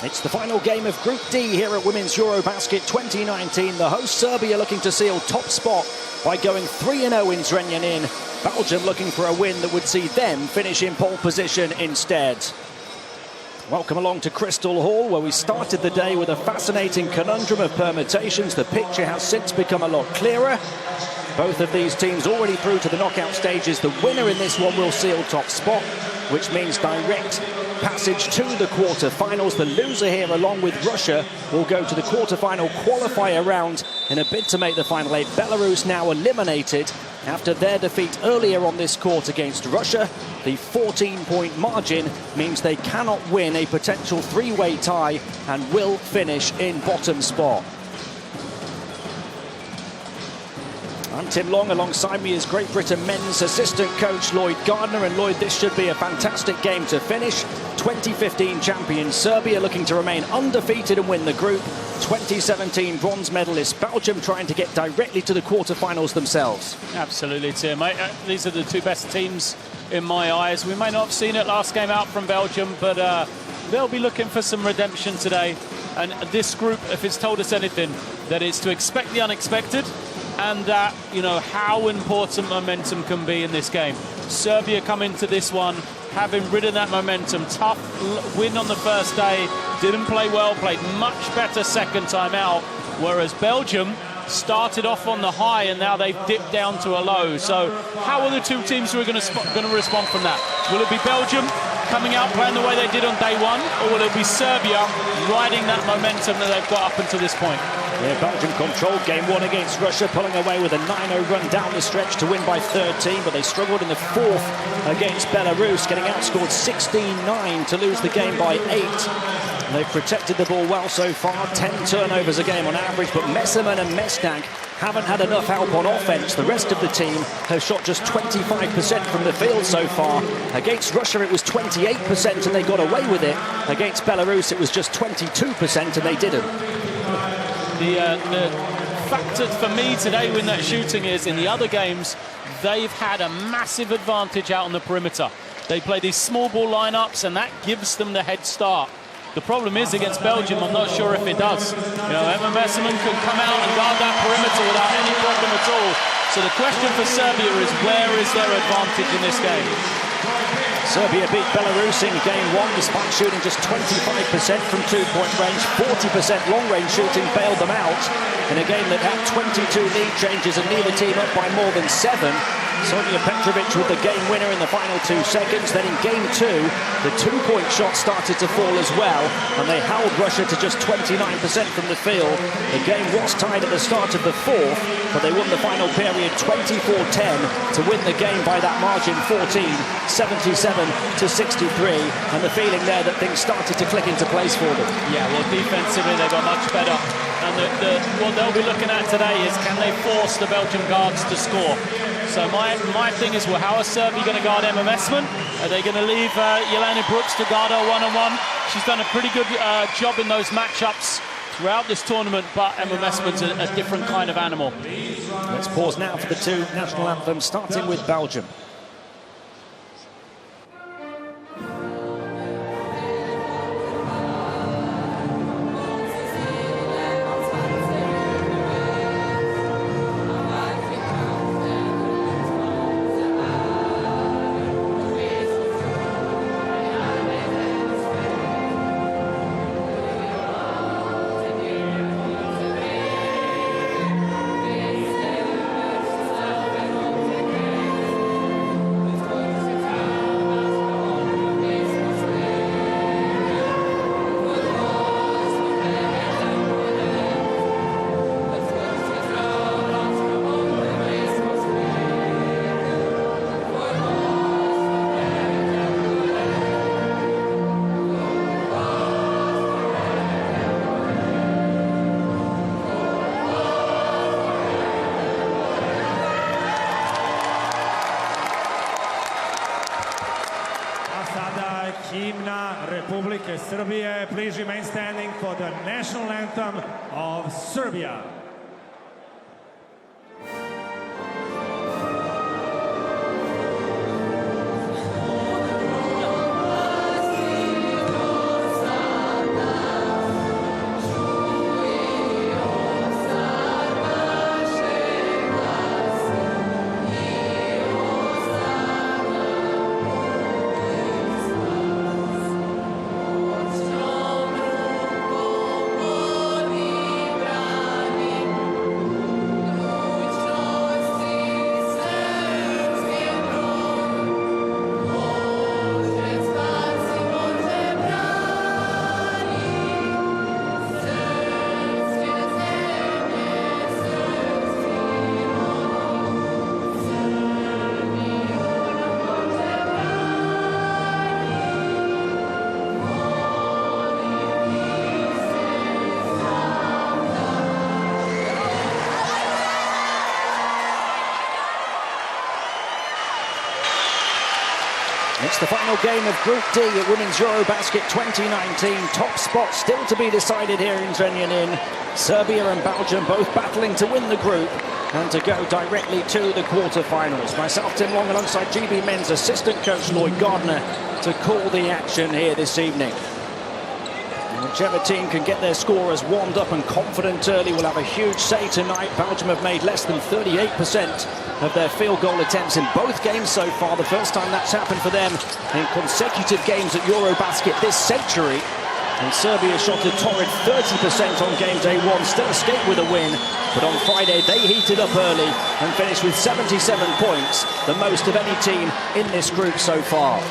It's the final game of Group D here at Women's Eurobasket 2019. The host Serbia looking to seal top spot by going 3-0 in Zrenjanin. Belgium looking for a win that would see them finish in pole position instead. Welcome along to Crystal Hall, where we started the day with a fascinating conundrum of permutations. The picture has since become a lot clearer. Both of these teams already through to the knockout stages. The winner in this one will seal top spot, which means direct passage to the quarterfinals. The loser here, along with Russia, will go to the quarterfinal qualifier round in a bid to make the final eight. Belarus now eliminated after their defeat earlier on this court against Russia. The 14-point margin means they cannot win a potential three-way tie and will finish in bottom spot. I'm Tim Long. Alongside me is Great Britain men's assistant coach Lloyd Gardner. And Lloyd, this should be a fantastic game to finish. 2015 champion Serbia looking to remain undefeated and win the group. 2017 bronze medalist Belgium trying to get directly to the quarterfinals themselves. Absolutely, Tim. These are the two best teams in my eyes. We may not have seen it last game out from Belgium, but they'll be looking for some redemption today. And this group, if it's told us anything, that it's to expect the unexpected, and that, you know, how important momentum can be in this game. Serbia come into this one having ridden that momentum. Tough win on the first day, didn't play well, played much better second time out, whereas Belgium started off on the high and now they've dipped down to a low. So how are the two teams who are going to respond from that? Will it be Belgium coming out playing the way they did on day one, or will it be Serbia riding that momentum that they've got up until this point? Yeah, Belgium controlled game one against Russia, pulling away with a 9-0 run down the stretch to win by 13, but they struggled in the fourth against Belarus, getting outscored 16-9 to lose the game by 8. They've protected the ball well so far, 10 turnovers a game on average, but Messerman and Mesnag haven't had enough help on offense. The rest of the team have shot just 25% from the field so far. Against Russia it was 28% and they got away with it. Against Belarus it was just 22% and they didn't. The factor for me today with that shooting is, in the other games, they've had a massive advantage out on the perimeter. They play these small ball lineups and that gives them the head start. The problem is against Belgium, I'm not sure if it does. You know, Emma Messerman can come out and guard that perimeter without any problem at all. So the question for Serbia is, where is their advantage in this game? Serbia beat Belarus in game one despite shooting just 25% from two-point range. 40% long-range shooting bailed them out in a game that had 22 lead changes and neither team up by more than 7. Sonia Petrovic with the game winner in the final 2 seconds. Then in game two, the two-point shot started to fall as well, and they held Russia to just 29% from the field. The game was tied at the start of the fourth, but they won the final period 24-10 to win the game by that margin, 77-63, and the feeling there that things started to click into place for them. Yeah, well, defensively they got much better, and what they'll be looking at today is, can they force the Belgian guards to score? So my thing is, well, how are Serbia going to guard Emma Messerman? Are they going to leave Jelena Brooks to guard her one-on-one? She's done a pretty good job in those matchups throughout this tournament, but Emma Messerman's a different kind of animal. Let's pause now for the two national anthems, starting with Belgium. Himna Republike Srbije. Please remain standing for the national anthem of Serbia. It's the final game of Group D at Women's Eurobasket 2019. Top spot still to be decided here in Zrenjanin. Serbia and Belgium both battling to win the group and to go directly to the quarter-finals. Myself, Tim Long, alongside GB Men's assistant coach Lloyd Gardner to call the action here this evening. Whichever team can get their scorers warmed up and confident early will have a huge say tonight. Belgium have made less than 38% of their field goal attempts in both games so far. The first time that's happened for them in consecutive games at Eurobasket this century. And Serbia shot a torrid 30% on game day one, still escaped with a win. But on Friday, they heated up early and finished with 77 points, the most of any team in this group so far.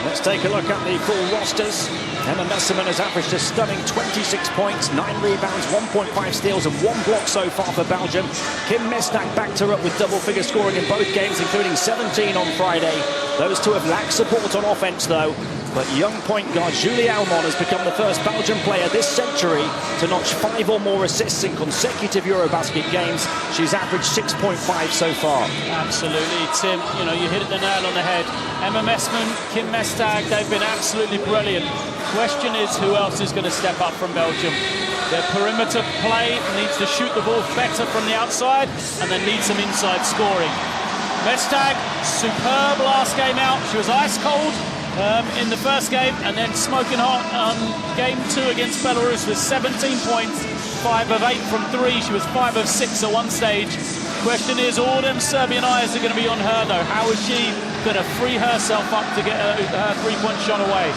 Let's take a look at the full rosters. Emma Messerman has averaged a stunning 26 points, 9 rebounds, 1.5 steals and 1 block so far for Belgium. Kim Mestak backed her up with double-figure scoring in both games, including 17 on Friday. Those two have lacked support on offense, though. But young point guard Julie Almond has become the first Belgian player this century to notch 5 or more assists in consecutive Eurobasket games. She's averaged 6.5 so far. Absolutely, Tim. You know, you hit the nail on the head. Emma Messman, Kim Mestag, they've been absolutely brilliant. Question is, who else is going to step up from Belgium? Their perimeter play needs to shoot the ball better from the outside and then need some inside scoring. Mestag, superb last game out. She was ice cold in the first game and then smoking hot on game 2 against Belarus with 17 points, 5 of 8 from 3. She was 5 of 6 at one stage. Question is, all them Serbian eyes are going to be on her, though. How is she going to free herself up to get her three-point shot away?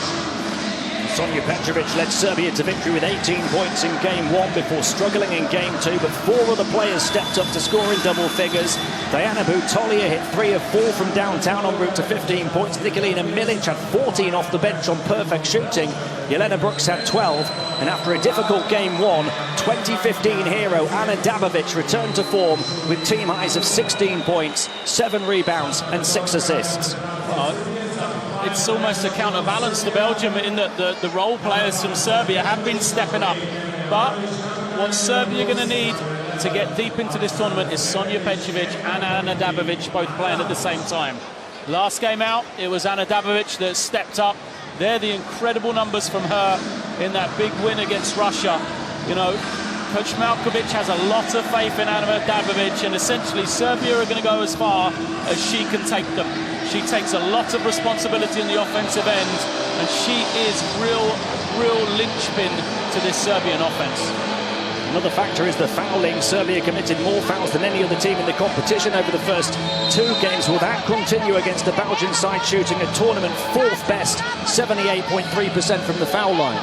Sonja Petrovic led Serbia to victory with 18 points in game 1 before struggling in game 2, but 4 other players stepped up to score in double figures. Diana Butolia hit 3 of 4 from downtown en route to 15 points. Nikolina Milic had 14 off the bench on perfect shooting. Jelena Brooks had 12, and after a difficult game 1, 2015 hero Ana Dabovic returned to form with team highs of 16 points, 7 rebounds and 6 assists. It's almost a counterbalance to Belgium in that the role players from Serbia have been stepping up. But what Serbia are going to need to get deep into this tournament is Sonja Petrovic and Ana Dabovic both playing at the same time. Last game out, it was Ana Dabovic that stepped up. They're the incredible numbers from her in that big win against Russia. You know, Coach Malkovic has a lot of faith in Ana Dabovic, and essentially Serbia are going to go as far as she can take them. She takes a lot of responsibility in the offensive end, and she is real linchpin to this Serbian offense. Another factor is the fouling. Serbia committed more fouls than any other team in the competition over the first 2 games. Will that continue against the Belgian side shooting a tournament 4th best, 78.3% from the foul line?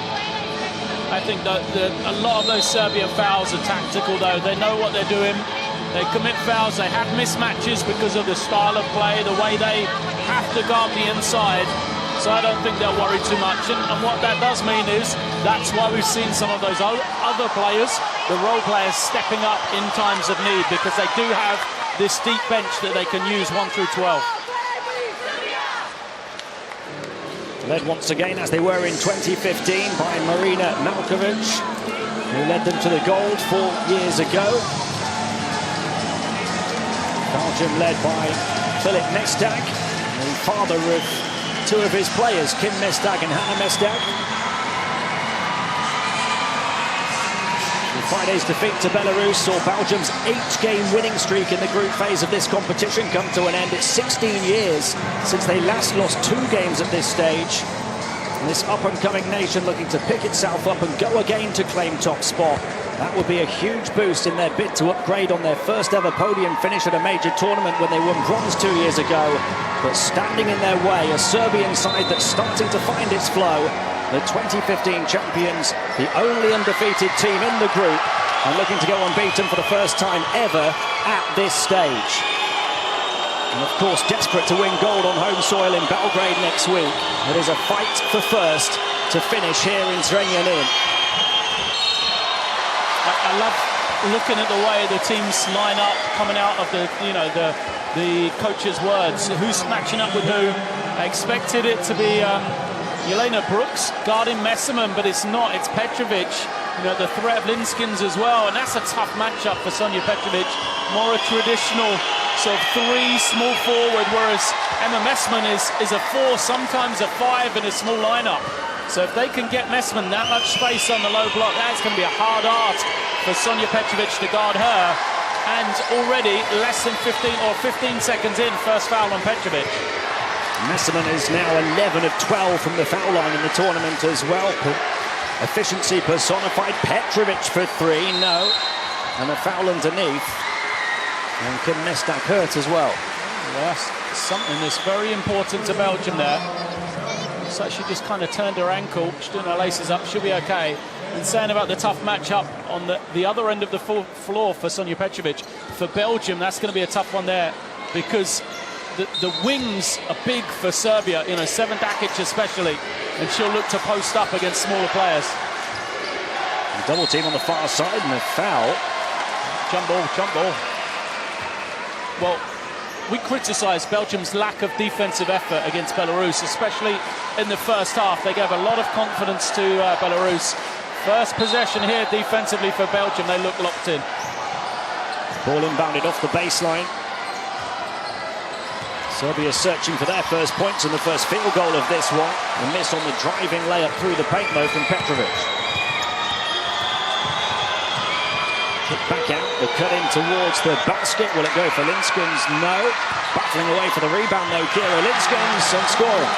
I think that a lot of those Serbian fouls are tactical, though. They know what they're doing. They commit fouls, they have mismatches because of the style of play, the way they have to guard the inside. So I don't think they'll worry too much. And what that does mean is that's why we've seen some of those other players, the role players, stepping up in times of need, because they do have this deep bench that they can use 1 through 12. Led once again, as they were in 2015, by Marina Malkovic, who led them to the gold 4 years ago. Belgium led by Filip Mestak, the father of 2 of his players, Kim Mestak and Hannah Mestak. Friday's defeat to Belarus saw Belgium's 8-game winning streak in the group phase of this competition come to an end. It's 16 years since they last lost 2 games at this stage. And this up-and-coming nation looking to pick itself up and go again to claim top spot. That would be a huge boost in their bid to upgrade on their first ever podium finish at a major tournament when they won bronze 2 years ago. But standing in their way, a Serbian side that's starting to find its flow. The 2015 champions, the only undefeated team in the group, and looking to go unbeaten for the first time ever at this stage. And of course, desperate to win gold on home soil in Belgrade next week. It is a fight for first to finish here in Zrenjanin. I love looking at the way the teams line up, coming out of the coach's words, who's matching up with who, I expected it to be Jelena Brooks guarding Messerman, but it's not. It's Petrovic. You know, the threat of Linskins as well, and that's a tough matchup for Sonja Petrovic. More a traditional sort of 3 small forward, whereas Emma Messman is a 4, sometimes a 5 in a small lineup. So if they can get Messman that much space on the low block, that's going to be a hard ask for Sonja Petrovic to guard her. And already less than 15 seconds in, first foul on Petrovic. Messerman is now 11 of 12 from the foul line in the tournament as well. Efficiency personified. Petrovic for 3, no. And a foul underneath. And Kim Mestag hurt as well. Well, that's something that's very important to Belgium there. Looks like she just kind of turned her ankle. She's doing her laces up. She'll be okay. And saying about the tough matchup on the other end of the floor for Sonja Petrovic. For Belgium, that's going to be a tough one there, because the wings are big for Serbia, you know, Seven-Dakic especially, and she'll look to post up against smaller players. A double team on the far side and a foul. Jump ball. Well, we criticised Belgium's lack of defensive effort against Belarus, especially in the first half. They gave a lot of confidence to Belarus. First possession here defensively for Belgium. They look locked in. Ball inbounded off the baseline. Serbia searching for their first points and the first field goal of this one. A miss on the driving layup through the paint though from Petrovic. Kick back out, the cut in towards the basket. Will it go for Linskins? No. Battling away for the rebound though, Kira Linskins, and scoring.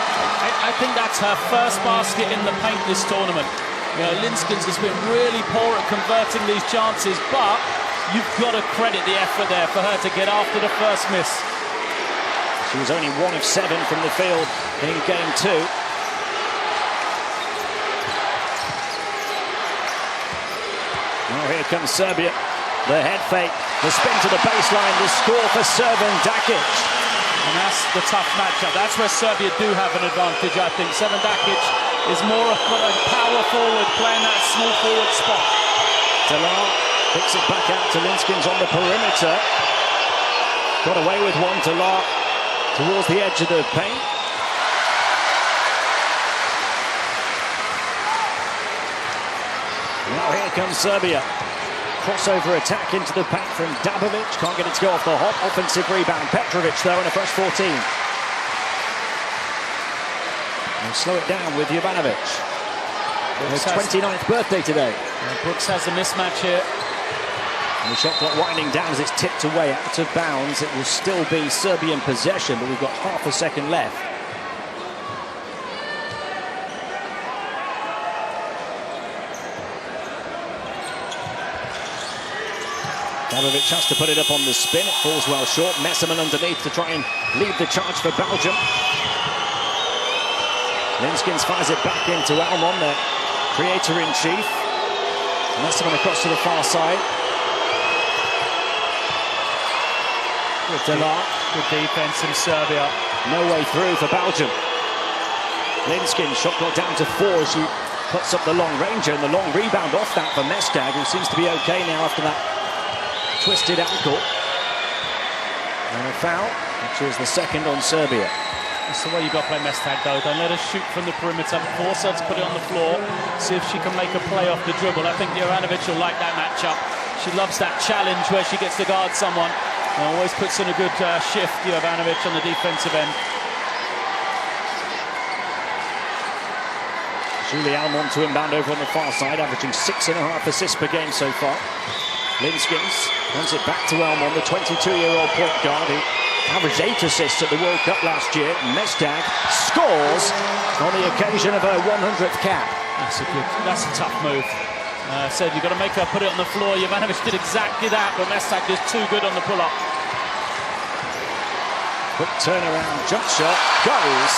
I think that's her first basket in the paint this tournament. You know, Linskins has been really poor at converting these chances, but you've got to credit the effort there for her to get after the first miss. She was only 1 of 7 from the field in game 2. Now here comes Serbia. The head fake, the spin to the baseline, the score for Seven-Dakic. And that's the tough matchup. That's where Serbia do have an advantage, I think. Seven-Dakic is more of a power forward, playing that small forward spot. Delar picks it back out to Linskins on the perimeter. Got away with one. Delar towards the edge of the paint. Now here comes Serbia. Crossover attack into the paint from Dabovic. Can't get it to go off the hop. Offensive rebound. Petrovic though in a fresh 14. And slow it down with Jovanovic. His 29th birthday today. Brooks has a mismatch here. And the shot clock winding down as it's tipped away out of bounds. It will still be Serbian possession, but we've got half a second left. Dabovic has to put it up on the spin. It falls well short. Messerman underneath to try and lead the charge for Belgium. Linskins fires it back into Almon, the creator-in-chief. Messerman across to the far side. Delar. Good defense in Serbia. No way through for Belgium. Linskins shot clock down to 4 as she puts up the long ranger, and the long rebound off that for Mestag, who seems to be okay now after that twisted ankle. And a foul, which is the second on Serbia. That's the way you've got to play Mestag though. Don't let her shoot from the perimeter. Force her to put it on the floor. See if she can make a play off the dribble. I think Jovanovic will like that matchup. She loves that challenge where she gets to guard someone. And always puts in a good shift, Jovanovic, on the defensive end. Julie Almond to inbound over on the far side, averaging 6.5 assists per game so far. Linskins runs it back to Almond, the 22-year-old point guard who averaged 8 assists at the World Cup last year. Mestag scores on the occasion of her 100th cap. That's a tough move. Said you've got to make her put it on the floor. Jovanovic did exactly that, but Mestag is too good on the pull-up. Quick turnaround, jump shot, goes.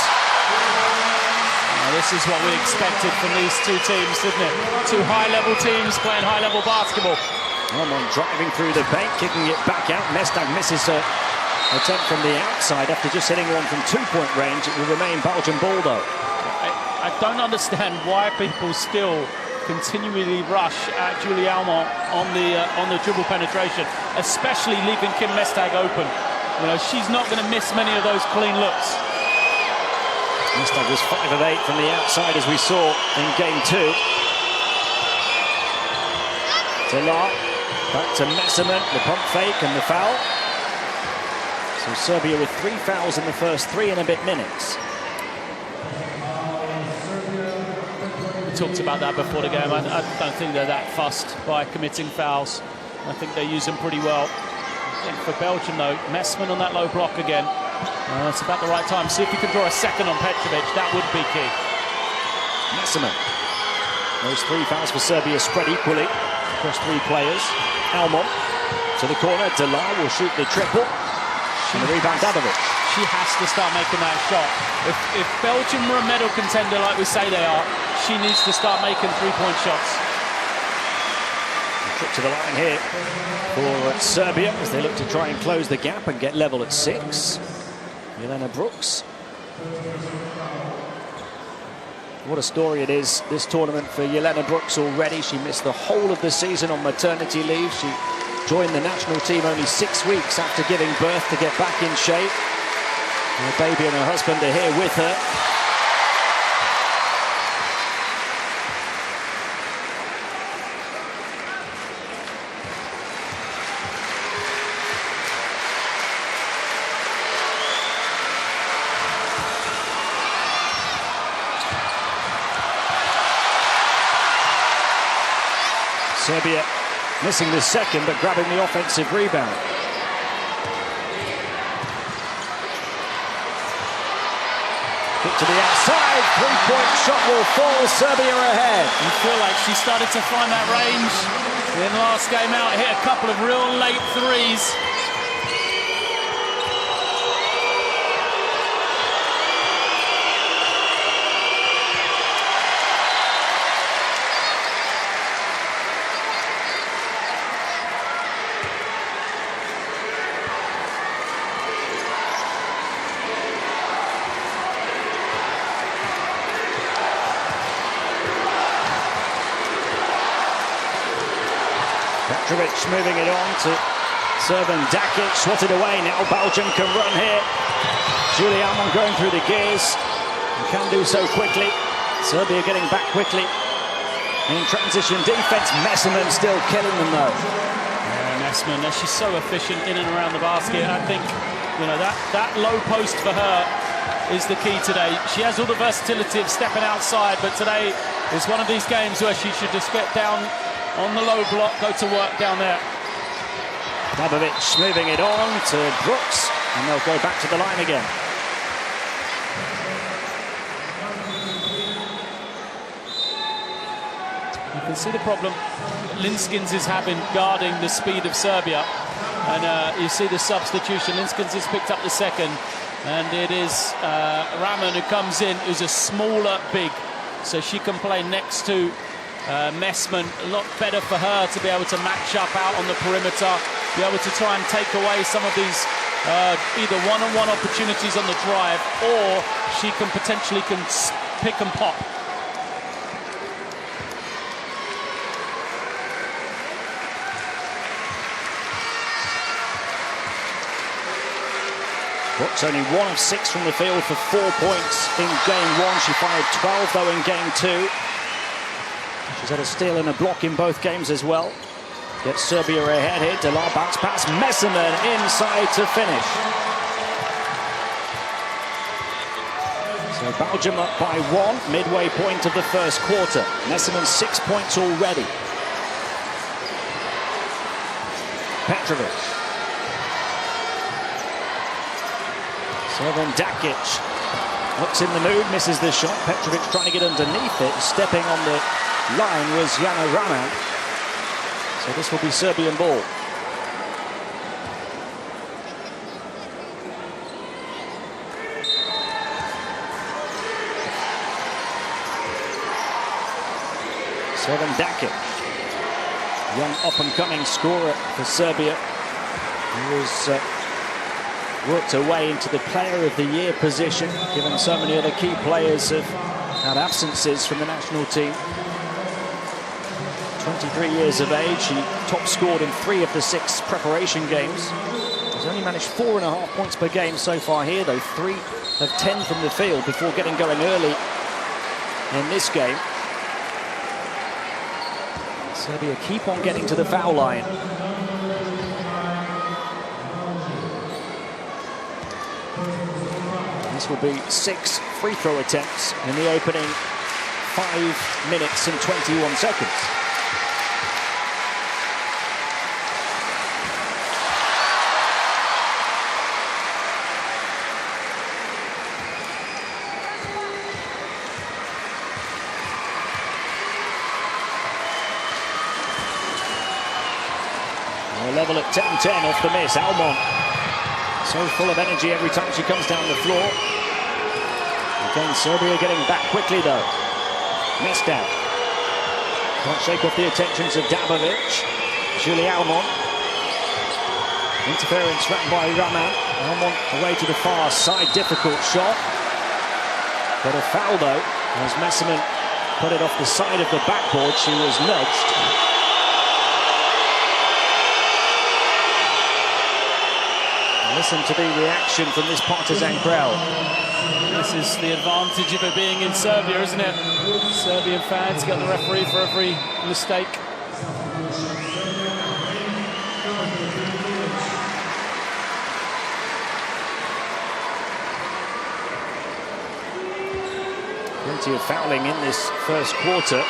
This is what we expected from these two teams, didn't it? Two high-level teams playing high-level basketball. Almond driving through the paint, kicking it back out. Mestag misses her attempt from the outside after just hitting one from two-point range. It will remain Belgian ball, though. I don't understand why people still continually rush at Julie Almond on the dribble penetration, especially leaving Kim Mestag open. You know, she's not going to miss many of those clean looks. Mustang was 5 of 8 from the outside, as we saw in game 2. Delar, back to Messerman, the pump fake and the foul. So Serbia with 3 fouls in the first 3 and a bit minutes. We talked about that before the game. I don't think they're that fussed by committing fouls. I think they use them pretty well. I think for Belgium, though, Messerman on that low block again. It's about the right time. See if you can draw a second on Petrovic. That would be key. Messerman. Those 3 fouls for Serbia spread equally across 3 players. Almond to the corner. Delar will shoot the triple. And the rebound out of it. She has to start making that shot. If Belgium were a medal contender like we say they are, she needs to start making 3-point shots. Trip to the line here for Serbia as they look to try and close the gap and get level at 6. Jelena Brooks. What a story it is, this tournament for Jelena Brooks already. She missed the whole of the season on maternity leave. She joined the national team only 6 weeks after giving birth to get back in shape. Her baby and her husband are here with her. Serbia missing the second, but grabbing the offensive rebound. Kick to the outside, 3-point shot will fall, Serbia ahead. You feel like she started to find that range in last game out, hit a couple of real late threes. Petrovic moving it on to Servan Dakic, swatted away. Now Belgium can run here. Julie Almond going through the gears. And can do so quickly. Serbia getting back quickly. In transition defense, Messerman still killing them though. Messerman, she's so efficient in and around the basket. I think, you know, that low post for her is the key today. She has all the versatility of stepping outside, but today is one of these games where she should just get down on the low block, go to work down there. Babovic moving it on to Brooks, and they'll go back to the line again. You can see the problem Linskins is having guarding the speed of Serbia. And you see the substitution. Linskins has picked up the second, and it is Raman who comes in, who's a smaller big. So she can play next to Messerman. A lot better for her to be able to match up out on the perimeter, be able to try and take away some of these either one-on-one opportunities on the drive, or she can potentially pick and pop. Brooks only 1 of 6 from the field for 4 points in game 1. She fired 12 though in game 2. She's had a steal and a block in both games as well. Gets Serbia ahead here. Delar bounce pass. Messerman inside to finish. So Belgium up by 1, midway point of the first quarter. Messerman 6 points already. Petrovic. Servan Dakic looks in the mood, misses the shot. Petrovic trying to get underneath it. Stepping on the line was Jana Raman. So this will be Serbian ball. Servan Dakic, young up-and-coming scorer for Serbia, who was worked her way into the Player of the Year position, given so many other key players have had absences from the national team. 23 years of age, she top scored in 3 of the 6 preparation games. There's He's only managed 4.5 points per game so far here, though 3 of 10 from the field before getting going early in this game. Serbia keep on getting to the foul line. This will be 6 free throw attempts in the opening 5 minutes and 21 seconds. Level at 10-10 off the miss. Almond, so full of energy every time she comes down the floor. Again, Serbia getting back quickly though. Mestag can't shake off the attentions of Dabovic. Julie Almond. Interference threatened by Raman. Almond away to the far side. Difficult shot. But a foul though, as Messerman put it off the side of the backboard. She was nudged. Listen to the reaction from this partisan crowd. This is the advantage of it being in Serbia, isn't it? Serbian fans get the referee for every mistake. Plenty of fouling in this first quarter.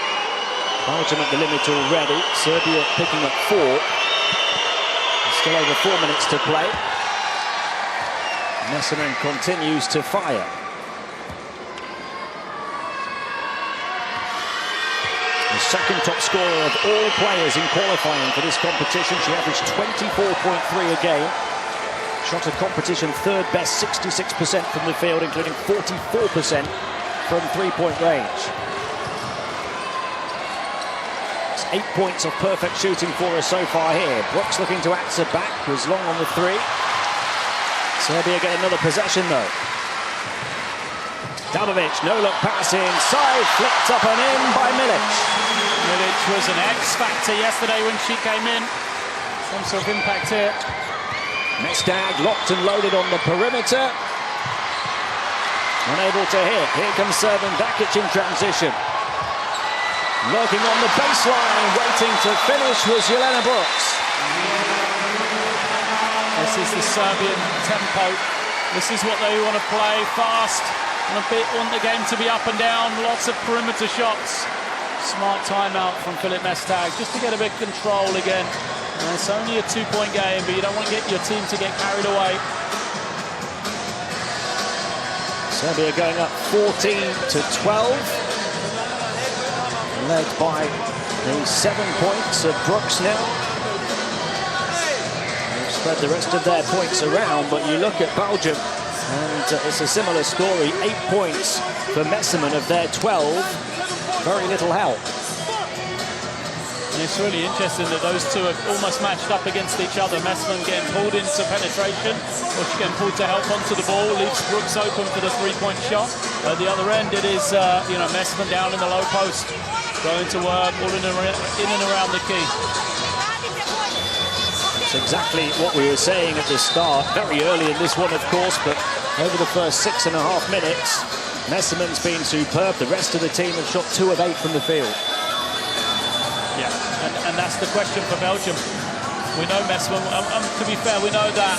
Belgium at the limit already. Serbia picking up 4. Still over 4 minutes to play. Messerman continues to fire. The second top scorer of all players in qualifying for this competition. She averaged 24.3 a game. Shot a competition third best, 66% from the field, including 44% from three-point range. It's 8 points of perfect shooting for her so far here. Brooks looking to answer back, was long on the 3. Serbia get another possession though. Dabovic, no-look pass inside, flipped up and in by Milic. Milic was an X-factor yesterday when she came in. Some sort of impact here. Mestag locked and loaded on the perimeter. Unable to hit. Here comes serving Dakic in transition. Lurking on the baseline, waiting to finish was Jelena Brooks. This is the Serbian tempo. This is what they want to play, fast, and want the game to be up and down. Lots of perimeter shots. Smart timeout from Filip Mestag, just to get a bit of control again. And it's only a 2-point game, but you don't want to get your team to get carried away. Serbia going up 14-12. Led by the 7 points of Brooks now. Spread the rest of their points around, but you look at Belgium and it's a similar story. 8 points for Messerman of their 12. Very little help. And it's really interesting that those two are almost matched up against each other. Messerman getting pulled into penetration, or she's getting pulled to help onto the ball, leaves Brooks open for the 3-point shot. At the other end, it is Messerman down in the low post, going to work, all in and around the key. It's exactly what we were saying at the start. Very early in this one, of course, but over the first 6.5 minutes, Messerman's been superb. The rest of the team have shot 2 of 8 from the field. Yeah, and that's the question for Belgium. We know Messerman, to be fair, we know that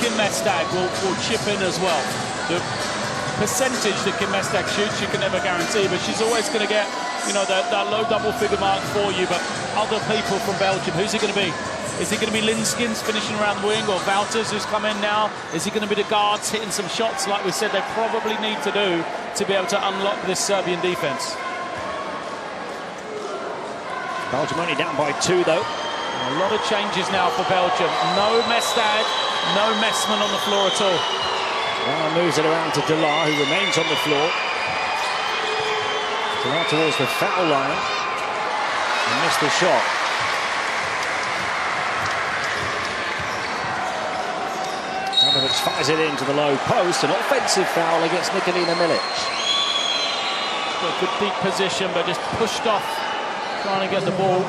Kim Mestag will chip in as well. The percentage that Kim Mestag shoots, you can never guarantee, but she's always going to get, that low double-figure mark for you. But other people from Belgium, who's it going to be? Is it going to be Linskins finishing around the wing, or Wouters who's come in now? Is it going to be the guards hitting some shots like we said they probably need to do to be able to unlock this Serbian defense? Belgium only down by 2 though. A lot of changes now for Belgium. No Mestag, no Messerman on the floor at all. Well, moves it around to Delar, who remains on the floor. Delar towards the foul line and missed the shot. Dabovic fires it into the low post. An offensive foul against Nikolina Milic. Got a good deep position, but just pushed off, trying to get the ball.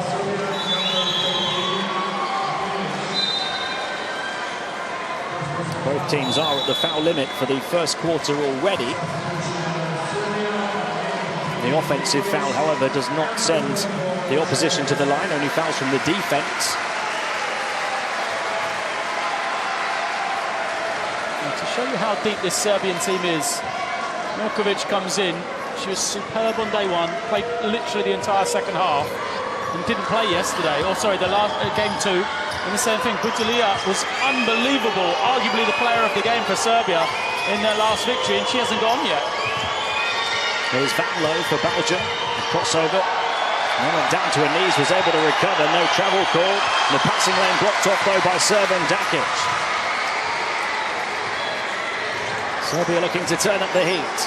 Both teams are at the foul limit for the first quarter already. The offensive foul, however, does not send the opposition to the line, only fouls from the defense. And to show you how deep this Serbian team is, Milkovic comes in. She was superb on day one, played literally the entire second half, and didn't play yesterday. Oh, sorry, the last game two. And the same thing, Butelia was unbelievable, arguably the player of the game for Serbia in their last victory, and she hasn't gone yet. Here's Van Loo for Belgium. The crossover. And went down to her knees, was able to recover. No travel call. The passing lane blocked off, though, by Servan Dakic. Serbia looking to turn up the heat.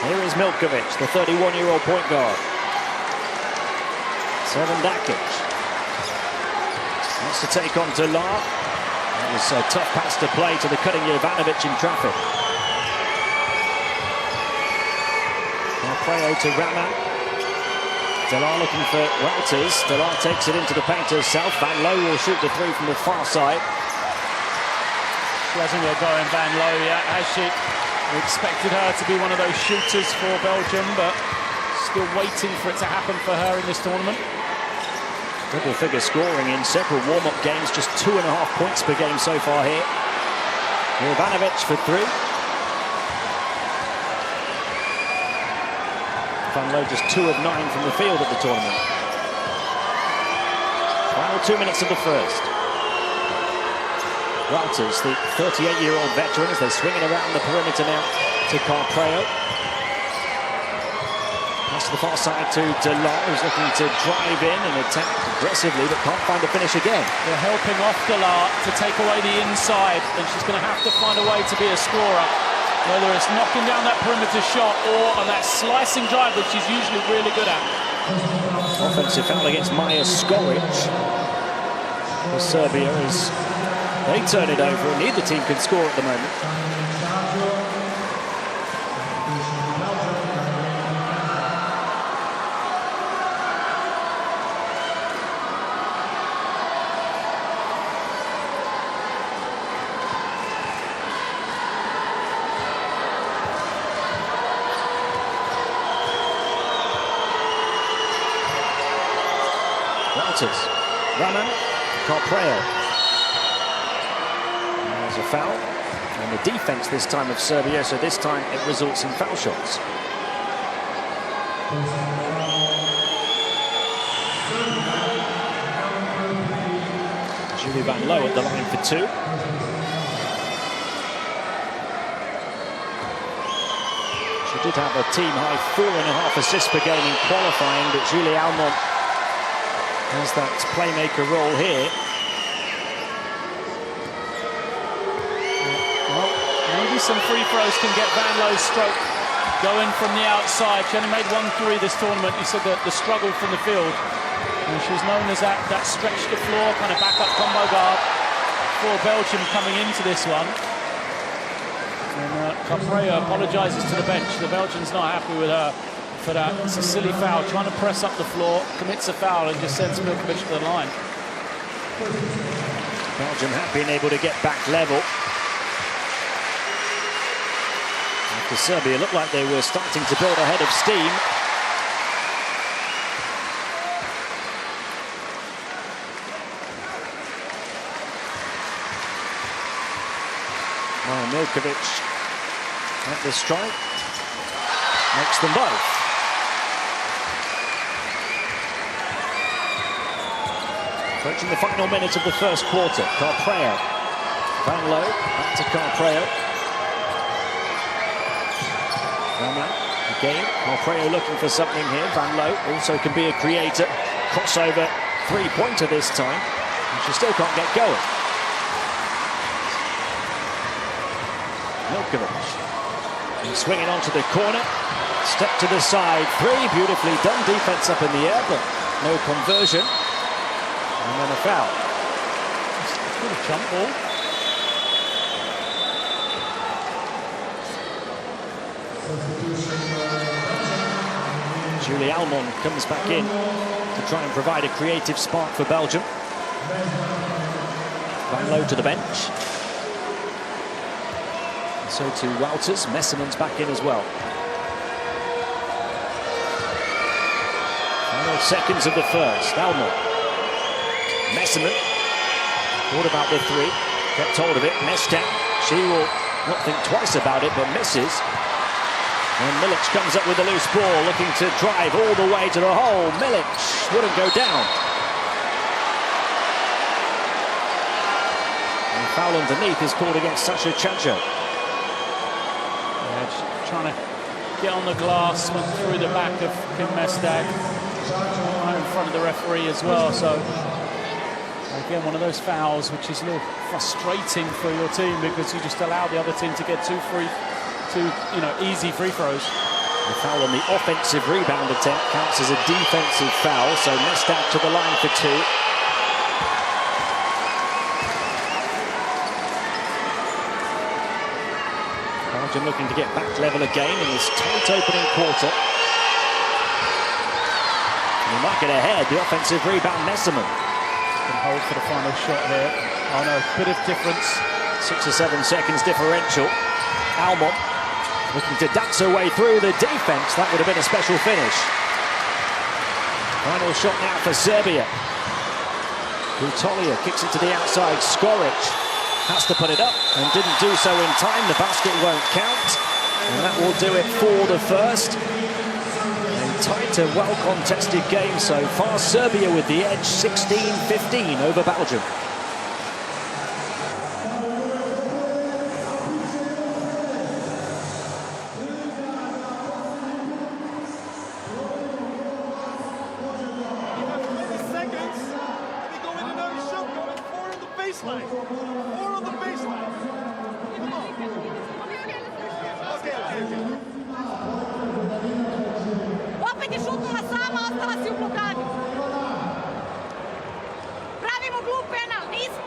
Here is Milkovic, the 31-year-old point guard. Servan Dakic wants to take on Delar. It was a tough pass to play to the cutting Jovanovic in traffic. Preo to Raman. Delar looking for Walters. Delar takes it into the paint herself. Van Loo will shoot the three from the far side. She hasn't got going, Van Loo, yet, has she? We expected her to be one of those shooters for Belgium, but still waiting for it to happen for her in this tournament. Double-figure scoring in several warm-up games, just 2.5 points per game so far here. Jovanovic for three. Van Loo just 2 of 9 from the field at the tournament. Final 2 minutes of the first. Walters, the 38-year-old veteran, as they swing it around the perimeter now to Carpreo. Pass to the far side to Delar, who's looking to drive in and attack aggressively, but can't find the finish again. They're helping off Delar to take away the inside, and she's going to have to find a way to be a scorer. Whether it's knocking down that perimeter shot or on that slicing drive, which she's usually really good at. Offensive foul against Maja Skoric for Serbia as they turn it over, and neither team can score at the moment. Walters, Raman, Carpreo. There's a foul on the defense this time of Serbia, so this time it results in foul shots. Julie Van Loo at the line for two. She did have a team-high 4.5 assists per game in qualifying, but Julie Almond has that playmaker role here. Well, maybe some free throws can get Van Loo's stroke going from the outside. She only made 1 3 this tournament. You said that the struggle from the field. And she was known as that stretch the floor, kind of backup combo guard for Belgium coming into this one. And Carpreo apologises to the bench. The Belgians not happy with her for that. It's a silly foul, trying to press up the floor, commits a foul and just sends Milkovic to the line. Belgium have been able to get back level. After Serbia looked like they were starting to build a head of steam. Now Milkovic at the strike. Makes them both. Approaching the final minute of the first quarter. Carpreo. Van Loo, back to Carpreo. Raman, again. Carpreo looking for something here. Van Loo also can be a creator. Crossover, three-pointer this time. And she still can't get going. Milkovic. And swinging onto the corner. Step to the side. Three, beautifully done. Defense up in the air, but no conversion. And then a foul. Good jump ball. Julie Almond comes back in to try and provide a creative spark for Belgium. Van Loo to the bench. So too Wouters. Messeman's back in as well. Final seconds of the first. Almond. Messeman. Thought about the three. Kept hold of it. Mestak. She will not think twice about it, but misses. And Milic comes up with a loose ball, looking to drive all the way to the hole. Milic wouldn't go down. And foul underneath is called against Sasha Chancho. Yeah, trying to get on the glass, went through the back of Kim Mestak, right in front of the referee as well. So again, one of those fouls which is a little frustrating for your team, because you just allow the other team to get two easy free throws. The foul on the offensive rebound attempt counts as a defensive foul, so Mestak to the line for two. Belgium looking to get back level again in this tight opening quarter. And he might get ahead. The offensive rebound, Messeman. Can hold for the final shot here. Oh no, bit of difference. 6 or 7 seconds differential. Almond looking to dance her way through the defense. That would have been a special finish. Final shot now for Serbia. Butolia kicks it to the outside. Skoric has to put it up and didn't do so in time. The basket won't count, and that will do it for the first. A tight and well-contested game so far. Serbia with the edge, 16-15 over Belgium. More on the baseline. Opet je šutnula sama, ostala si u blokadi. Pravimo glup penal, nismo.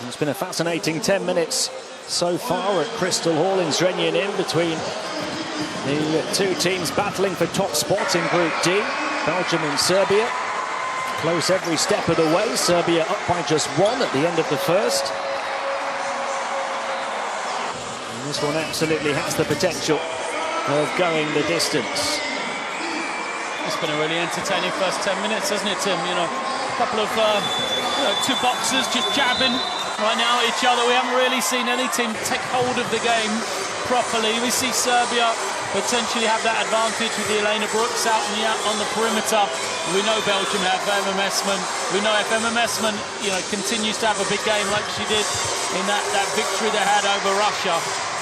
It's been a fascinating 10 minutes so far at Crystal Hall in Zrenjanin between the two teams battling for top spots in Group D. Belgium and Serbia. Close every step of the way. Serbia up by just one at the end of the first. And this one absolutely has the potential of going the distance. It's been a really entertaining first 10 minutes, hasn't it, Tim? You know, a couple of two boxers just jabbing right now at each other. We haven't really seen any team take hold of the game properly. We see Serbia potentially have that advantage with Elena Brooks out on the perimeter. We know Belgium have Emma Messman. We know if Emma Messman, continues to have a big game like she did in that victory they had over Russia,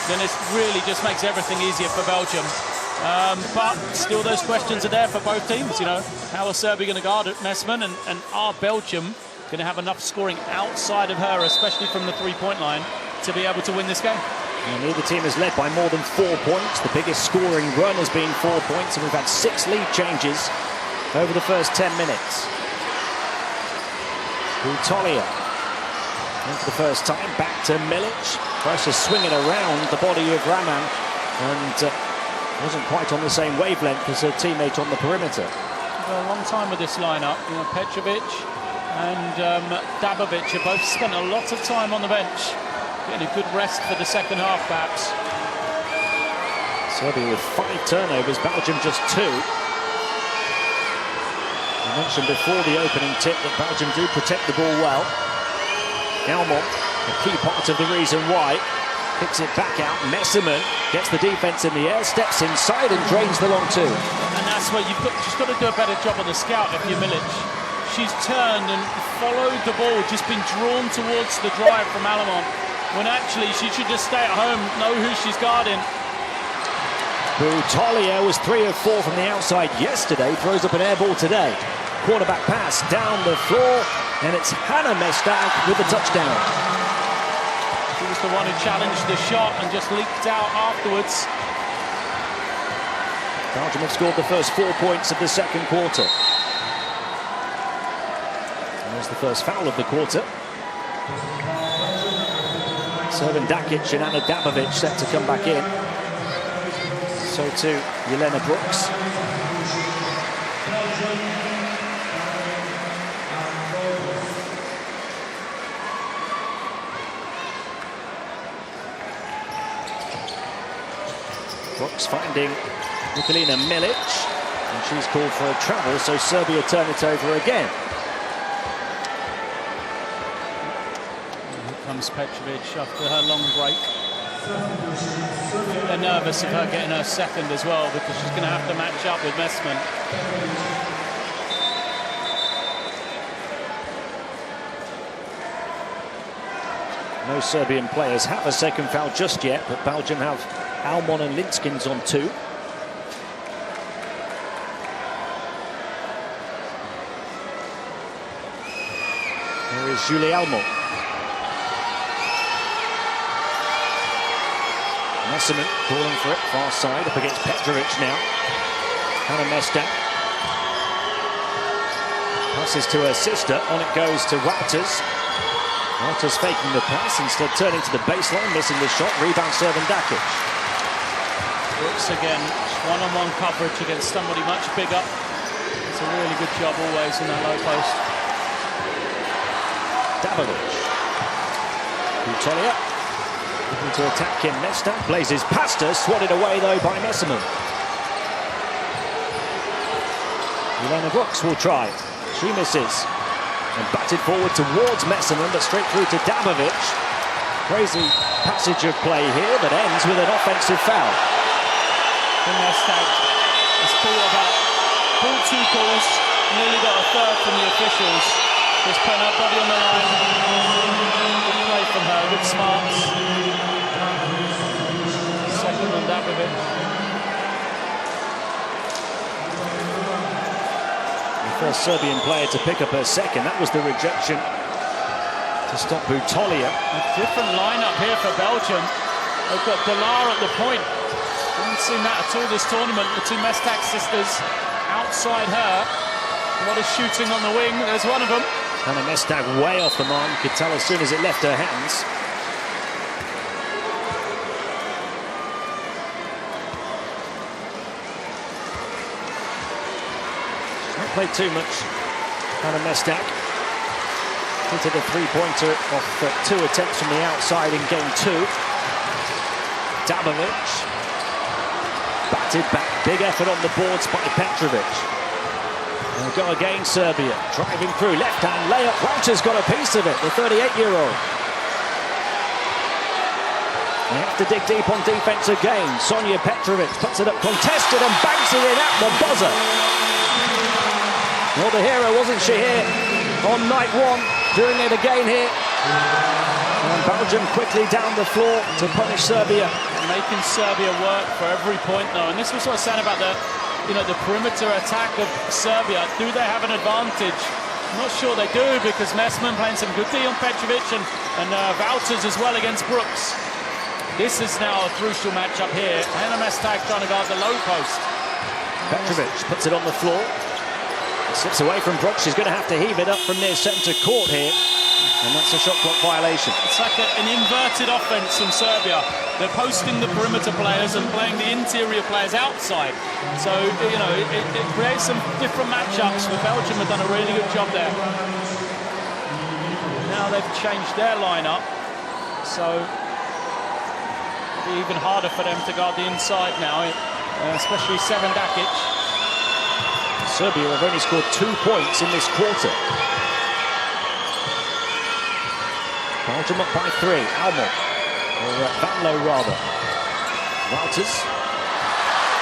then it really just makes everything easier for Belgium. But still those questions are there for both teams. How are Serbia going to guard Messman, and are Belgium going to have enough scoring outside of her, especially from the three-point line, to be able to win this game? And neither team has led by more than 4 points. The biggest scoring run has been 4 points, and we've had 6 lead changes over the first 10 minutes. Butolia in for the first time, back to Milic. Tries to swing it around the body of Raman, and wasn't quite on the same wavelength as her teammate on the perimeter. A long time with this lineup. Petrovic and Dabovic have both spent a lot of time on the bench, getting a good rest for the second half, perhaps. Serbia with 5 turnovers, Belgium just 2. I mentioned before the opening tip that Belgium do protect the ball well. Elmont, a key part of the reason why. Kicks it back out. Messeman gets the defense in the air, steps inside and drains the long two. And that's where she's got to do a better job on the scout if you're Milic. She's turned and followed the ball, just been drawn towards the drive from Alamont, when actually she should just stay at home, know who she's guarding. Butolia was 3 of 4 from the outside yesterday, throws up an air ball today. Quarterback pass down the floor, and it's Hannah Mestak with the touchdown. She was the one who challenged the shot and just leaked out afterwards. Belgium have scored the first 4 points of the second quarter. There's the first foul of the quarter. Servan Dakic and Ana Dabovic set to come back in. So too Jelena Brooks. Brooks finding Nikolina Milic, and she's called for a travel, so Serbia turn it over again. Here comes Petrovic after her long break. They're nervous of her getting her second as well, because she's going to have to match up with Messman. No Serbian players have a second foul just yet, but Belgium have Almon and Linskins on 2. Here is Julie Almon. Messerman calling for it, far side, up against Petrovic now. Hannah Mestak. Passes to her sister, on it goes to Wouters. Wouters faking the pass, instead turning to the baseline, missing the shot, rebound Servan Dakic. Brooks again, one-on-one coverage against somebody much bigger. It's a really good job always in that low post. Dabovic. Butolia looking to attack Kim Mestak, blazes past her, swatted away though by Messerman. Jelena Brooks will try, she misses. And batted forward towards Messerman, but straight through to Dabovic. Crazy passage of play here that ends with an offensive foul. Mestak has pulled 2 calls, nearly got a third from the officials. Just putting her body on the line. Good play from her, good smarts. Second on Dabovic. The first Serbian player to pick up her second, that was the rejection to stop Butolia. A different lineup here for Belgium. They've got Delar at the point. Haven't seen that at all this tournament. The 2 Mestak sisters outside her. A lot of shooting on the wing. There's one of them. Hannah Mestak way off the mark. You could tell as soon as it left her hands. Not played too much. Hannah Mestak hitted a 3-pointer off 2 attempts from the outside in game 2. Dabovic batted back, big effort on the boards by Petrovic. They'll go again, Serbia, driving through, left-hand layup. Wouters got a piece of it, the 38-year-old. They have to dig deep on defense again. Sonja Petrovic puts it up contested and banks it in at the buzzer. Well, the hero, wasn't she here on night 1, doing it again here. And Belgium quickly down the floor to punish Serbia. Making Serbia work for every point, though. And this was what I was saying about the perimeter attack of Serbia. Do they have an advantage? I'm not sure they do, because Messman playing some good D on Petrovic and Wouters as well against Brooks. This is now a crucial matchup here. Hannah Mestak trying to guard the low post. Petrovic puts it on the floor. Slips away from Brooks. She's going to have to heave it up from near centre court here. And that's a shot clock violation. It's like an inverted offense from Serbia. They're posting the perimeter players and playing the interior players outside. So, it creates some different matchups. But Belgium have done a really good job there. Now they've changed their lineup. So, it'll be even harder for them to guard the inside now, especially Servan Dakic. Serbia have only scored 2 points in this quarter. Belgium up by 3. Almon, or Van Loo rather. Wouters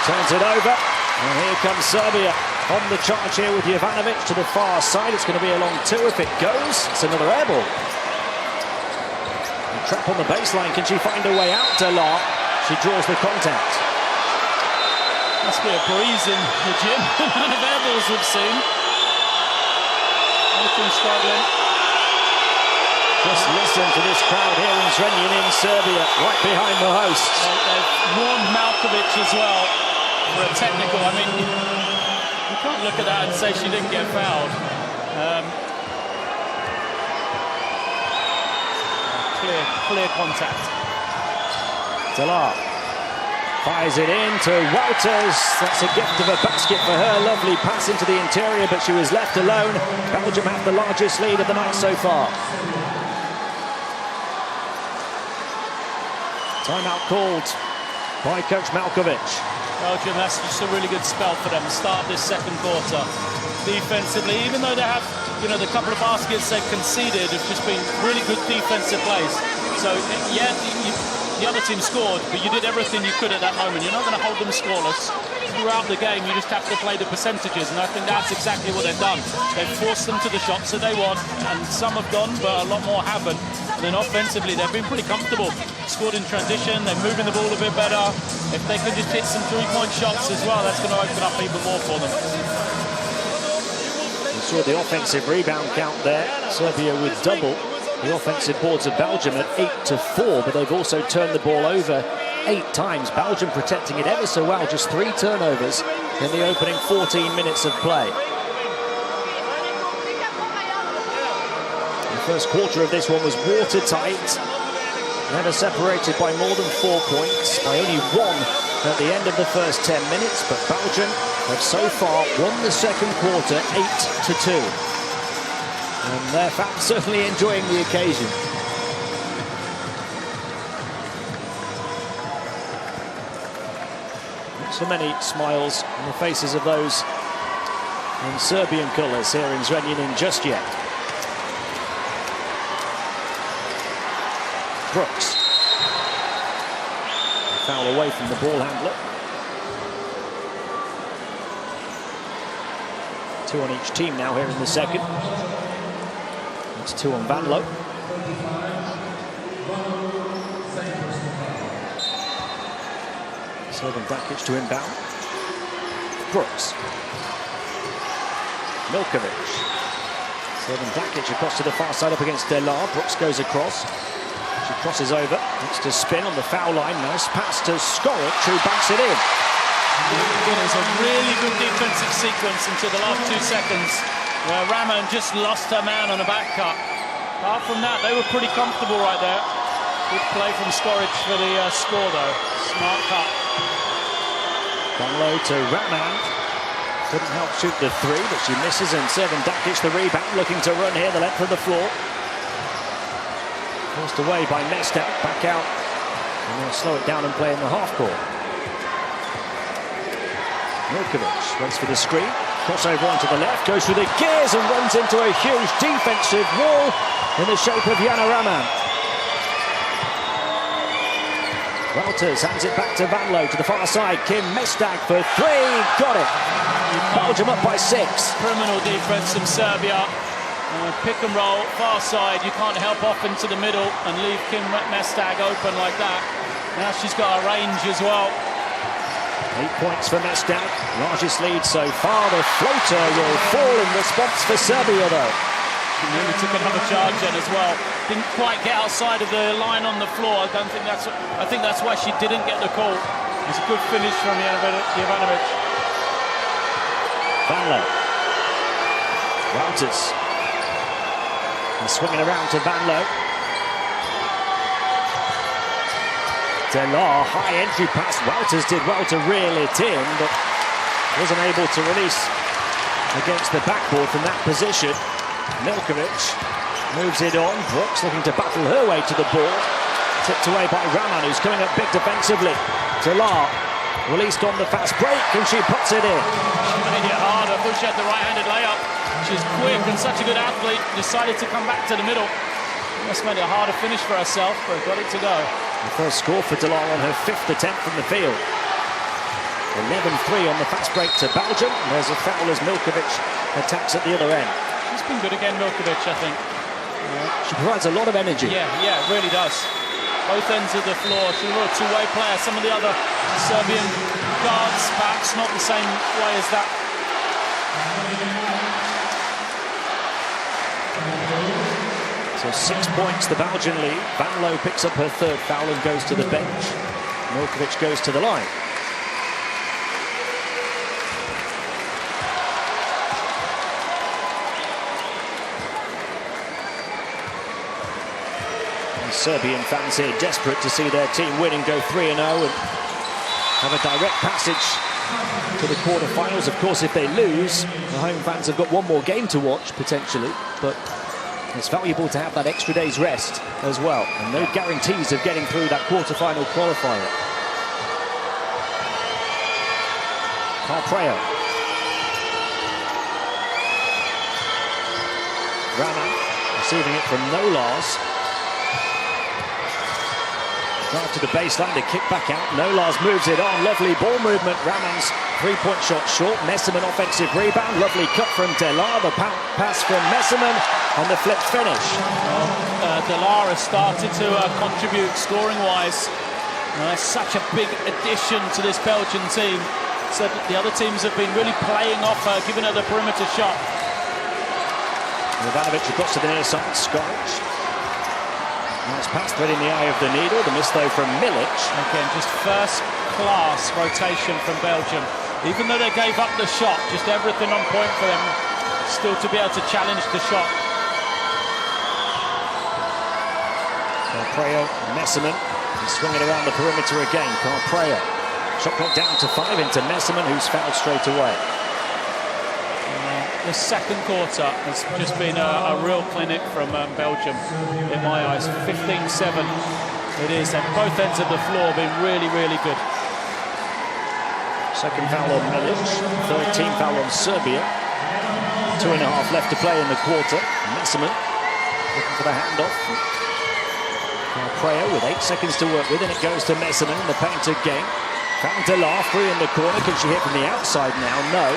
turns it over, and here comes Serbia on the charge here with Jovanovic to the far side. It's going to be a long 2 if it goes. It's another air ball. And trap on the baseline. Can she find a way out? Delar. She draws the contact. Must be a breeze in the gym. None of air balls we've seen. Anything struggling. Just listen to this crowd here in Zrenjanin, Serbia, right behind the hosts. They've warned Malkovic as well for a technical. I mean, you can't look at that and say she didn't get fouled. clear contact. Delar fires it in to Wouters. That's a gift of a basket for her. Lovely pass into the interior, but she was left alone. Belgium have the largest lead of the night so far. Timeout called by Coach Malkovich. Belgium, that's just a really good spell for them. Start of this second quarter. Defensively, even though they have, the couple of baskets they've conceded have just been really good defensive plays. So, yeah, the other team scored, but you did everything you could at that moment. You're not going to hold them scoreless. Throughout the game, you just have to play the percentages, and I think that's exactly what they've done. They've forced them to the shots that they want, and some have gone, but a lot more haven't. And then offensively, they've been pretty comfortable. Scored in transition, they're moving the ball a bit better. If they can just hit some three-point shots as well, that's going to open up even more for them. You saw the offensive rebound count there. Serbia with double the offensive boards of Belgium at 8-4, but they've also turned the ball over 8 times. Belgium protecting it ever so well, just 3 turnovers in the opening 14 minutes of play. The first quarter of this one was watertight, never separated by more than 4 points, by only 1 at the end of the first 10 minutes, but Belgium have so far won the second quarter 8-2. And their fans certainly enjoying the occasion. Not so many smiles on the faces of those in Serbian colours here in Zrenjanin just yet. Brooks. A foul away from the ball handler. 2 on each team now here in the second. It's 2 on Van Loo. Serving Dakic to inbound. Brooks. Milkovic. Serving Dakic across to the far side up against Delar. Brooks goes across. She crosses over. Needs to spin on the foul line. Nice pass to Skoric, who banks it in. It was a really good defensive sequence until the last 2 seconds, where Ramon just lost her man on a back cut. Apart from that, they were pretty comfortable right there. Good play from Skoric for the score, though. Smart cut. Van Loo to Ramon. Couldn't help shoot the 3, but she misses, and serving Dakic the rebound, looking to run here the length of the floor. Forced away by Mestak, back out. And they'll slow it down and play in the half court. Milkovic waits for the screen. Crossover onto the left, goes through the gears and runs into a huge defensive wall in the shape of Jana Ramon. Wouters hands it back to Van Loo to the far side. Kim Mestak for 3. Got it. Belgium up by 6. Criminal defense from Serbia. Pick and roll, far side. You can't help off into the middle and leave Kim Mestak open like that. Now she's got a range as well. 8 points for Mestak, largest lead so far. The floater will fall in response for Serbia, though. She nearly took another charge then as well. Didn't quite get outside of the line on the floor. I think that's why she didn't get the call. It's a good finish from Jovanovic. Van Loo. Wouters. And swinging around to Van Loo. Delar, high entry pass. Wouters did well to reel it in, but wasn't able to release against the backboard from that position. Milkovic moves it on. Brooks looking to battle her way to the ball. Tipped away by Ramon, who's coming up big defensively. Delar released on the fast break, and she puts it in. She made it hard. I thought she had the right-handed layup. She's quick and such a good athlete. Decided to come back to the middle. Must have made it a harder finish for herself, but got it to go. The first score for Delar on her 5th attempt from the field. 11-3 on the fast break to Belgium. And there's a foul as Milkovic attacks at the other end. She's been good again, Milkovic, I think. She provides a lot of energy. Yeah, it really does. Both ends of the floor. She's a real two-way player. Some of the other Serbian guards, perhaps not the same way as that. So 6 points, the Belgian lead. Van Loo picks up her 3rd foul and goes to the bench. Milkovic goes to the line. Serbian fans here desperate to see their team win and go 3-0 and have a direct passage to the quarterfinals. Of course, if they lose, the home fans have got one more game to watch potentially, but it's valuable to have that extra day's rest as well, and no guarantees of getting through that quarterfinal qualifier. Carpreo. Rama receiving it from Nolars. Drive to the baseline, to kick back out. Nolars moves it on. Lovely ball movement. Raman's three-point shot short. Messerman offensive rebound. Lovely cut from Delar. The pass from Messerman and the flip finish. Delar has started to contribute scoring-wise. That's such a big addition to this Belgian team. So the other teams have been really playing off her, giving her the perimeter shot. Jovanovic across to the near side. Scorch. Nice pass, threading the eye of the needle. The miss, though, from Milic. Again, just first-class rotation from Belgium. Even though they gave up the shot, just everything on point for them, still to be able to challenge the shot. Carpreo, Messerman. He's swinging around the perimeter again. Carpreo. Shot clock down to 5 into Messerman, who's fouled straight away. The second quarter has just been a real clinic from Belgium, in my eyes. 15-7 it is, and both ends of the floor have been really, really good. Second foul on Milic, third team foul on Serbia. 2.5 left to play in the quarter. Messerman looking for the handoff. Carpreo with 8 seconds to work with, and it goes to Messerman in the paint again. Found Delar free in the corner. Can she hit from the outside now? No.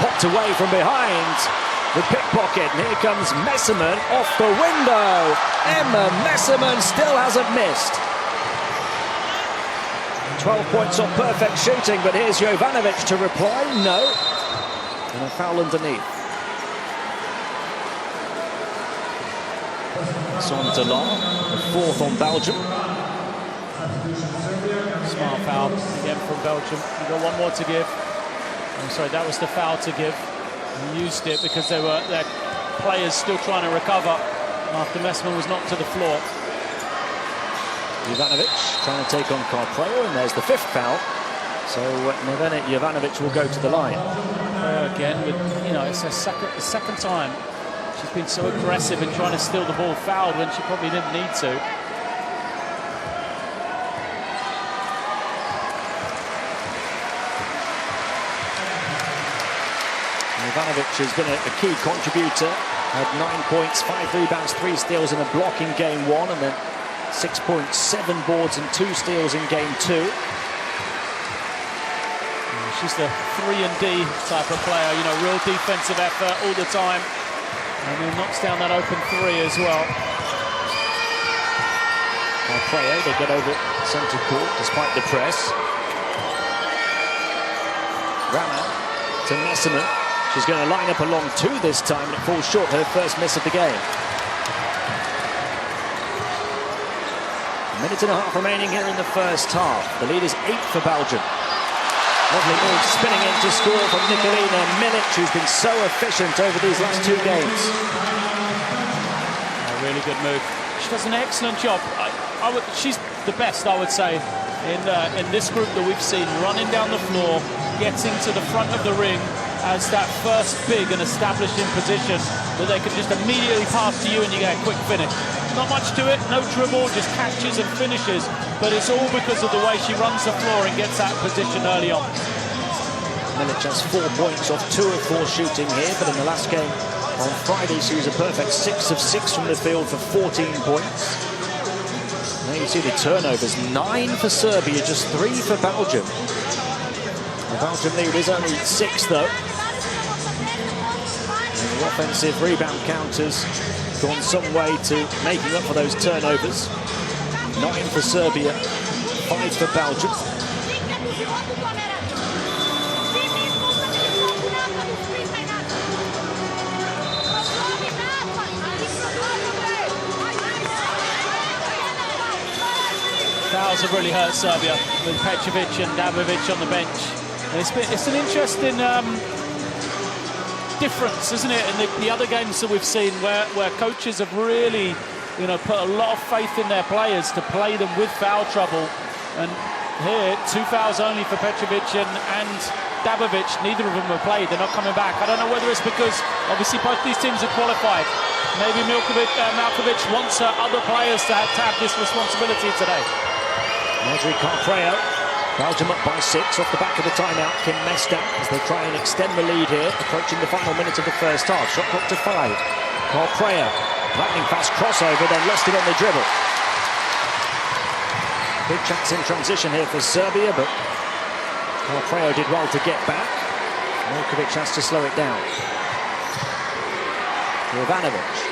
Popped away from behind. The pickpocket. And here comes Messerman off the window. Emma Messerman still hasn't missed. 12 points on perfect shooting, but here's Jovanovic to reply. No. And a foul underneath. It's on Delar. The fourth on Belgium. Smart foul again from Belgium. You've got one more to give. I'm sorry, that was the foul to give. They used it because their players still trying to recover after Messerman was knocked to the floor. Jovanovic trying to take on Carpreo, and there's the 5th foul. So Jovanovic will go to the line. Again, it's the second time she's been so aggressive in trying to steal the ball, fouled when she probably didn't need to. Jovanovic has been a key contributor, had 9 points, 5 rebounds, 3 steals and a block in game 1, and then 6 points, 7 boards and 2 steals in game 2. She's the 3-and-D type of player, real defensive effort all the time, and then knocks down that open 3 as well. Carpreo, they get over centre court despite the press. Rama to Messerman. She's going to line up a long 2 this time, and it falls short, her first miss of the game. A minute and a half remaining here in the first half. The lead is 8 for Belgium. Lovely move, spinning in to score from Nikolina Milic, who's been so efficient over these last 2 games. A really good move. She does an excellent job. She's the best, I would say, in this group that we've seen, running down the floor, getting to the front of the ring as that first big and established in position that they can just immediately pass to you and you get a quick finish. Not much to it, no dribble, just catches and finishes, but it's all because of the way she runs the floor and gets that position early on. Milic has 4 points off 2 of 4 shooting here, but in the last game on Friday she was a perfect 6 of 6 from the field for 14 points. Now you see the turnovers, 9 for Serbia, just 3 for Belgium. The Belgian lead is only 6 though. And the offensive rebound count has gone some way to making up for those turnovers. 9 for Serbia, 5 for Belgium. Fouls have really hurt Serbia with Petrovic and Dabovic on the bench. And it's an interesting difference, isn't it, in the other games that we've seen where coaches have really, you know, put a lot of faith in their players to play them with foul trouble. And here, 2 fouls only for Petrovic and Dabovic. Neither of them have played. They're not coming back. I don't know whether it's because, obviously, both these teams are qualified. Maybe Malkovic wants other players to have this responsibility today. Andriy Carpreo, Belgium up by 6 off the back of the timeout. Kim Mestak as they try and extend the lead here, approaching the final minute of the first half. Shot clock to 5. Carpreo, lightning fast crossover, then lost it on the dribble. Big chance in transition here for Serbia, but Carpreo did well to get back. Milkovic has to slow it down. Jovanovic.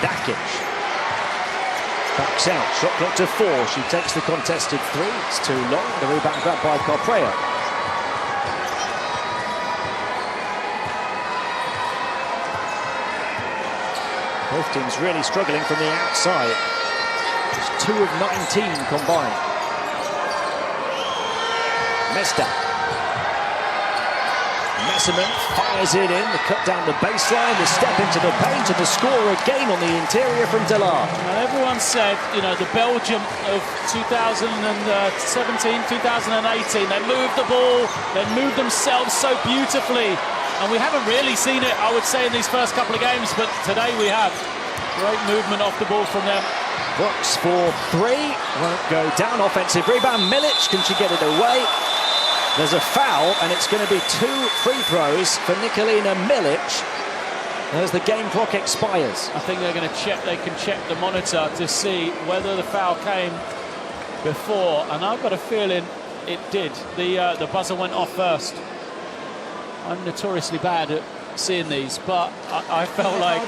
Dakic. Backs out, shot clock to 4. She takes the contested 3. It's too long. The rebound grabbed by Carpreo. Both teams really struggling from the outside. Just 2 of 19 combined. Mestak. Messerman fires it in, the cut down the baseline, the step into the paint, and the score again on the interior from Delar. Well, everyone said, you know, the Belgium of 2017, 2018, they moved the ball, they moved themselves so beautifully. And we haven't really seen it, I would say, in these first couple of games, but today we have. Great movement off the ball from them. Brooks for 3, won't go down. Offensive rebound, Milic, can she get it away? There's a foul, and it's going to be 2 free throws for Nikolina Milic as the game clock expires. I think they're going to check, they can check the monitor to see whether the foul came before, and I've got a feeling it did. The buzzer went off first. I'm notoriously bad at seeing these, but I felt like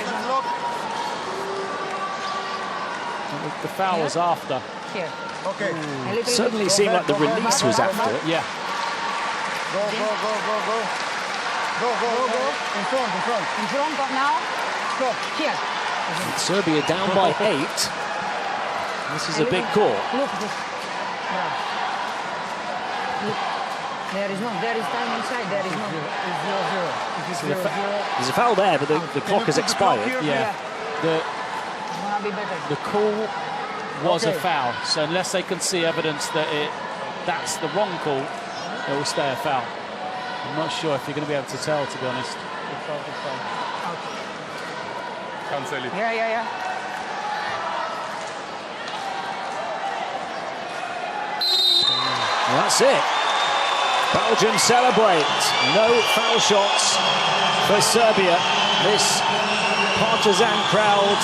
the foul was after. Here. Okay. Certainly seemed like the release was after it. Yeah. Go. In front. In front of now. Stop. Here. Serbia down by 8. This is a big call. Look. There is time inside. There is no. It's 0-0. There's a foul there, but the clock has expired. Yeah. The call was a foul, so unless they can see evidence that that's the wrong call, it will stay a foul. I'm not sure if you're going to be able to tell, to be honest. Cancel it. Yeah. That's it. Belgium celebrate. No foul shots for Serbia. This partisan crowd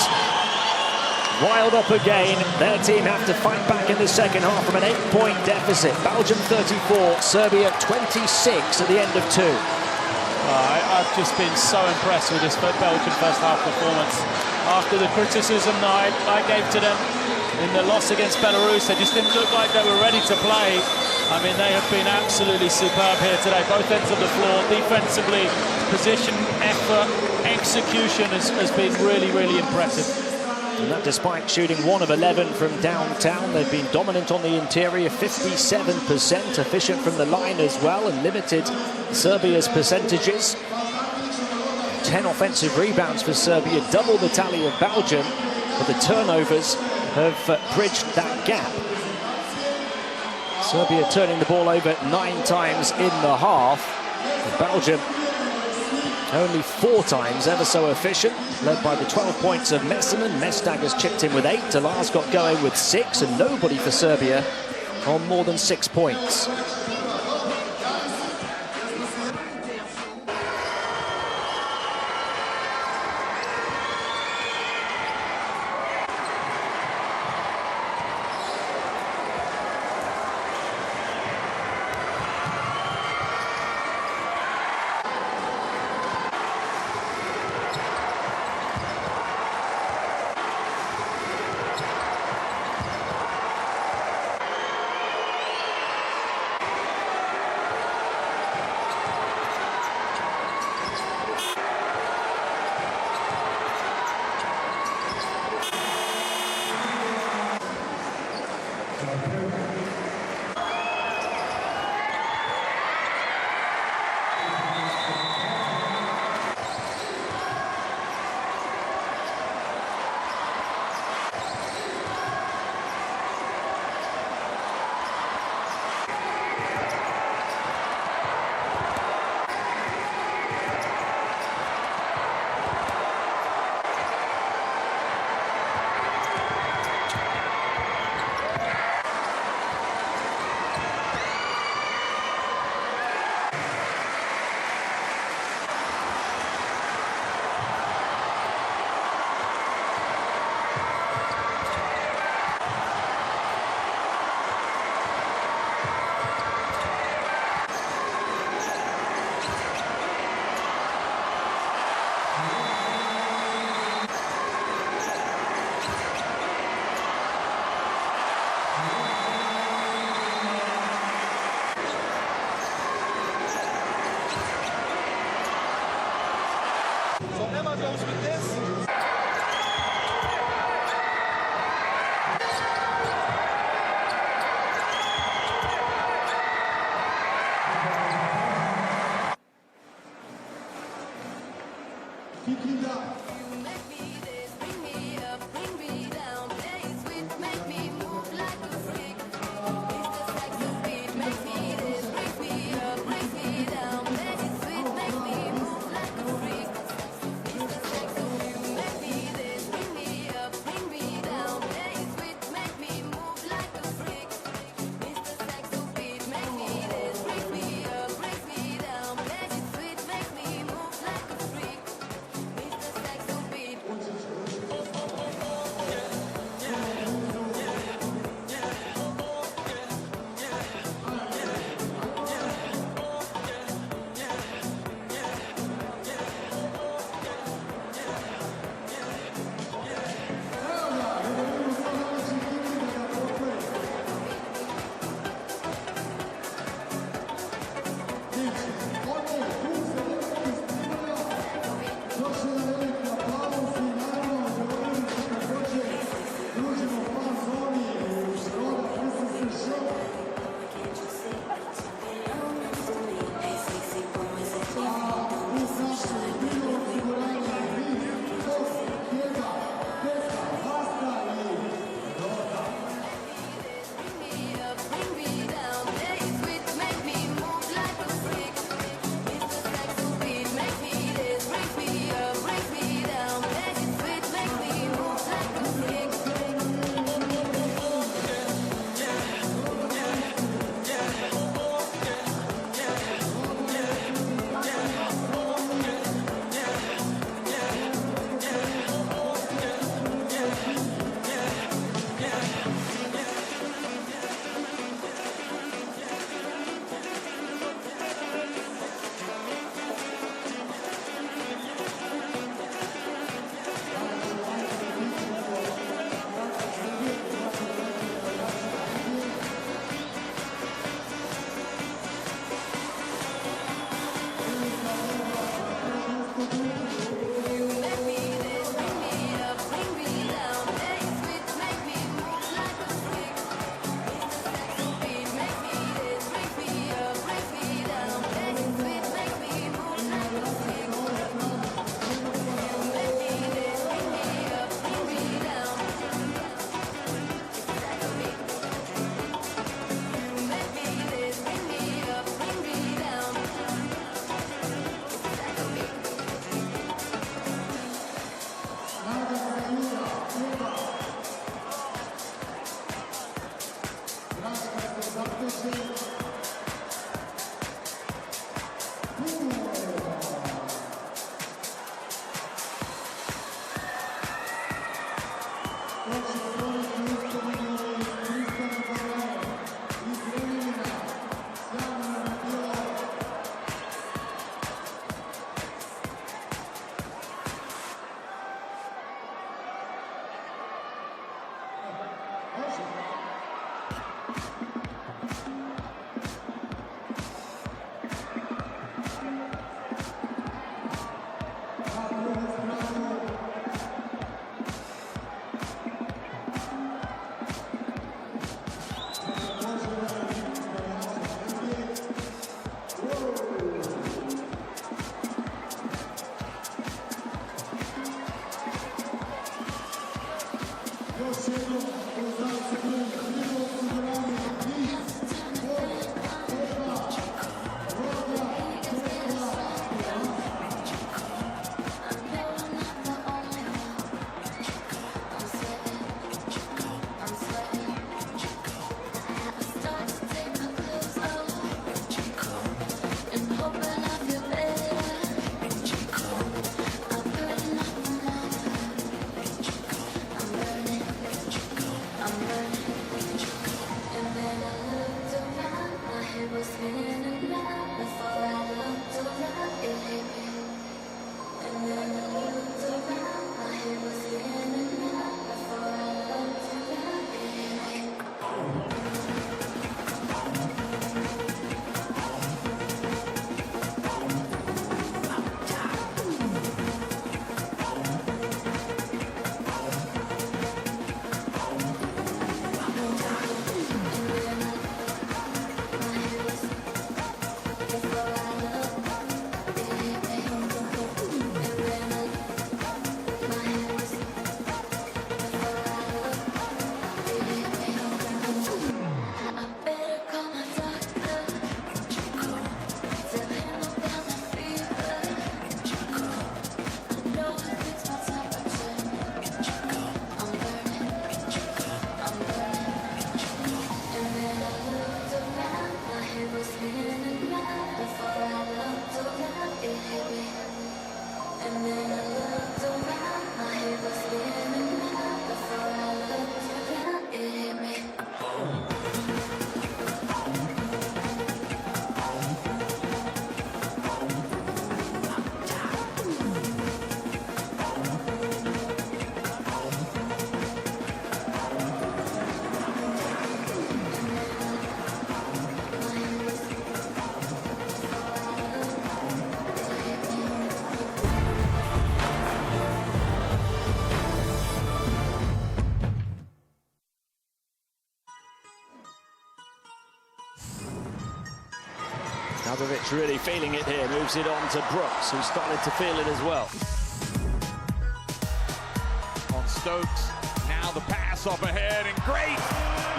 riled up again. Their team have to fight back in the second half from an 8-point deficit. Belgium 34, Serbia 26 at the end of 2. I've just been so impressed with this Belgian first half performance. After the criticism that I gave to them in the loss against Belarus, they just didn't look like they were ready to play. I mean, they have been absolutely superb here today, both ends of the floor. Defensively, position, effort, execution has been really, really impressive. And that despite shooting 1 of 11 from downtown. They've been dominant on the interior, 57%, efficient from the line as well, and limited Serbia's percentages. 10 offensive rebounds for Serbia, double the tally of Belgium, but the turnovers have bridged that gap. Serbia turning the ball over 9 times in the half. And Belgium only 4 times, ever so efficient, led by the 12 points of Messerman. Mestak has chipped in with 8. Delar's got going with 6, and nobody for Serbia on more than 6 points. goes with this. Dabovic really feeling it here, moves it on to Brooks, who's started to feel it as well. On Stokes, now the pass up ahead, and great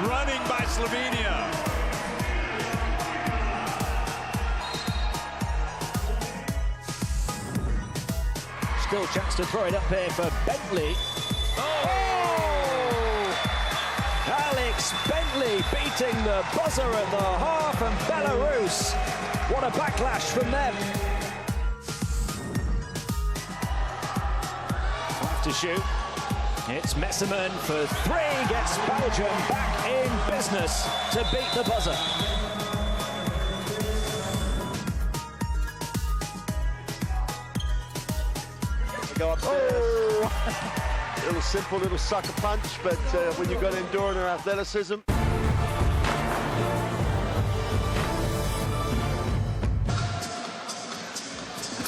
running by Slovenia. Still chance to throw it up here for Bentley. Alex Bentley beating the buzzer at the half, and Belarus. What a backlash from them. Have to shoot. It's Messerman for three, gets Belgium back in business to beat the buzzer. Go upstairs. Little simple little sucker punch, but when you've got endurance or athleticism.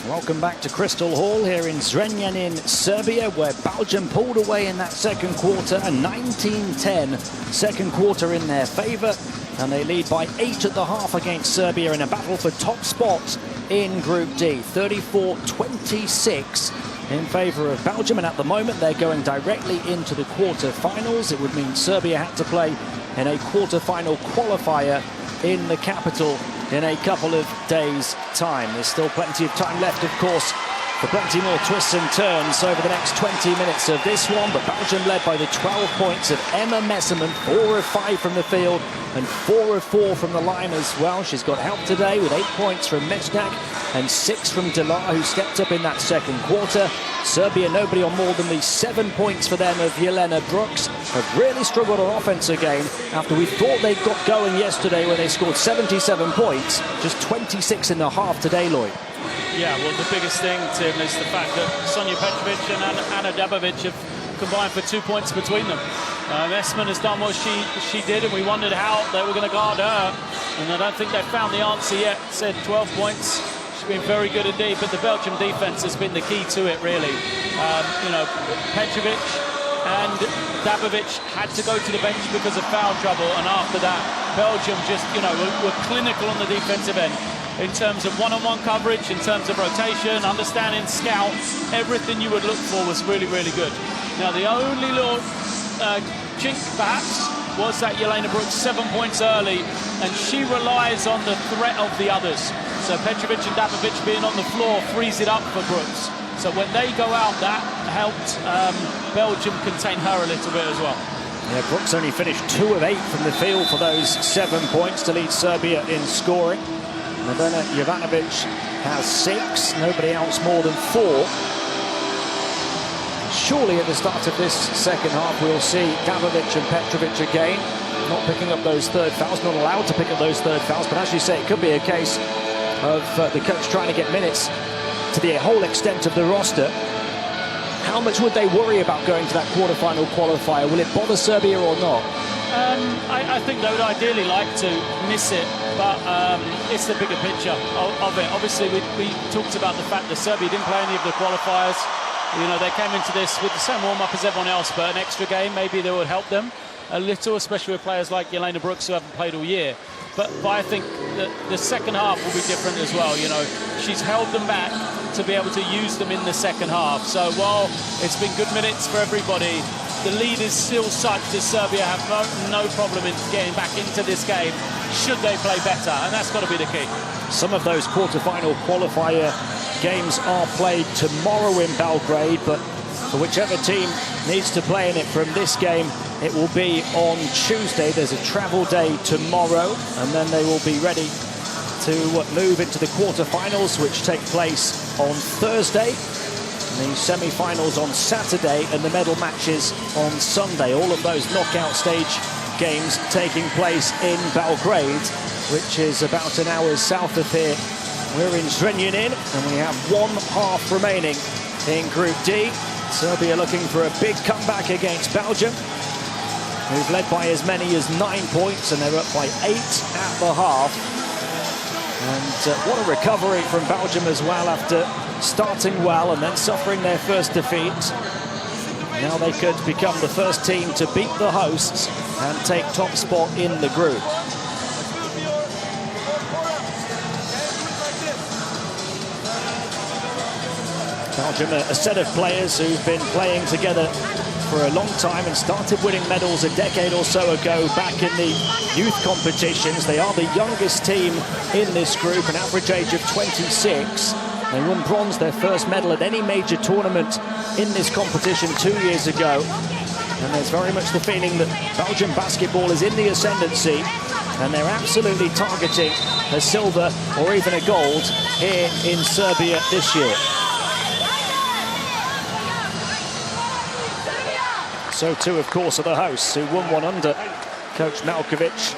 Welcome back to Crystal Hall here in Zrenjanin, Serbia, where Belgium pulled away in that second quarter, a 19-10 second quarter in their favour, and they lead by 8 at the half against Serbia in a battle for top spots in Group D, 34-26 in favour of Belgium, and at the moment they're going directly into the quarter-finals. It would mean Serbia had to play in a quarter-final qualifier in the capital in a couple of days' time. There's still plenty of time left, of course, for plenty more twists and turns over the next 20 minutes of this one, but Belgium led by the 12 points of Emma Messerman, 4 of 5 from the field and 4 of 4 from the line as well. She's got help today with 8 points from Mesnak and 6 from Delar, who stepped up in that second quarter. Serbia, nobody on more than the 7 points for them of Jelena Brooks, have really struggled on offense again after we thought they'd got going yesterday when they scored 77 points, just 26 in the half today, Lloyd. Yeah, well, the biggest thing, Tim, is the fact that Sonja Petrovic and Anna Dabovic have combined for 2 points between them. Esman has done what she did, and we wondered how they were going to guard her, and I don't think they've found the answer yet. Said 12 points. She's been very good indeed, but the Belgium defense has been the key to it, really. You know, Petrovic and Dabovic had to go to the bench because of foul trouble, and after that, Belgium just, you know, were clinical on the defensive end. In terms of one-on-one coverage, in terms of rotation, understanding scout, everything you would look for was really, really good. Now, the only little chink, perhaps, was that Jelena Brooks 7 points early, and she relies on the threat of the others. So Petrovic and Dabovic being on the floor frees it up for Brooks. So when they go out, that helped Belgium contain her a little bit as well. Yeah, Brooks only finished 2 of 8 from the field for those 7 points to lead Serbia in scoring. Nevena Jovanovic has 6, nobody else more than 4. Surely at the start of this second half we'll see Dabovic and Petrovic again, not picking up those third fouls, not allowed to pick up those third fouls, but as you say, it could be a case of the coach trying to get minutes to the whole extent of the roster. How much would they worry about going to that quarter-final qualifier? Will it bother Serbia or not? I think they would ideally like to miss it, but it's the bigger picture of it. Obviously, we talked about the fact that Serbia didn't play any of the qualifiers. You know, they came into this with the same warm-up as everyone else, but an extra game maybe that would help them a little, especially with players like Jelena Brooks who haven't played all year. But I think that the second half will be different as well. You know, she's held them back to be able to use them in the second half. So while it's been good minutes for everybody, the lead is still such that Serbia have no problem in getting back into this game should they play better, and that's got to be the key. Some of those quarter-final qualifier games are played tomorrow in Belgrade, but for whichever team needs to play in it from this game, it will be on Tuesday. There's a travel day tomorrow, and then they will be ready to move into the quarter-finals, which take place on Thursday, the semi-finals on Saturday, and the medal matches on Sunday. All of those knockout stage games taking place in Belgrade, which is about an hour south of here. We're in Zrenjanin, and we have 1 half remaining in Group D. Serbia looking for a big comeback against Belgium, who've led by as many as 9 points, and they're up by 8 at the half. And what a recovery from Belgium as well, after starting well and then suffering their first defeat. Now they could become the first team to beat the hosts and take top spot in the group. Belgium, a set of players who've been playing together for a long time and started winning medals a decade or so ago back in the youth competitions. They are the youngest team in this group, an average age of 26. They won bronze, their first medal at any major tournament in this competition 2 years ago. And there's very much the feeling that Belgian basketball is in the ascendancy, and they're absolutely targeting a silver or even a gold here in Serbia this year. So too, of course, are the hosts, who won one under Coach Malkovic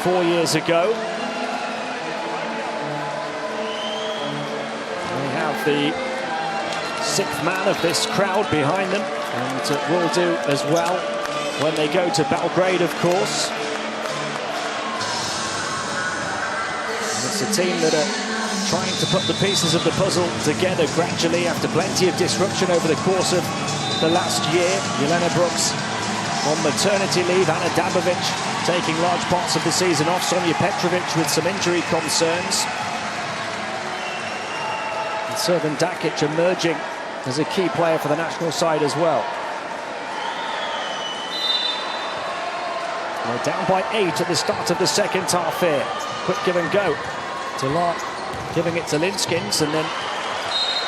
4 years ago. They have the sixth man of this crowd behind them, and will do as well when they go to Belgrade, of course. And it's a team that are trying to put the pieces of the puzzle together gradually after plenty of disruption over the course of the last year. Jelena Brooks on maternity leave, Ana Dabovic taking large parts of the season off, Sonja Petrovic with some injury concerns, and Servan Dakic emerging as a key player for the national side as well. They're down by 8 at the start of the second half here. Quick give and go. Talat giving it to Linskins and then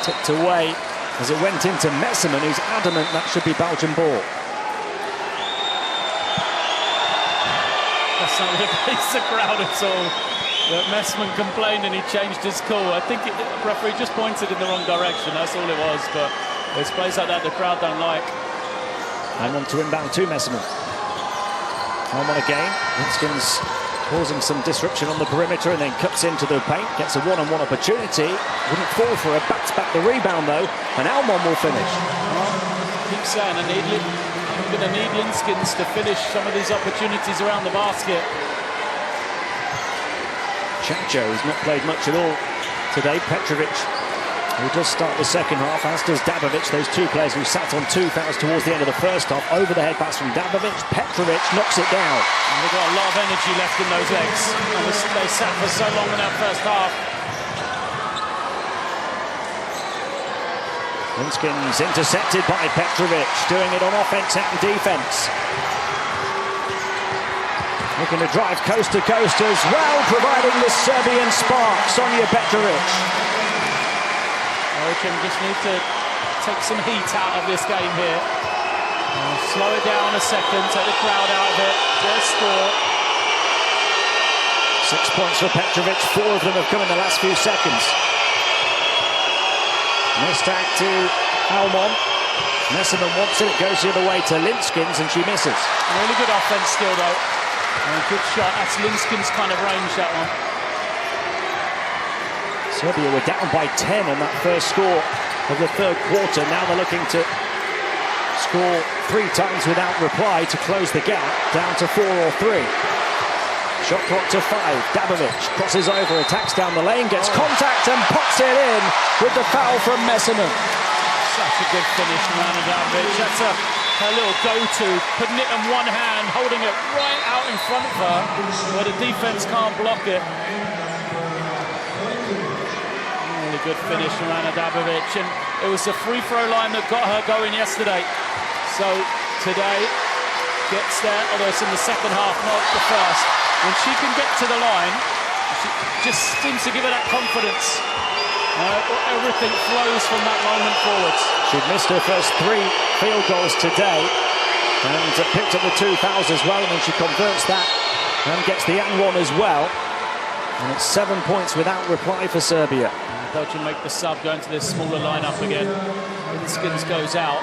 tipped away as it went into Messerman, who's adamant that should be Belgian ball. That's not going to please the crowd at all. But Messerman complained and he changed his call. I think the referee just pointed in the wrong direction, that's all it was. But it's plays like that the crowd don't like. And want to inbound to Messerman. Home on again. Linskins causing some disruption on the perimeter and then cuts into the paint, gets a one-on-one opportunity. Wouldn't fall for a bats back the rebound though, and Almon will finish. Well, I keep saying I'm going to need Linskins to finish some of these opportunities around the basket. Chacho has not played much at all today. Petrovic, who does start the second half, as does Dabovic, those two players who sat on 2 fouls towards the end of the first half. Over the head pass from Dabovic, Petrovic knocks it down. And they've got a lot of energy left in those legs. And they sat for so long in that first half. Linskins intercepted by Petrovic, doing it on offense and defense. Looking to drive coast to coast as well, providing the Serbian spark, Sonja Petrovic. Belgium just need to take some heat out of this game here. Slow it down a second, take the crowd out of it, just score. 6 points for Petrovic, 4 of them have come in the last few seconds. Missed tag to Almon. Messerman wants it, it goes the other way to Linskins and she misses. Really good offense still though. And a good shot, that's Linskins' kind of range, that one. Serbia were down by 10 on that first score of the third quarter. Now they're looking to score 3 times without reply to close the gap down to 4 or 3. Shot clock to 5. Dabovic crosses over, attacks down the lane, gets contact and pops it in with the foul from Messerman. Such a good finish from Ana Dabovic. That's her little go-to, putting it in one hand, holding it right out in front of her, where the defense can't block it. Really good finish from Ana Dabovic, and it was the free throw line that got her going yesterday. So today gets there, although it's in the second half, not the first. When she can get to the line, she just seems to give her that confidence. Everything flows from that moment forwards. She'd missed her first 3 field goals today and picked up the 2 fouls as well, and then she converts that and gets the and one as well. And it's 7 points without reply for Serbia. Belgium make the sub, go into this smaller lineup again. Linskins goes out.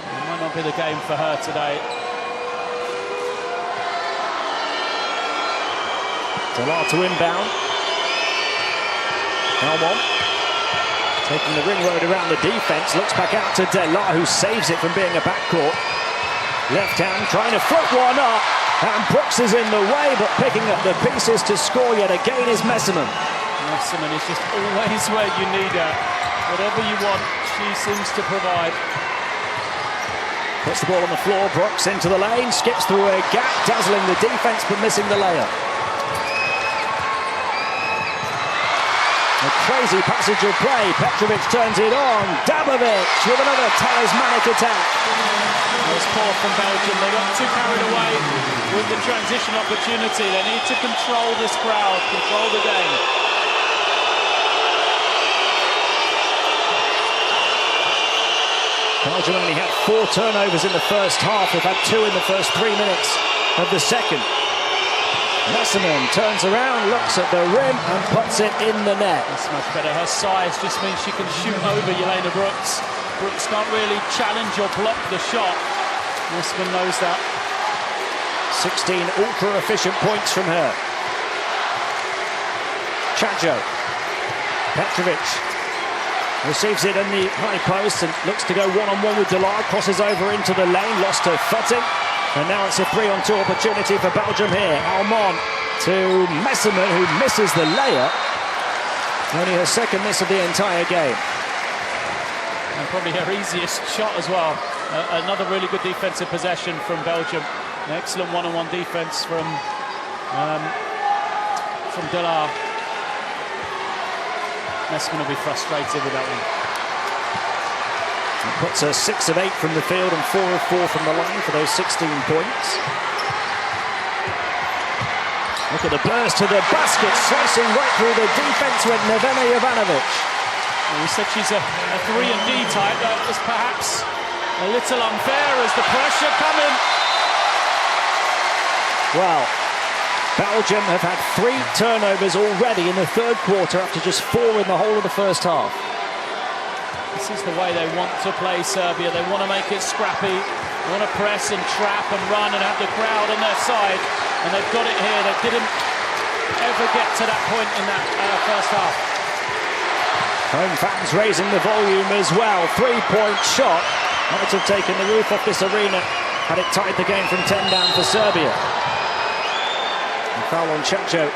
It might not be the game for her today. Talat to inbound. Almon taking the ring road around the defense, looks back out to Delat, who saves it from being a backcourt. Left hand trying to foot one up, and Brooks is in the way, but picking up the pieces to score yet again is Messerman. Messerman is just always where you need her. Whatever you want, she seems to provide. Puts the ball on the floor, Brooks into the lane, skips through a gap, dazzling the defense but missing the layup. A crazy passage of play. Petrovic turns it on. Dabovic with another talismanic attack. It was poor from Belgium. They got too carried away with the transition opportunity. They need to control this crowd, control the game. Belgium only had 4 turnovers in the first half. They've had 2 in the first 3 minutes of the second. Messerman turns around, looks at the rim and puts it in the net. That's much better. Her size just means she can shoot over Jelena Brooks. Brooks can't really challenge or block the shot. Messerman knows that. 16 ultra-efficient points from her. Chacho. Petrovic receives it in the high post and looks to go one-on-one with Delard. Crosses over into the lane, lost her footing. And now it's a 3-on-2 opportunity for Belgium here. Almond to Messerman, who misses the layup. Only her second miss of the entire game. And probably her easiest shot as well. Another really good defensive possession from Belgium. An excellent one-on-one defense from Delard. Messerman will be frustrated with that one. It puts her 6 of 8 from the field and 4 of 4 from the line for those 16 points. Look at the burst to the basket, slicing right through the defense with Nevena Jovanovic. Well, we said she's a 3-and-D type. That was perhaps a little unfair as the pressure coming. Well, Belgium have had 3 turnovers already in the third quarter after just 4 in the whole of the first half. This is the way they want to play Serbia. They want to make it scrappy. They want to press and trap and run and have the crowd on their side. And they've got it here. They didn't ever get to that point in that first half. Home fans raising the volume as well. 3-point shot. Might have taken the roof off this arena had it tied the game from 10 down for Serbia. And foul on Chacho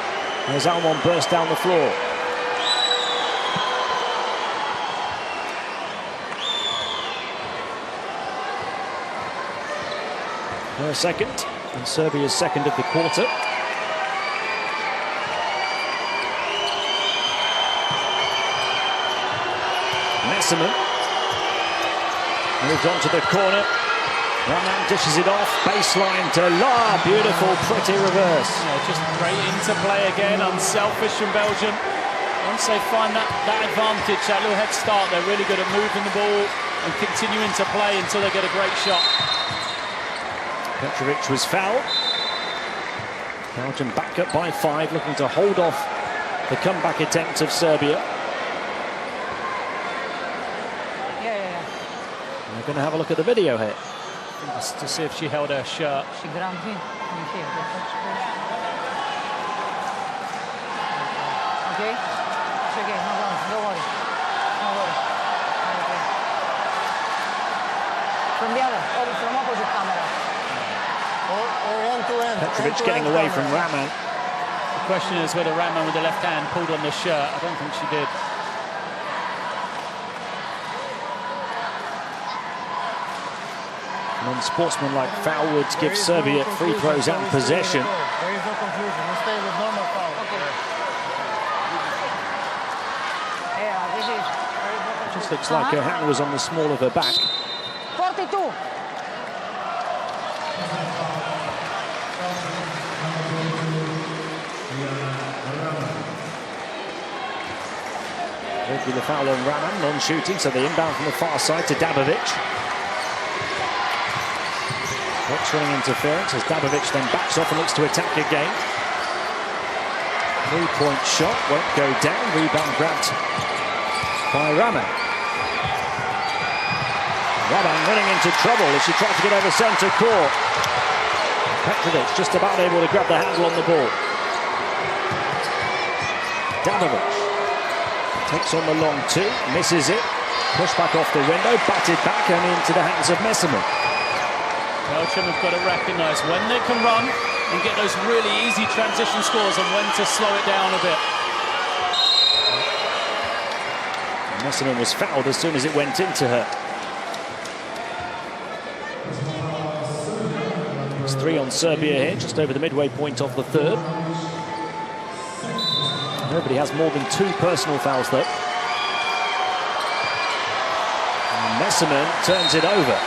as Almond burst down the floor. Her second, and Serbia's second of the quarter. Messerman moves on to the corner. Raman dishes it off, baseline to La. Beautiful, pretty reverse. Yeah, just great interplay again, unselfish from Belgium. Once they find that advantage, that little head start, they're really good at moving the ball and continuing to play until they get a great shot. Petrovic was fouled. Belgium back up by 5, looking to hold off the comeback attempt of Serbia. Yeah. We're going to have a look at the video here. Just to see if she held her shirt. She grabbed him. Okay? It's okay, no worries, don't worry. No worries. Okay. From the other, from opposite camera. Or end to end. Petrovic getting away from Raman. The question is whether Raman with the left hand pulled on the shirt. I don't think she did. An unsportsmanlike foul would give Serbia free throws and possession. There is no confusion. We stay with normal foul. Okay. Yeah, this is... Just looks like her hand was on the small of her back. 42. Regular foul on Raman, non-shooting, so the inbound from the far side to Dabovic. Box running interference as Dabovic then backs off and looks to attack again. 3-point shot, won't go down, rebound grabbed by Raman. Raman running into trouble as she tried to get over centre court. Petrovic just about able to grab the handle on the ball. Dabovic takes on the long 2, misses it, pushed back off the window, batted back and into the hands of Messerman. Belgium have got to recognise when they can run and get those really easy transition scores and when to slow it down a bit. Messerman was fouled as soon as it went into her. It's 3 on Serbia here, just over the midway point of the third. Nobody has more than 2 personal fouls, though. And Messerman turns it over.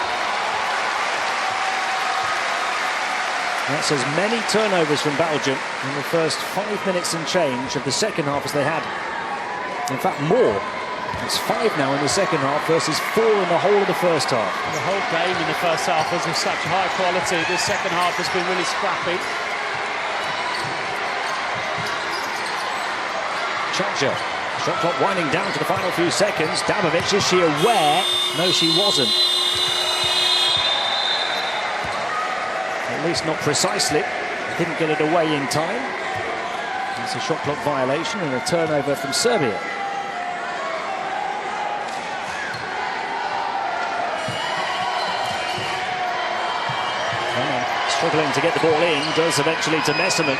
That's as many turnovers from Belgium in the first 5 minutes and change of the second half as they had. In fact, more. It's 5 now in the second half versus 4 in the whole of the first half. The whole game in the first half was of such high quality. This second half has been really scrappy. Chacha, shot clock winding down to the final few seconds. Dabovic, is she aware? No, she wasn't. At least not precisely. Didn't get it away in time. It's a shot clock violation and a turnover from Serbia. Struggling to get the ball in, does eventually to Messerman.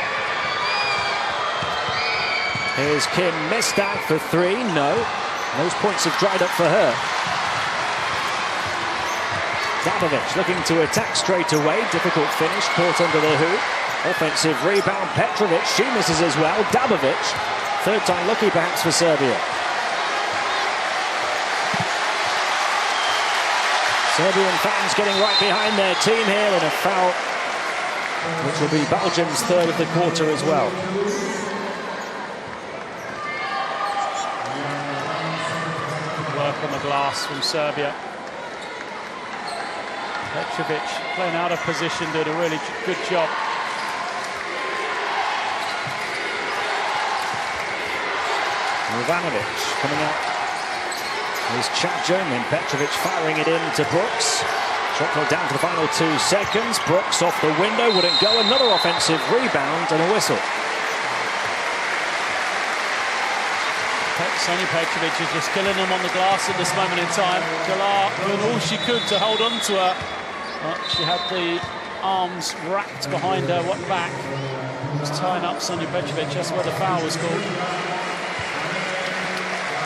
Here's Kim Mestad for 3. No. Those points have dried up for her. Dabovic looking to attack straight away. Difficult finish, caught under the hoop. Offensive rebound, Petrovic. She misses as well. Dabovic, third time lucky perhaps for Serbia. Serbian fans getting right behind their team here, and a foul which will be Belgium's third of the quarter as well. Work on the glass from Serbia. Petrovic playing out of position, did a really good job. Ivanovic coming out. There's Chacha and then Petrovic firing it in to Brooks. Shot clock down to the final 2 seconds. Brooks off the window, wouldn't go. Another offensive rebound and a whistle. Sonny Petrovic is just killing them on the glass at this moment in time. Galar doing all she could to hold on to her. But she had the arms wrapped behind her back. Just tying up Sonny Petrovic, just where the foul was called.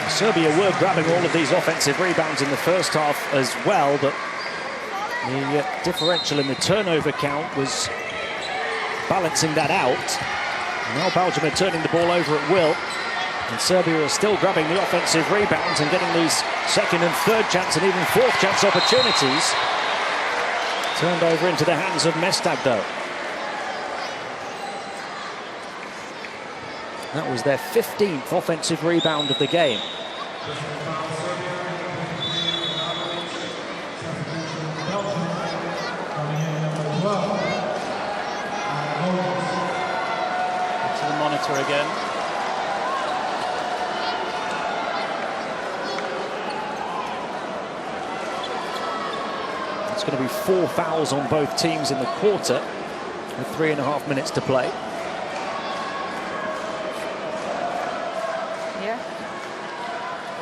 Serbia were grabbing all of these offensive rebounds in the first half as well, but the differential in the turnover count was balancing that out. Now Belgium are turning the ball over at will, and Serbia are still grabbing the offensive rebounds and getting these second and third chance and even fourth chance opportunities. Turned over into the hands of Mestad, though. That was their 15th offensive rebound of the game. To the monitor again. It's going to be 4 fouls on both teams in the quarter with 3.5 minutes to play. Yeah?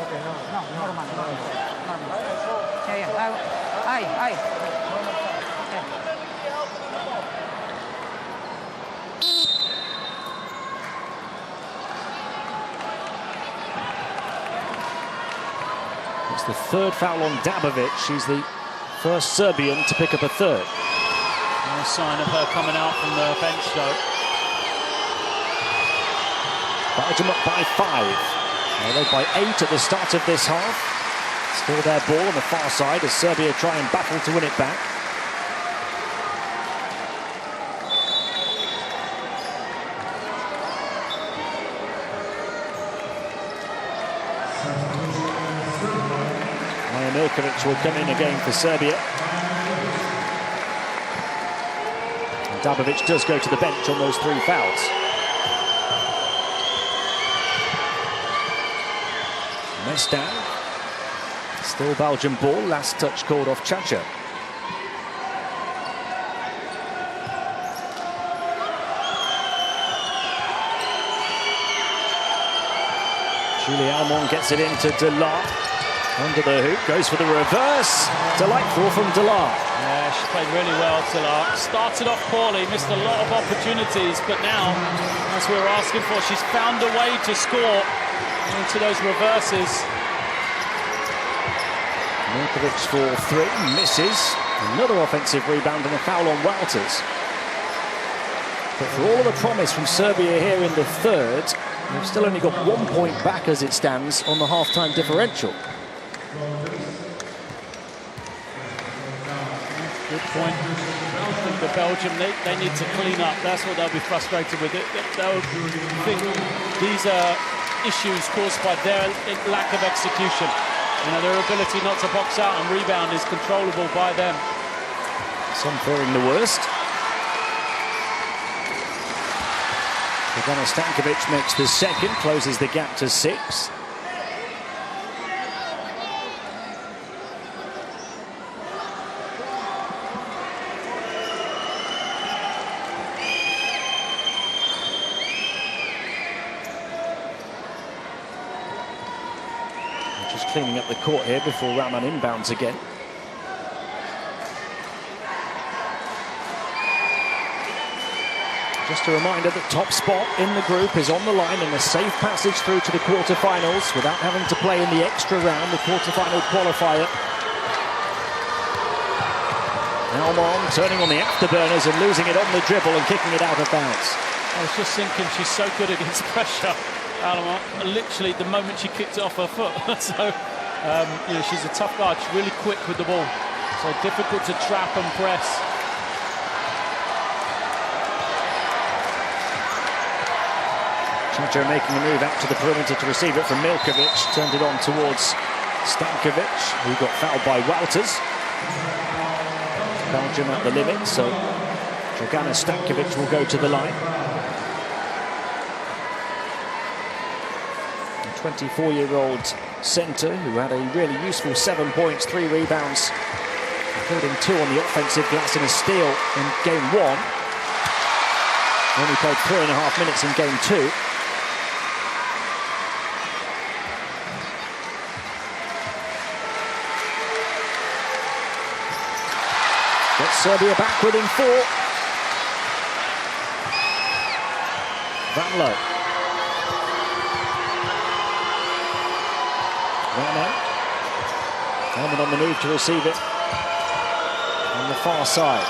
Okay, no, normal. Yeah. Aye. Okay. It's the third foul on Dabovic. She's the first Serbian to pick up a third. No sign of her coming out from the bench, though. Belgium up by 5. They led by 8 at the start of this half. Still their ball on the far side as Serbia try and battle to win it back. Milkovic will come in again for Serbia. And Dabovic does go to the bench on those 3 fouls. Mestad. Still Belgian ball. Last touch called off Chacha. Julie Almond gets it into Delar. Under the hoop, goes for the reverse. Delightful from Delar. Yeah, she played really well, Delar. Started off poorly, missed a lot of opportunities, but now, as we were asking for, she's found a way to score into those reverses. Milkovic for 3, misses. Another offensive rebound and a foul on Walters. But for all of the promise from Serbia here in the third, they've still only got 1 point back as it stands on the half-time differential. Good point. I think the Belgium, they need to clean up. That's what they'll be frustrated with. They'll think these are issues caused by their lack of execution. You know, their ability not to box out and rebound is controllable by them. Some fearing the worst. Dragana Stankovic makes the second, closes the gap to 6. Just cleaning up the court here before Raman inbounds again. Just a reminder that top spot in the group is on the line and a safe passage through to the quarterfinals without having to play in the extra round, the quarterfinal qualifier. Almon turning on the afterburners and losing it on the dribble and kicking it out of bounds. I was just thinking she's so good against pressure. Almon, literally the moment she kicked it off her foot. So, you know, she's a tough guard. She's really quick with the ball. So difficult to trap and press. Chacho making a move out to the perimeter to receive it from Milkovic. Turned it on towards Stankovic, who got fouled by Wouters. Belgium at the limit, so Dragana Stankovic will go to the line. A 24-year-old centre who had a really useful 7 points, 3 rebounds, including 2 on the offensive glass and a steal in game 1. Only played 3.5 minutes in game 2. Gets Serbia back within 4. Van Loo. Raman. Raman on the move to receive it on the far side.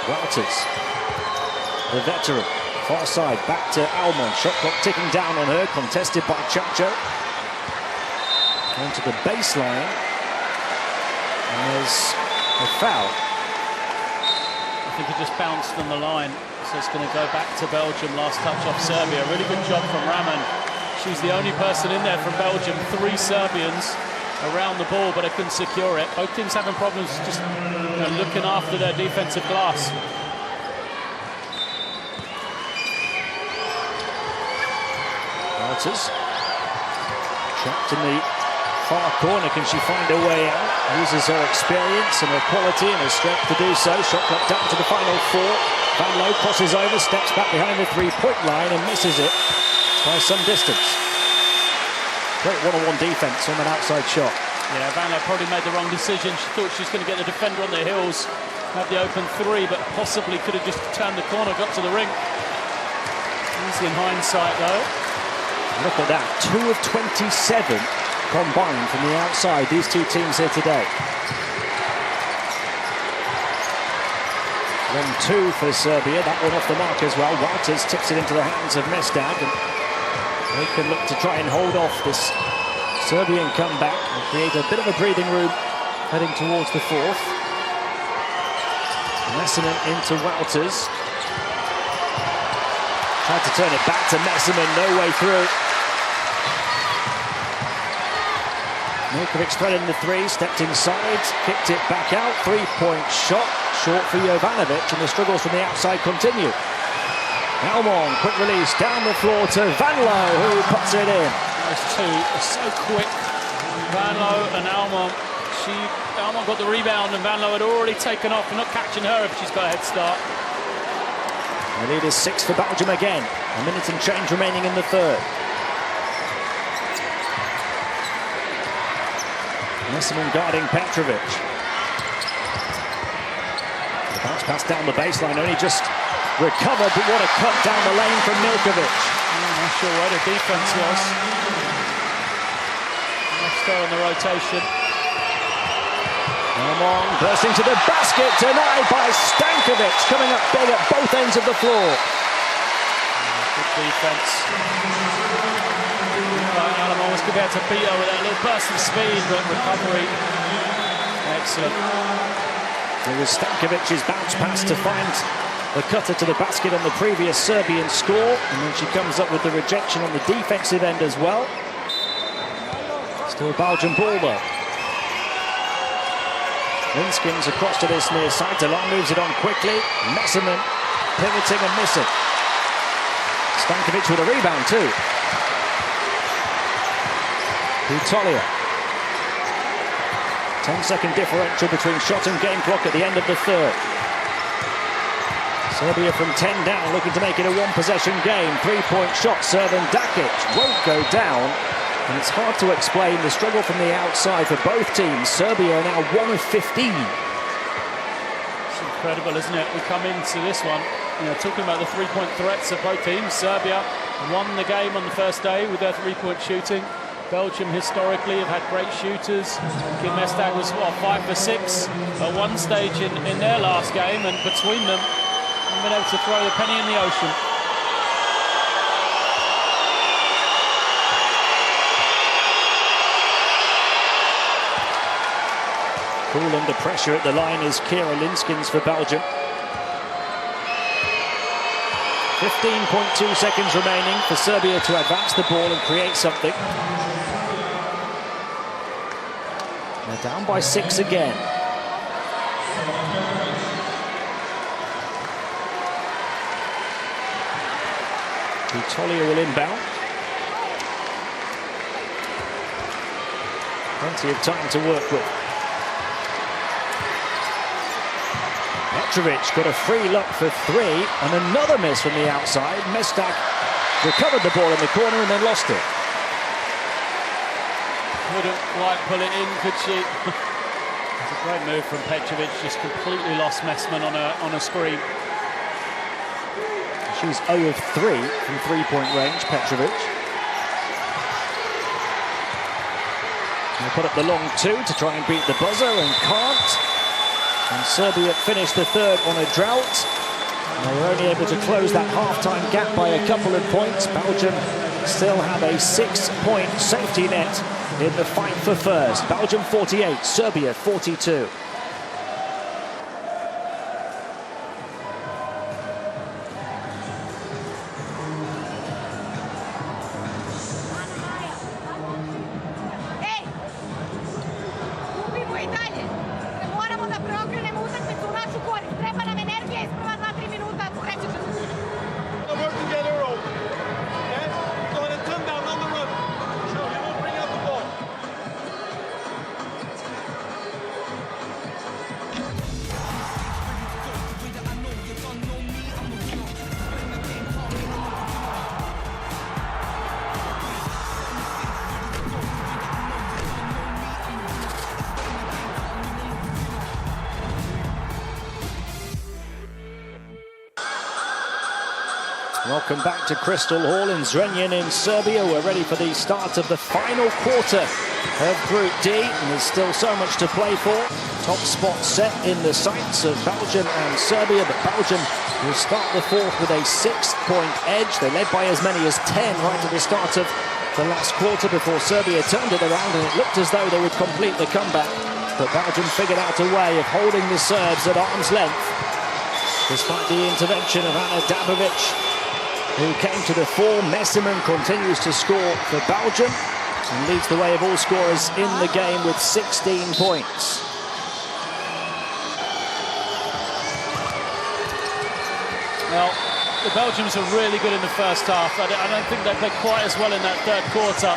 Wouters, the veteran, far side, back to Almon. Shot clock ticking down on her, contested by Chacho. Onto the baseline. And there's a foul. I think it just bounced on the line, so it's going to go back to Belgium. Last touch off Serbia. Really good job from Raman. She's the only person in there from Belgium. 3 Serbians around the ball, but they couldn't secure it. Both teams having problems just looking after their defensive glass. Wouters trapped in the far corner. Can she find her way out? Uses her experience and her quality and her strength to do so. Shot clock down to the final 4. Van Loo crosses over, steps back behind the 3-point line and misses it by some distance. Great one-on-one defense on an outside shot. Yeah, Van Loo probably made the wrong decision. She thought she was going to get the defender on the heels, have the open 3, but possibly could have just turned the corner, got to the ring. Easy in hindsight, though. Look at that, 2 of 27 combined from the outside, these two teams here today. 1-2 for Serbia, that one off the mark as well. Wouters tips it into the hands of Mestag, and they can look to try and hold off this Serbian comeback and create a bit of a breathing room heading towards the 4th. Messerman into Wouters. Tried to turn it back to Messerman, no way through. Milkovic threading the 3, stepped inside, kicked it back out. 3-point shot, short for Jovanovic, and the struggles from the outside continue. Almon, quick release down the floor to Van Loo, who puts it in. Those two are so quick. Van Loo and Almon. Almon got the rebound, and Van Loo had already taken off. Not catching her if she's got a head start. The lead is 6 for Belgium again. A minute and change remaining in the third. Messerman guarding Petrovic. The bounce pass down the baseline, only just recovered, but what a cut down the lane from Milkovic. I'm not sure where the defense was. Let's go on the rotation. Among bursting to the basket, denied by Stankovic, coming up big at both ends of the floor. Good defense. Alamo was going to be able to beat her with that little burst of speed, but recovery. Excellent. It was Stankovic's bounce pass to find the cutter to the basket on the previous Serbian score, and then she comes up with the rejection on the defensive end as well. Still Belgian ball though. Linskins across to this near side. Delon moves it on quickly. Messerman pivoting and missing. Stankovic with a rebound too. Butolia. 10-second differential between shot and game clock at the end of the third. Serbia from 10 down, looking to make it a one-possession game. Three-point shot, serve and Dakic won't go down. And it's hard to explain the struggle from the outside for both teams. Serbia are now 1 of 15. It's incredible, isn't it? We come into this one, talking about the three-point threats of both teams. Serbia won the game on the first day with their three-point shooting. Belgium historically have had great shooters. Kim Mestag was, 5 for 6 at one stage in their last game, and between them, they've been able to throw the penny in the ocean. Cool under pressure at the line is Kira Linskins for Belgium. 15.2 seconds remaining for Serbia to advance the ball and create something. They're down by 6 again. Butolia will inbound. Plenty of time to work with. Petrovic got a free look for 3 and another miss from the outside. Mestak recovered the ball in the corner and then lost it. Couldn't quite pull it in, could she? It's a great move from Petrovic, just completely lost Messman on a screen. She's 0 of 3 from three-point range, Petrovic. They put up the long 2 to try and beat the buzzer and can't. And Serbia finished the third on a drought. And they were only able to close that half-time gap by a couple of points. Belgium still have a 6-point safety net in the fight for first. Belgium 48, Serbia 42. Welcome back to Crystal Hall in Zrenjanin in Serbia. We're ready for the start of the final quarter of Group D, and there's still so much to play for. Top spot set in the sights of Belgium and Serbia, but Belgium will start the fourth with a 6-point edge. They led by as many as 10 right at the start of the last quarter before Serbia turned it around, and it looked as though they would complete the comeback. But Belgium figured out a way of holding the Serbs at arm's length, despite the intervention of Ana Dabovic, who came to the fore. Messerman continues to score for Belgium and leads the way of all scorers in the game with 16 points. Well, the Belgians are really good in the first half. I don't think they played quite as well in that third quarter.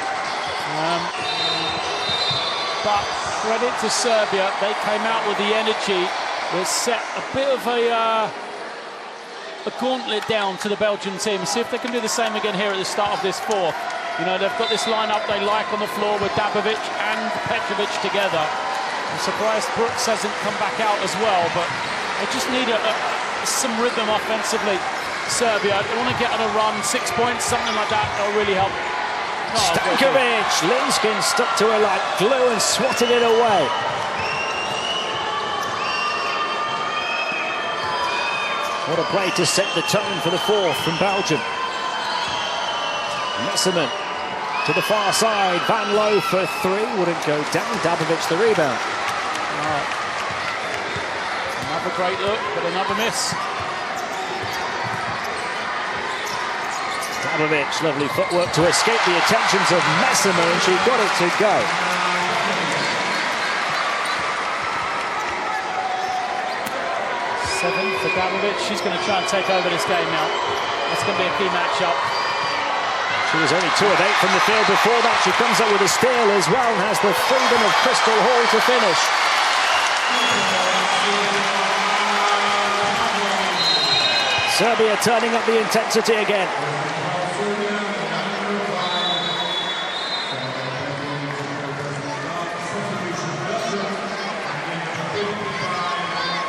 But credit to Serbia, they came out with the energy. They set a bit of a gauntlet down to the Belgian team. See if they can do the same again here at the start of this fourth. They've got this lineup they like on the floor with Dabovic and Petrovic together. I'm surprised Brooks hasn't come back out as well, but they just need some rhythm offensively. Serbia, they want to get on a run, 6 points, something like that, that'll really help. Stankovic, Linskin stuck to her like glue and swatted it away. What a play to set the tone for the fourth from Belgium. Messerman to the far side. Van Loo for three. Wouldn't go down. Dabovic the rebound. Another great look, but another miss. Dabovic, lovely footwork to escape the attentions of Messerman, and she got it to go. Seven for Dabovic. She's going to try and take over this game now. That's going to be a key matchup. She was only 2 of 8 from the field before that. She comes up with a steal as well and has the freedom of Crystal Hall to finish. Serbia turning up the intensity again.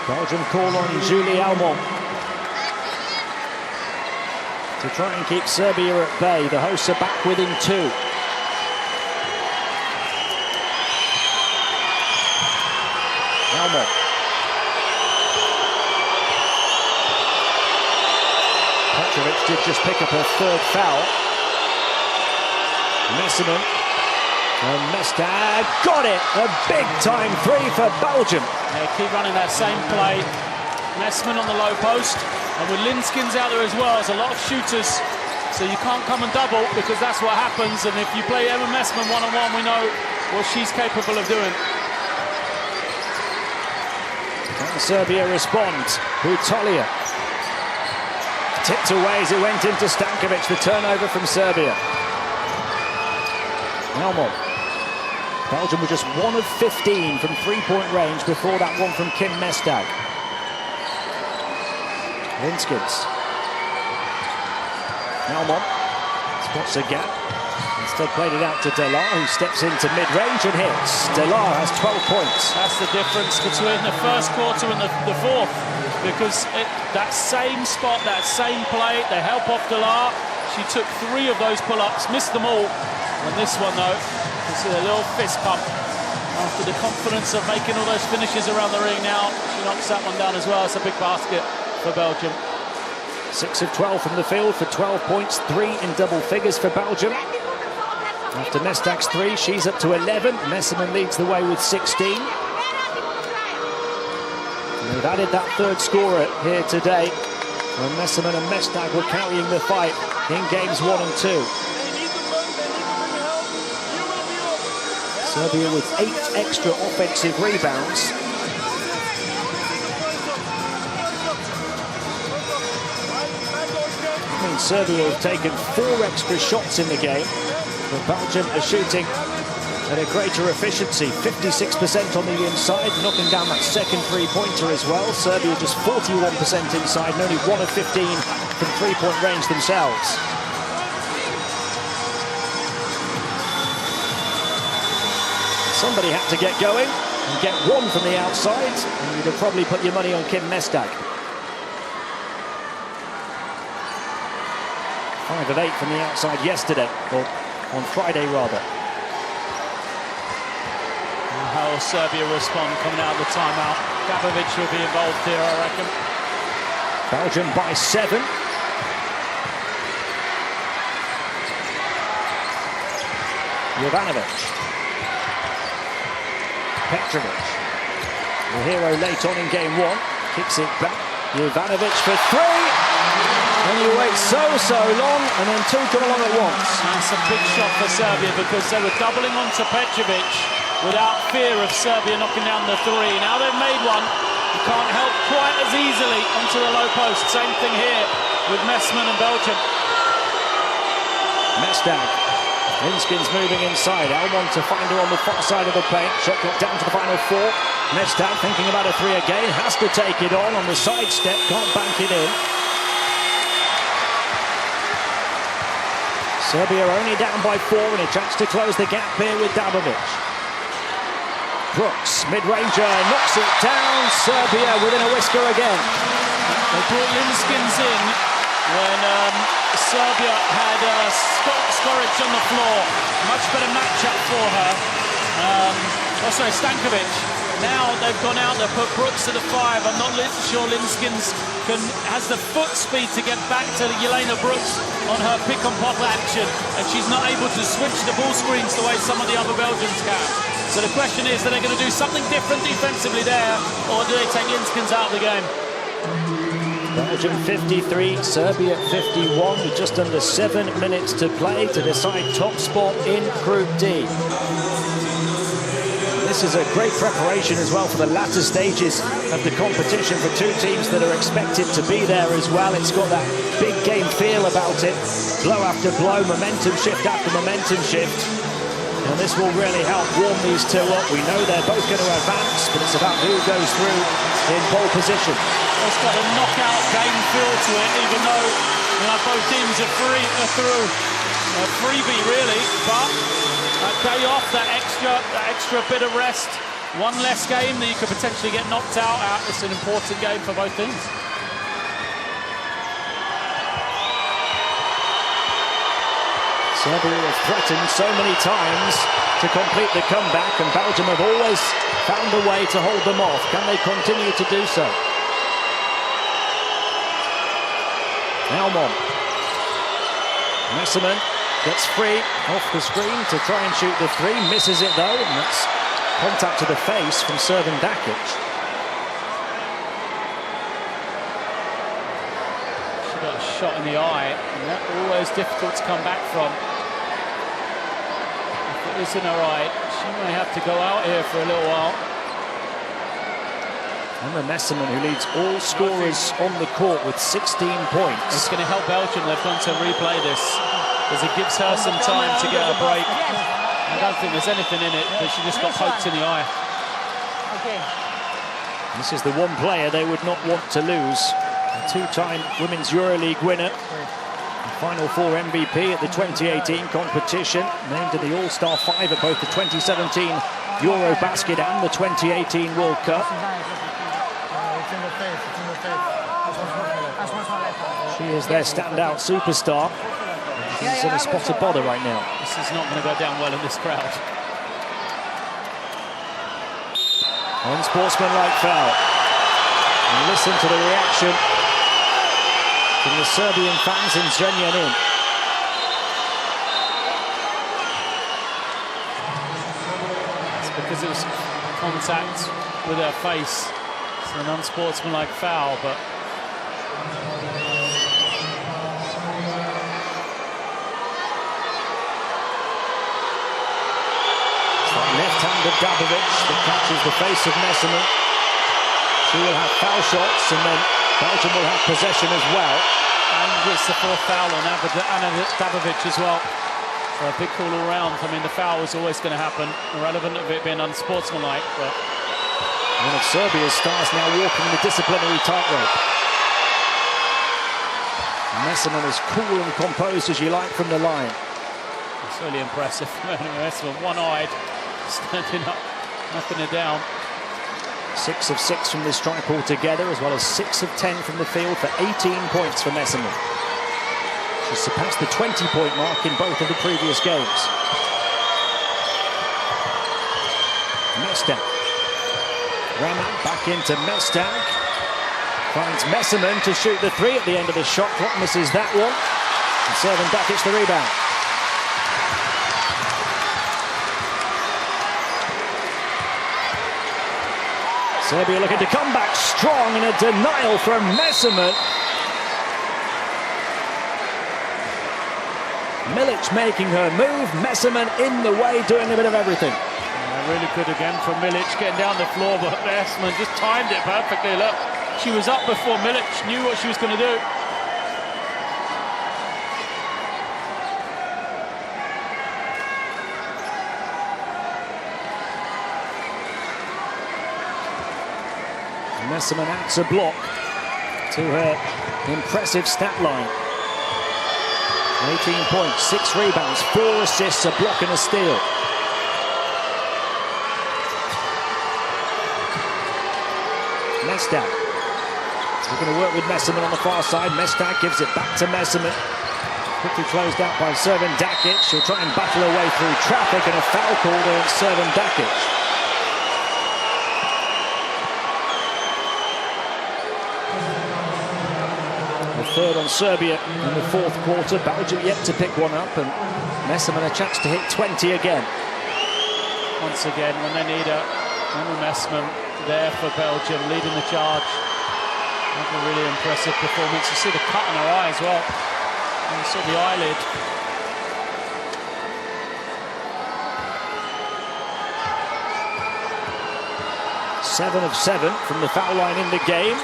Belgium call on Julie Almond to try and keep Serbia at bay. The hosts are back within 2. Almond. Petrovic did just pick up her 3rd foul. Messerman. And Mestag got it. A big-time 3 for Belgium. Yeah, keep running that same play. Messerman on the low post. And with Linskins out there as well, there's a lot of shooters. So you can't come and double because that's what happens. And if you play Emma Messerman one-on-one, we know what she's capable of doing. And Serbia responds. Butolia. Tipped away as it went into Stankovic. The turnover from Serbia. Elmo. Belgium were just 1 of 15 from 3-point range before that one from Kim Mestag. Linskins. Elmo spots a gap. Instead played it out to Delar, who steps into mid-range and hits. Delar has 12 points. That's the difference between the first quarter and the fourth. Because that same spot, that same play, they help off Delar. She took 3 of those pull-ups, missed them all. And this one, though, you see a little fist pump after the confidence of making all those finishes around the ring now. She knocks that one down as well. It's a big basket for Belgium. 6 of 12 from the field for 12 points, 3 in double figures for Belgium. After Mestag's 3, she's up to 11. Messerman leads the way with 16. And they've added that 3rd scorer here today, when Messerman and Mestag were carrying the fight in games 1 and 2. Serbia with 8 extra offensive rebounds. I mean, Serbia have taken 4 extra shots in the game, but Belgium are shooting at a greater efficiency, 56% on the inside, knocking down that 2nd 3-pointer as well. Serbia just 41% inside, and only 1 of 15 from 3-point range themselves. Somebody had to get going and get 1 from the outside, and you'd have probably put your money on Kim Mestag. 5 of 8 from the outside yesterday, or on Friday rather. And how will Serbia respond coming out of the timeout? Dabovic will be involved here, I reckon. Belgium by 7. Jovanovic. Petrovic, the hero late on in game 1, kicks it back. Jovanovic for 3. And you wait so long, and then 2 come along at once. That's a big shot for Serbia because they were doubling onto Petrovic without fear of Serbia knocking down the 3. Now they've made one. You can't help quite as easily onto the low post. Same thing here with Messerman and Belgium. Mestag. Linskins moving inside. Almond to find her on the far side of the paint. Shot clock down to the final 4. Mestag thinking about a 3 again. Has to take it on the side step. Can't bank it in. Serbia only down by 4 and a chance to close the gap here with Dabovic. Brooks, mid-ranger, knocks it down. Serbia within a whisker again. They brought Linskins in when Serbia had Skoric on the floor. Much better matchup for her. Stankovic. Now they've gone out, they've put Brooks to the 5. I'm not sure Linskens has the foot speed to get back to Jelena Brooks on her pick and pop action, and she's not able to switch the ball screens the way some of the other Belgians can. So the question is, are they going to do something different defensively there, or do they take Linskens out of the game? Belgium 53, Serbia 51, with just under 7 minutes to play to decide top spot in Group D. This is a great preparation as well for the latter stages of the competition for two teams that are expected to be there as well. It's got that big game feel about it, blow after blow, momentum shift after momentum shift. And this will really help warm these two up. We know they're both going to advance, but it's about who goes through in pole position. It's got a knockout game feel to it, even though both teams are through. A freebie, really, but a day off, that extra bit of rest, one less game that you could potentially get knocked out at. It's an important game for both teams. Serbia have threatened so many times to complete the comeback, and Belgium have always found a way to hold them off. Can they continue to do so? Elmon. Messerman gets free off the screen to try and shoot the 3. Misses it though, and that's contact to the face from Servan Dakic. She got a shot in the eye, and that's always difficult to come back from. If it is in her eye, she may have to go out here for a little while. Emma Messerman, who leads all scorers on the court with 16 points. It's going to help Belgium. They've gone to replay this, because it gives her some time to get a break. I don't think there's anything in it, but she just got poked in the eye. Okay. This is the one player they would not want to lose. A two-time Women's EuroLeague winner. Final Four MVP at the 2018 competition. Named to the All-Star 5 at both the 2017 Eurobasket and the 2018 World Cup. She is their standout superstar. She's in a spot of bother right now. This is not going to go down well in this crowd. Unsportsmanlike foul. And listen to the reaction from the Serbian fans in Zrenjanin. It's because it was contact with her face. It's an unsportsmanlike foul, but left-handed Dabovic that catches the face of Messerman. She will have foul shots, and then Belgium will have possession as well. And it's the 4th foul on Anna Dabovic as well. So a big call all round. I mean, the foul is always going to happen, irrelevant of it being unsportsmanlike. But one of Serbia's stars now walking the disciplinary tightrope. Messerman as cool and composed as you like from the line. It's really impressive. Messerman, one-eyed, standing up, knocking it down. 6 of 6 from this strike altogether, as well as 6 of 10 from the field for 18 points for Messerman. She's surpassed the 20-point mark in both of the previous games. Mestak. Raman back into Mestak. Finds Messerman to shoot the 3 at the end of the shot clock. Misses that one. And Servan Dakic the rebound. Serbia looking to come back strong, and a denial from Messerman. Milic making her move, Messerman in the way, doing a bit of everything. Yeah, really good again from Milic, getting down the floor, but Messerman just timed it perfectly. Look, she was up before Milic knew what she was going to do. Messerman adds a block to her impressive stat line. 18 points, 6 rebounds, 4 assists, a block and a steal. Mestak. We're going to work with Messerman on the far side. Mestak gives it back to Messerman. Quickly closed out by Servan Dakic. She'll try and battle her way through traffic, and a foul called against Servan Dakic. third on Serbia in the fourth quarter. Belgium yet to pick one up, and Messerman a chance to hit 20 again. Once again, when they need a Messerman there for Belgium, leading the charge. That's a really impressive performance. You see the cut on her eye as well. And you saw the eyelid. Seven of 7 from the foul line in the game.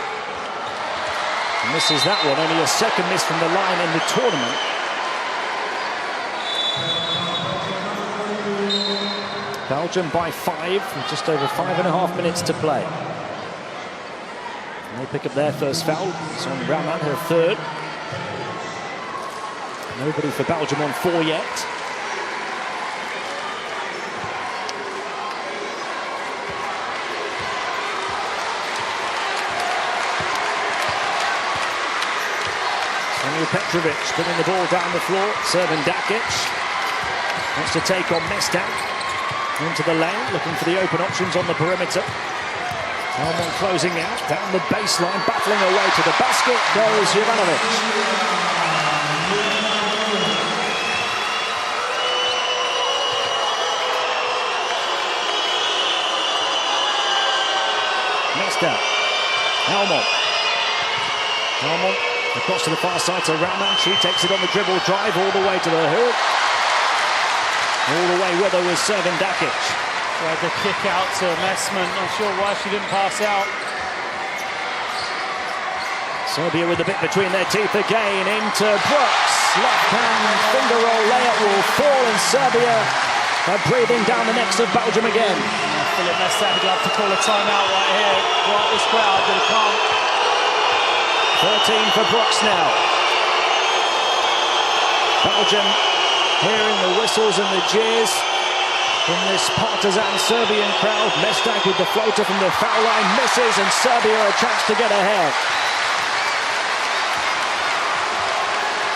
Misses that one, only a second miss from the line in the tournament. Belgium by 5, with just over 5.5 minutes to play. And they pick up their first foul. It's on Raman, her third. Nobody for Belgium on 4 yet. Petrovic putting the ball down the floor. Serving Dakic. Wants to take on Mestak. Into the lane, looking for the open options on the perimeter. Almond closing out, down the baseline, battling away to the basket. Goes Jovanovic. Mestak. Almond. Across to the far side to Raman. She takes it on the dribble drive all the way to the hoop. All the way with her was serving Dakic. Tried to kick out to Messerman. Not sure why she didn't pass out. Serbia with a bit between their teeth again. Into Brooks. Left hand finger roll layup will fall, and Serbia are breathing down the necks of Belgium again. Philip Mestak would love to call a timeout right here. Right, this crowd, but he can't. 13 for Brooks now. Belgium hearing the whistles and the jeers from this partisan Serbian crowd. Mestak with the floater from the foul line misses, and Serbia a chance to get ahead.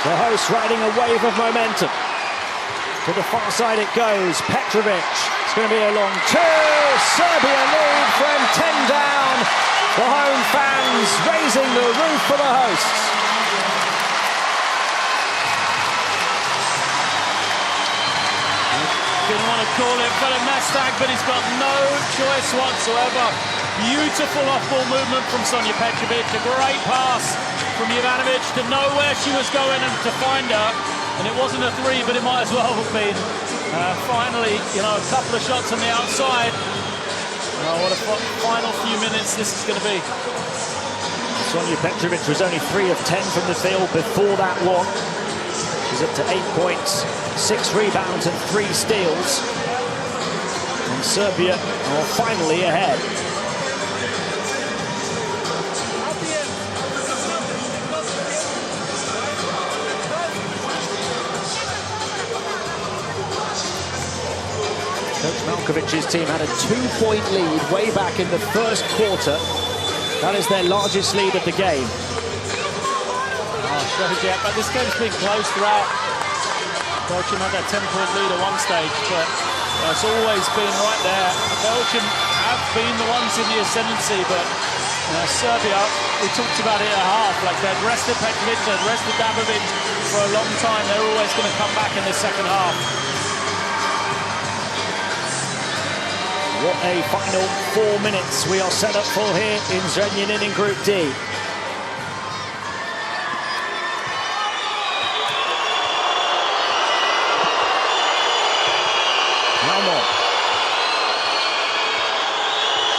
The hosts riding a wave of momentum. To the far side it goes. Petrovic. It's going to be a long two. Serbia lead from 10 down. The home fans raising the roof for the hosts. Didn't want to call it Philip Mestak, but he's got no choice whatsoever. Beautiful off-ball movement from Sonja Petrovic. A great pass from Jovanovic to know where she was going and to find her. And it wasn't a three, but it might as well have been. Finally, a couple of shots on the outside. Oh, what a final few minutes this is going to be. Sonja Petrovic was only 3 of 10 from the field before that one. She's up to 8 points, 6 rebounds and 3 steals. And Serbia are finally ahead. Coach Malkovic's team had a 2-point lead way back in the first quarter. That is their largest lead of the game. Shows you, but this game's been close throughout. Belgium had that 10-point lead at one stage, but it's always been right there. Belgium have been the ones in the ascendancy, but Serbia, we talked about it at half, like they'd rested Petrovic, they'd rested Dabovic for a long time. They're always going to come back in the second half. What a final 4 minutes we are set up for here in Zrenjanin in Group D.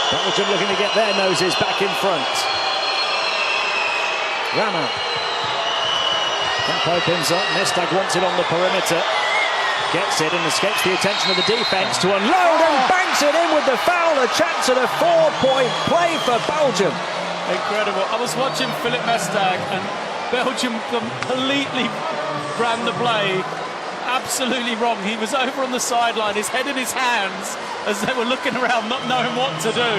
Belgium looking to get their noses back in front. Raman. Gap opens up. Mestak wants it on the perimeter. Gets it and escapes the attention of the defense to unload and banks it in with the foul. A chance at a 4-point play for Belgium. Incredible. I was watching Philip Mestak and Belgium completely ran the play absolutely wrong. He was over on the sideline, his head in his hands as they were looking around, not knowing what to do.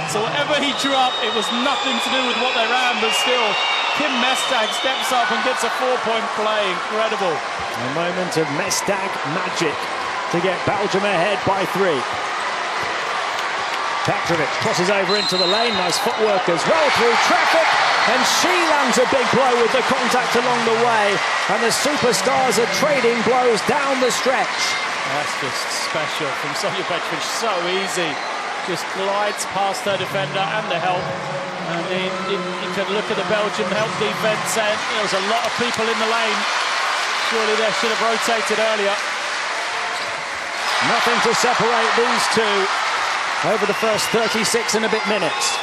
So whatever he drew up, it was nothing to do with what they ran, but still, Kim Mestak steps up and gets a 4-point play. Incredible. A moment of Mestak magic to get Belgium ahead by 3. Petrovic crosses over into the lane. Nice footwork as well through traffic. And she lands a big blow with the contact along the way. And the superstars are trading blows down the stretch. That's just special from Sonia Petrovic. So easy. Just glides past her defender and the help. And you can look at the Belgian help defence and there was a lot of people in the lane. Surely they should have rotated earlier. Nothing to separate these two over the first 36 and a bit minutes.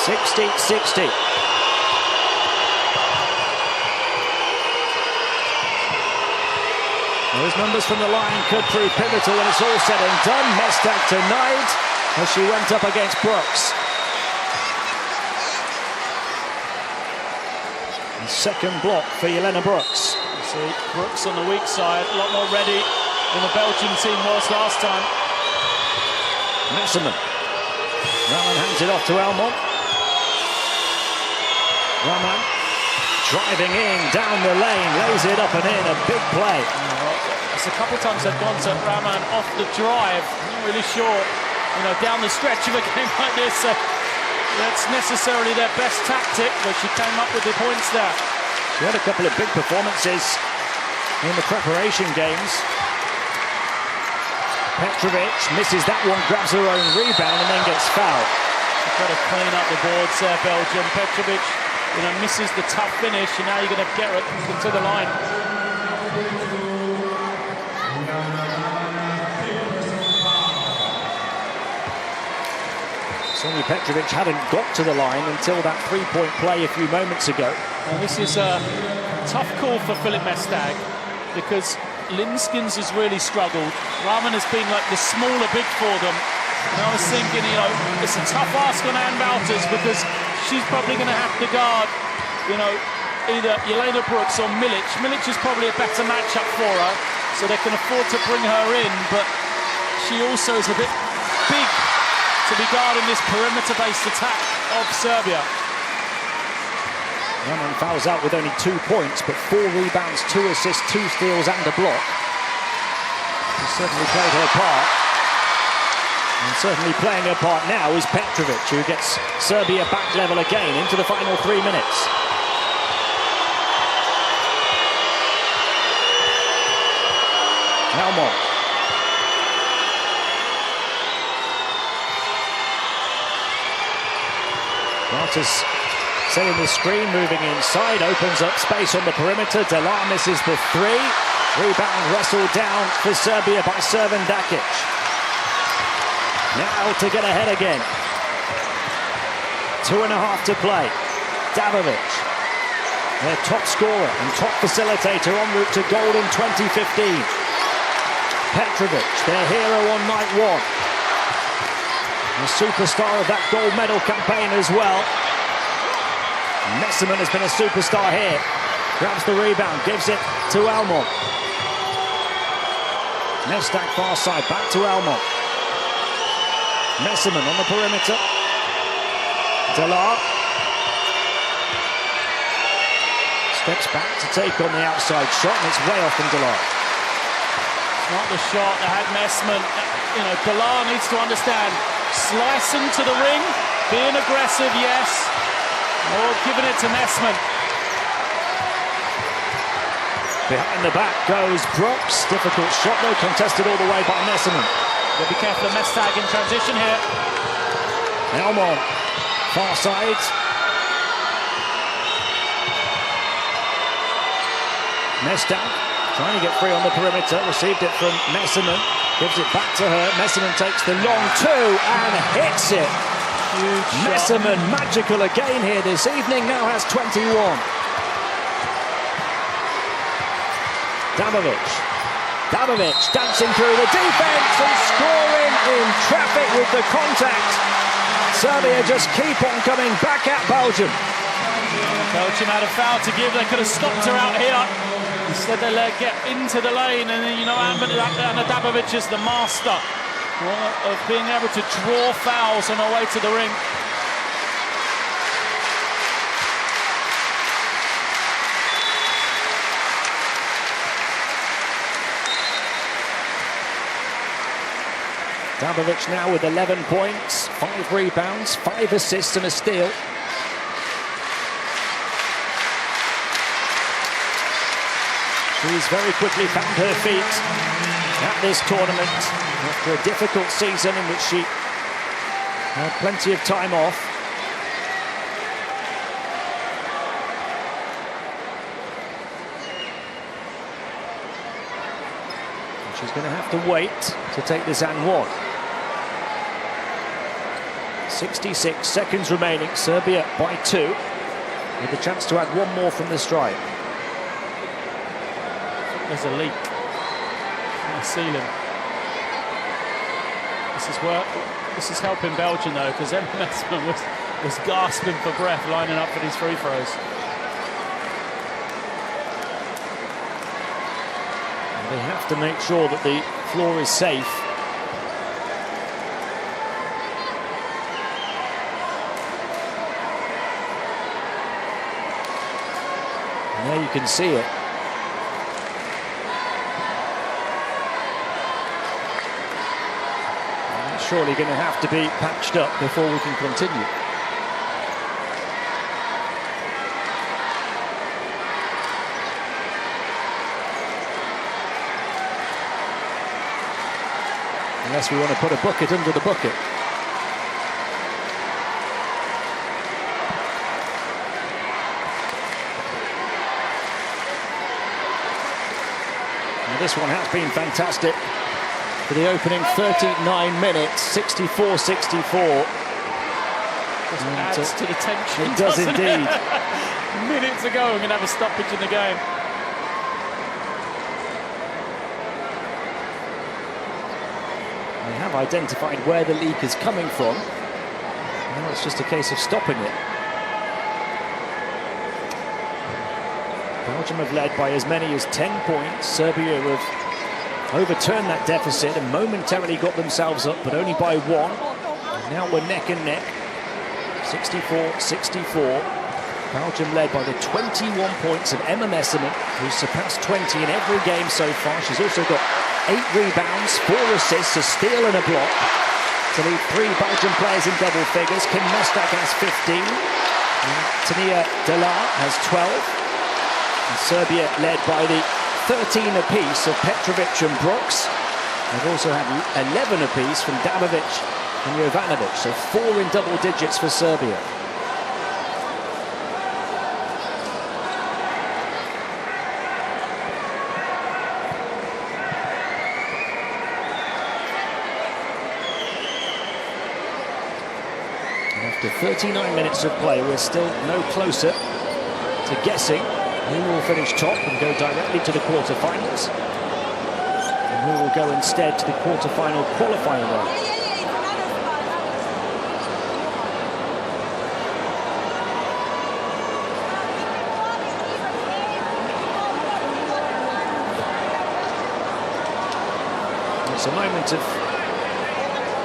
60-60. Those numbers from the line could prove pivotal when it's all said and done. Mestag denied as she went up against Brooks. And second block for Jelena Brooks. You see Brooks on the weak side, a lot more ready than the Belgian team was last time. Messerman. Raman hands it off to Elmont. Raman driving in down the lane, lays it up and in, a big play. It's a couple of times they've gone to Raman off the drive. Not really sure, down the stretch of a game like this, that's necessarily their best tactic, but she came up with the points there. She had a couple of big performances in the preparation games. Petrovic misses that one, grabs her own rebound and then gets fouled. They've got to clean up the boards there, Belgium. Petrovic, misses the tough finish, and now you're going to get her to the line. Sonia Petrovic hadn't got to the line until that three-point play a few moments ago. And this is a tough call for Philip Mestag because Linskins has really struggled. Raman has been like the smaller big for them. And I was thinking, it's a tough ask on Ann Wouters because she's probably going to have to guard, either Jelena Brooks or Milic. Milic is probably a better matchup for her, so they can afford to bring her in, but she also is a bit big to be guarding this perimeter-based attack of Serbia. Raman fouls out with only 2 points, but 4 rebounds, 2 assists, 2 steals and a block. She certainly played her part. And certainly playing her part now is Petrovic, who gets Serbia back level again into the final 3 minutes. Elmont. Wouters setting the screen, moving inside, opens up space on the perimeter. Delar misses the 3. Rebound wrestled down for Serbia by Servan Dakic. Now to get ahead again. 2.5 to play. Dabovic, their top scorer and top facilitator en route to gold in 2015. Petrovic, their hero on night 1. The superstar of that gold medal campaign as well. Messerman has been a superstar here. Grabs the rebound, gives it to Elmont. Mestag far side, back to Elmont. Messerman on the perimeter. Delar steps back to take on the outside shot, and it's way off from Delar. It's not the shot that had Messerman. Delar needs to understand. Slicing to the ring, being aggressive, yes, or giving it to Messerman. Behind the back goes Brooks. Difficult shot though, contested all the way by Messerman. You'll be careful of Mestag in transition here. Elmont, far side. Mestag trying to get free on the perimeter, received it from Messerman. Gives it back to her. Messerman takes the long 2 and hits it. Huge Messerman, magical again here this evening, now has 21. Dabovic dancing through the defense and scoring in traffic with the contact. Serbia just keep on coming back at Belgium. Belgium had a foul to give. They could have stopped her out here. Instead they let her get into the lane, and then Ana Dabovic is the master of being able to draw fouls on her way to the ring. Dabovic now with 11 points, 5 rebounds, 5 assists and a steal. She's very quickly found her feet at this tournament after a difficult season in which she had plenty of time off. And she's going to have to wait to take this and one. 66 seconds remaining, Serbia by 2, with the chance to add one more from the strike. There's a leak in the ceiling. This is helping Belgium though, because Emma Messman was gasping for breath lining up for these free throws. And they have to make sure that the floor is safe. And there you can see it. Surely going to have to be patched up before we can continue. Unless we want to put a bucket under the bucket. Now this one has been fantastic. For the opening 39 minutes, 64-64. Adds to the tension. It does indeed. Minutes ago, we're going to have a stoppage in the game. They have identified where the leak is coming from. Now it's just a case of stopping it. Belgium have led by as many as 10 points. Serbia have overturned that deficit and momentarily got themselves up, but only by 1. And now we're neck and neck. 64-64. Belgium led by the 21 points of Emma Messman, who's surpassed 20 in every game so far. She's also got 8 rebounds, 4 assists, a steal and a block to lead 3 Belgian players in double figures. Kim Mestak has 15. Tania Delar has 12. And Serbia led by the 13 apiece of Petrovic and Brooks. They've also had 11 apiece from Dabovic and Jovanovic, so 4 in double digits for Serbia. And after 39 minutes of play, we're still no closer to guessing who will finish top and go directly to the quarterfinals, and who will go instead to the quarterfinal qualifying round. It's a moment of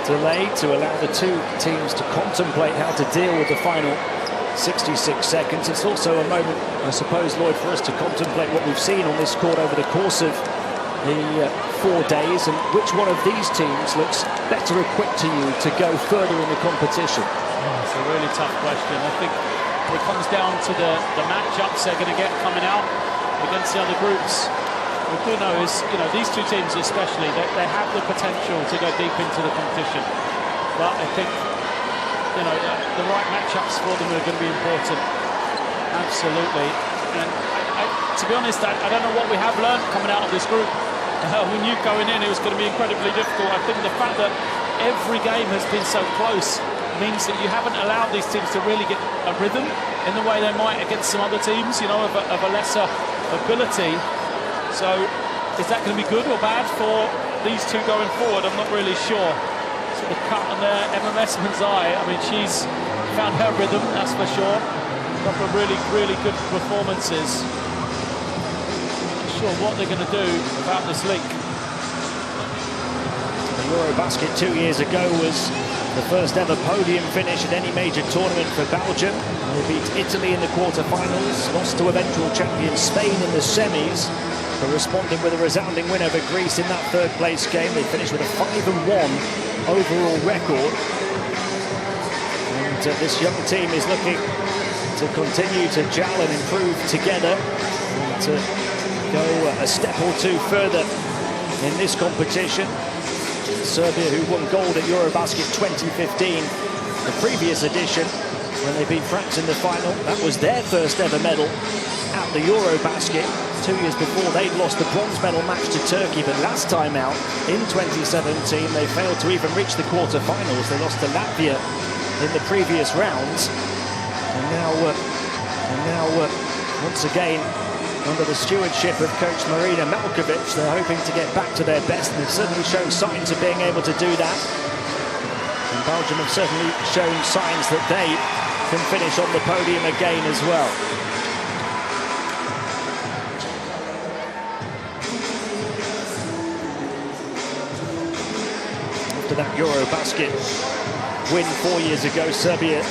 delay to allow the 2 teams to contemplate how to deal with the final 66 seconds. It's also a moment, I suppose, Lloyd, for us to contemplate what we've seen on this court over the course of the 4 days, and which one of these teams looks better equipped to you to go further in the competition. It's a really tough question. I think it comes down to the matchups they're going to get coming out against the other groups. What we do know is, these 2 teams especially, they have the potential to go deep into the competition. But I think the right matchups for them are going to be important. Absolutely. And to be honest, I don't know what we have learned coming out of this group. We knew going in it was going to be incredibly difficult. I think the fact that every game has been so close means that you haven't allowed these teams to really get a rhythm in the way they might against some other teams, of a lesser ability. So is that going to be good or bad for these 2 going forward? I'm not really sure. The cut on Emma Messman's eye. I mean, she's found her rhythm, that's for sure. A couple of really, really good performances. Not sure what they're going to do about this leak. The Eurobasket 2 years ago was the first ever podium finish at any major tournament for Belgium. They beat Italy in the quarterfinals, lost to eventual champion Spain in the semis, but responding with a resounding win over Greece in that 3rd place game. They finished with a 5-1 overall record, and this young team is looking to continue to gel and improve together, and to go a step or two further in this competition. Serbia, who won gold at Eurobasket 2015, the previous edition, when they beat France in the final. That was their first ever medal at the Eurobasket. 2 years before, they'd lost the bronze medal match to Turkey, but last time out, in 2017, they failed to even reach the quarterfinals. They lost to Latvia in the previous rounds. And now, once again, under the stewardship of coach Marina Malkovic, they're hoping to get back to their best, and they've certainly shown signs of being able to do that. And Belgium have certainly shown signs that they can finish on the podium again as well. After that Eurobasket win 4 years ago, Serbia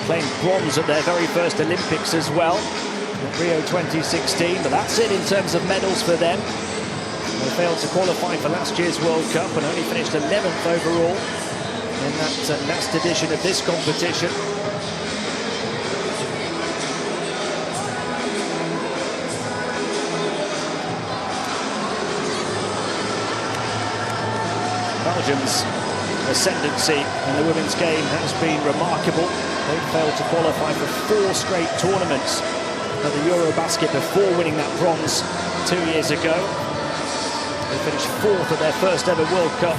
claimed bronze at their very first Olympics as well, at Rio 2016, but that's it in terms of medals for them. They failed to qualify for last year's World Cup and only finished 11th overall in that last edition of this competition. Belgium's ascendancy in the women's game has been remarkable. They've failed to qualify for 4 straight tournaments at the Eurobasket before winning that bronze 2 years ago. They finished 4th at their first ever World Cup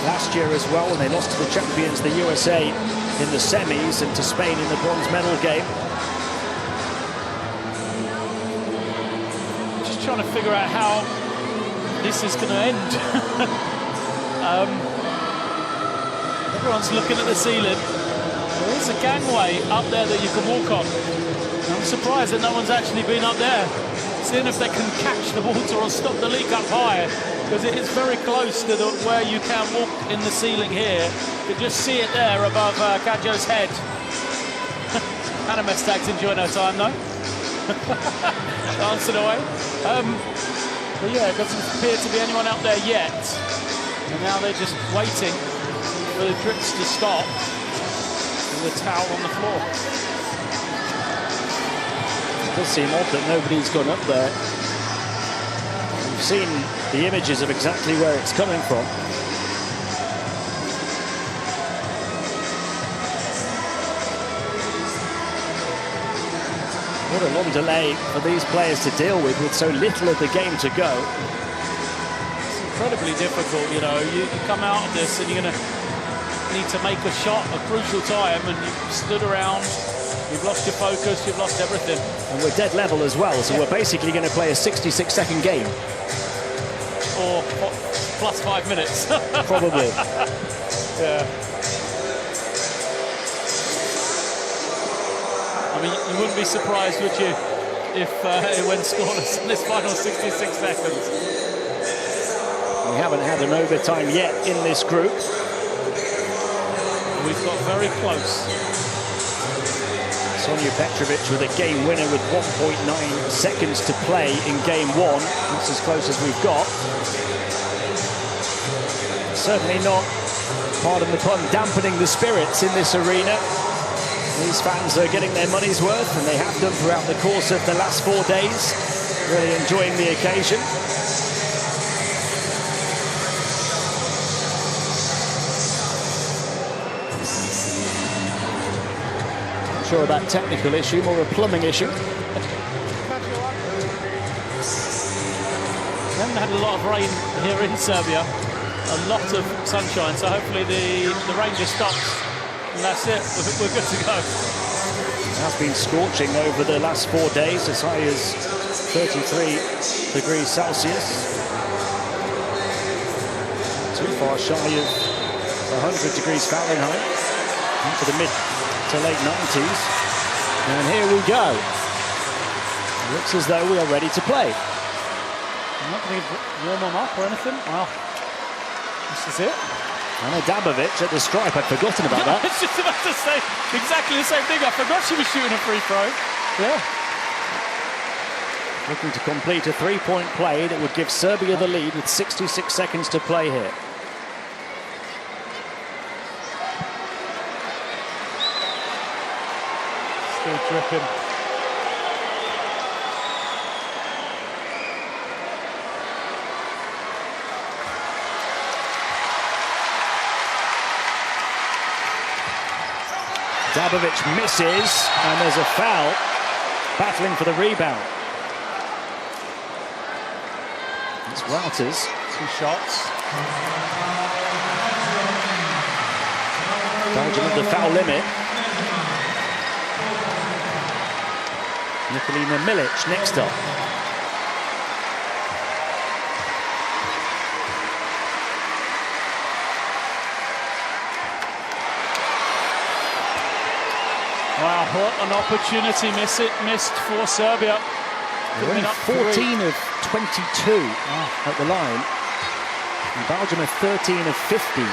last year as well, and they lost to the champions, the USA, in the semis, and to Spain in the bronze medal game. Just trying to figure out how this is going to end. Everyone's looking at the ceiling. There is a gangway up there that you can walk on. I'm surprised that no one's actually been up there, seeing if they can catch the water or stop the leak up high, because it is very close to where you can walk in the ceiling here. You can just see it there above Kajo's head. Anna Mestag's enjoying her time though. Dancing away. But yeah, it doesn't appear to be anyone up there yet. And now they're just waiting for the drips to stop with the towel on the floor. It does seem odd that nobody's gone up there. We've seen the images of exactly where it's coming from. What a long delay for these players to deal with so little of the game to go. It's incredibly difficult, you know. You come out of this and you're going to need to make a shot, a crucial time, and you've stood around, you've lost your focus, you've lost everything. And we're dead level as well, so we're basically going to play a 66-second game. Or plus 5 minutes. Probably. Yeah. I mean, you wouldn't be surprised, would you, if it went scoreless in this final 66 seconds. We haven't had an overtime yet in this group. We've got very close. Sonja Petrovic with a game winner with 1.9 seconds to play in game 1. That's as close as we've got. Certainly not, pardon the pun, dampening the spirits in this arena. These fans are getting their money's worth, and they have done throughout the course of the last 4 days. Really enjoying the occasion. Not sure about technical issue, more a plumbing issue. We haven't had a lot of rain here in Serbia. A lot of sunshine, so hopefully the rain just stops. And that's it, we're good to go. It has been scorching over the last 4 days, as high as 33 degrees Celsius. Too far shy of 100 degrees Fahrenheit, into the mid to late 90s. And here we go. It looks as though we are ready to play. I'm not going to warm them up or anything. Well, this is it. Anna Dabovic at the stripe. I'd forgotten about that. I was just about to say exactly the same thing. I forgot she was shooting a free throw. Yeah. Looking to complete a 3-point play that would give Serbia the lead with 66 seconds to play here. Still dripping. Dabovic misses, and there's a foul. Battling for the rebound. It's Wouters. 2 shots. Belgium at the foul limit. Nikolina Milic next up. Wow, what an opportunity missed for Serbia. They're only 14 of 22 at the line. And Belgium are 13 of 15. In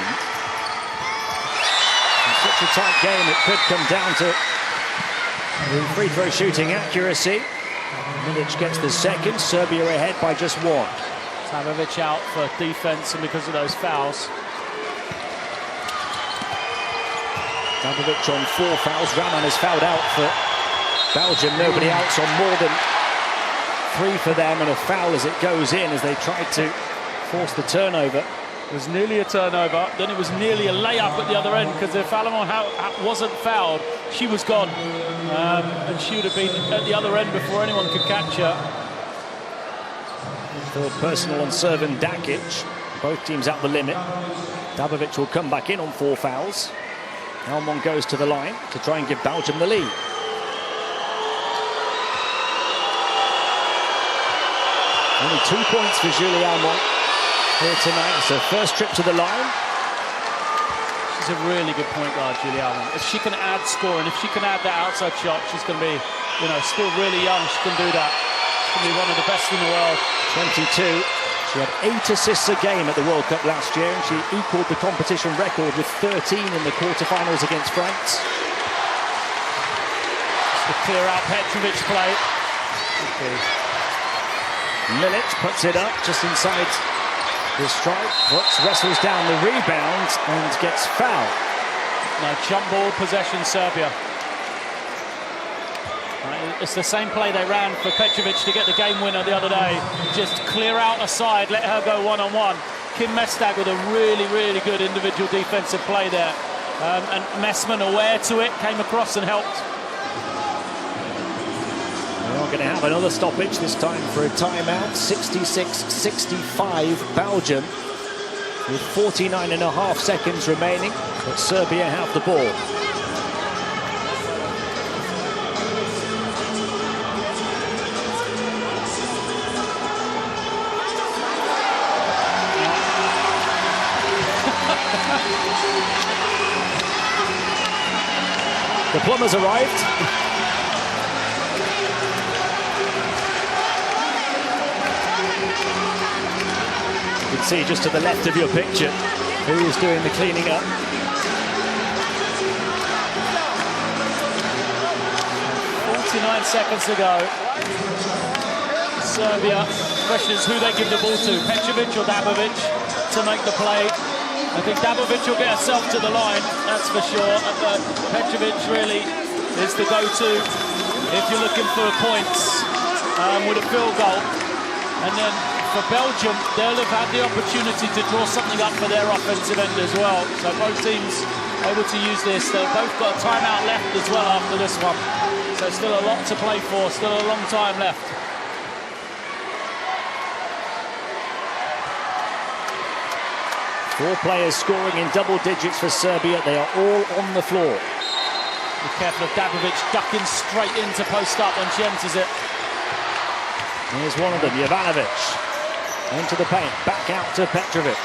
such a tight game, it could come down to free throw shooting accuracy. Milic gets the second. Serbia ahead by just 1. Dabovic out for defense and because of those fouls. Dabovic on 4 fouls. Raman is fouled out for Belgium. Nobody else on more than 3 for them, and a foul as it goes in as they tried to force the turnover. It was nearly a turnover, then it was nearly a layup at the other end because if Alamo wasn't fouled, she was gone. And she would have been at the other end before anyone could catch her. Third personal on Servin Dakic. Both teams at the limit. Dabovic will come back in on 4 fouls. Elmon goes to the line to try and give Belgium the lead. Only 2 points for Julie Elmon here tonight. It's her first trip to the line. She's a really good point guard, Julie Elmon. If she can add scoring, if she can add that outside shot, she's going to be, still really young. She can do that. She's going to be one of the best in the world. 22. She had 8 assists a game at the World Cup last year, and she equalled the competition record with 13 in the quarterfinals against France. Just to clear out Petrovic play. Okay. Milic puts it up just inside the strike. Brooks wrestles down the rebound and gets fouled. Now jump ball possession, Serbia. It's the same play they ran for Petrovic to get the game winner the other day. Just clear out a side, let her go one-on-one. Kim Mestag with a really, really good individual defensive play there. And Messman, aware to it, came across and helped. We're going to have another stoppage, this time for a timeout. 66-65 Belgium with 49.5 seconds remaining, but Serbia have the ball. The plumbers arrived. You can see just to the left of your picture who is doing the cleaning up. Seconds to go. Serbia, the question is who they give the ball to, Petrovic or Dabovic to make the play. I think Dabovic will get herself to the line, that's for sure. But Petrovic really is the go-to if you're looking for points with a field goal. And then for Belgium, they'll have had the opportunity to draw something up for their offensive end as well. So both teams able to use this. They've both got a timeout left as well after this one. So still a lot to play for, still a long time left. Four players scoring in double digits for Serbia. They are all on the floor. Be careful of Dabovic ducking straight into post up when she enters it. Here's one of them, Jovanovic. Into the paint, back out to Petrovic.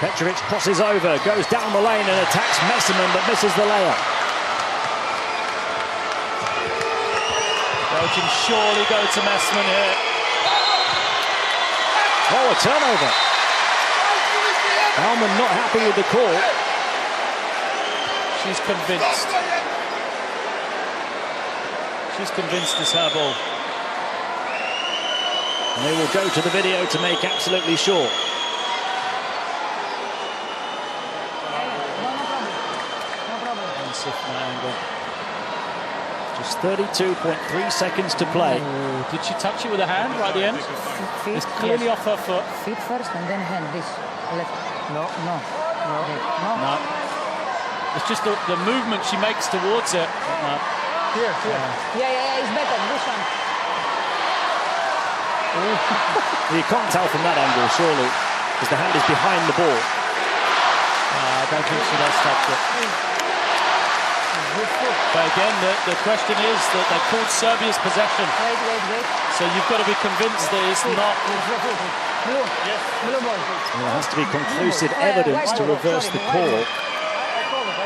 Petrovic crosses over, goes down the lane and attacks Messerman, but misses the layup. Belgium surely go to Messerman here. Oh, a turnover. Alman not happy with the call. She's convinced. She's convinced it's her ball. And they will go to the video to make absolutely sure. Just 32.3 seconds to play. Did she touch it with her hand right at the end? Feet, It's clearly off her foot. Feet first and then hand, this. Left. No. It's just the movement she makes towards it. Here. Yeah, it's better, this one. You can't tell from that angle, surely, because the hand is behind the ball. I don't think she does touch it. But again, the question is that they called Serbia's possession. Wait. So you've got to be convinced that it's not. Blue. Yes. Blue ball. Well, there has to be conclusive evidence to reverse the call.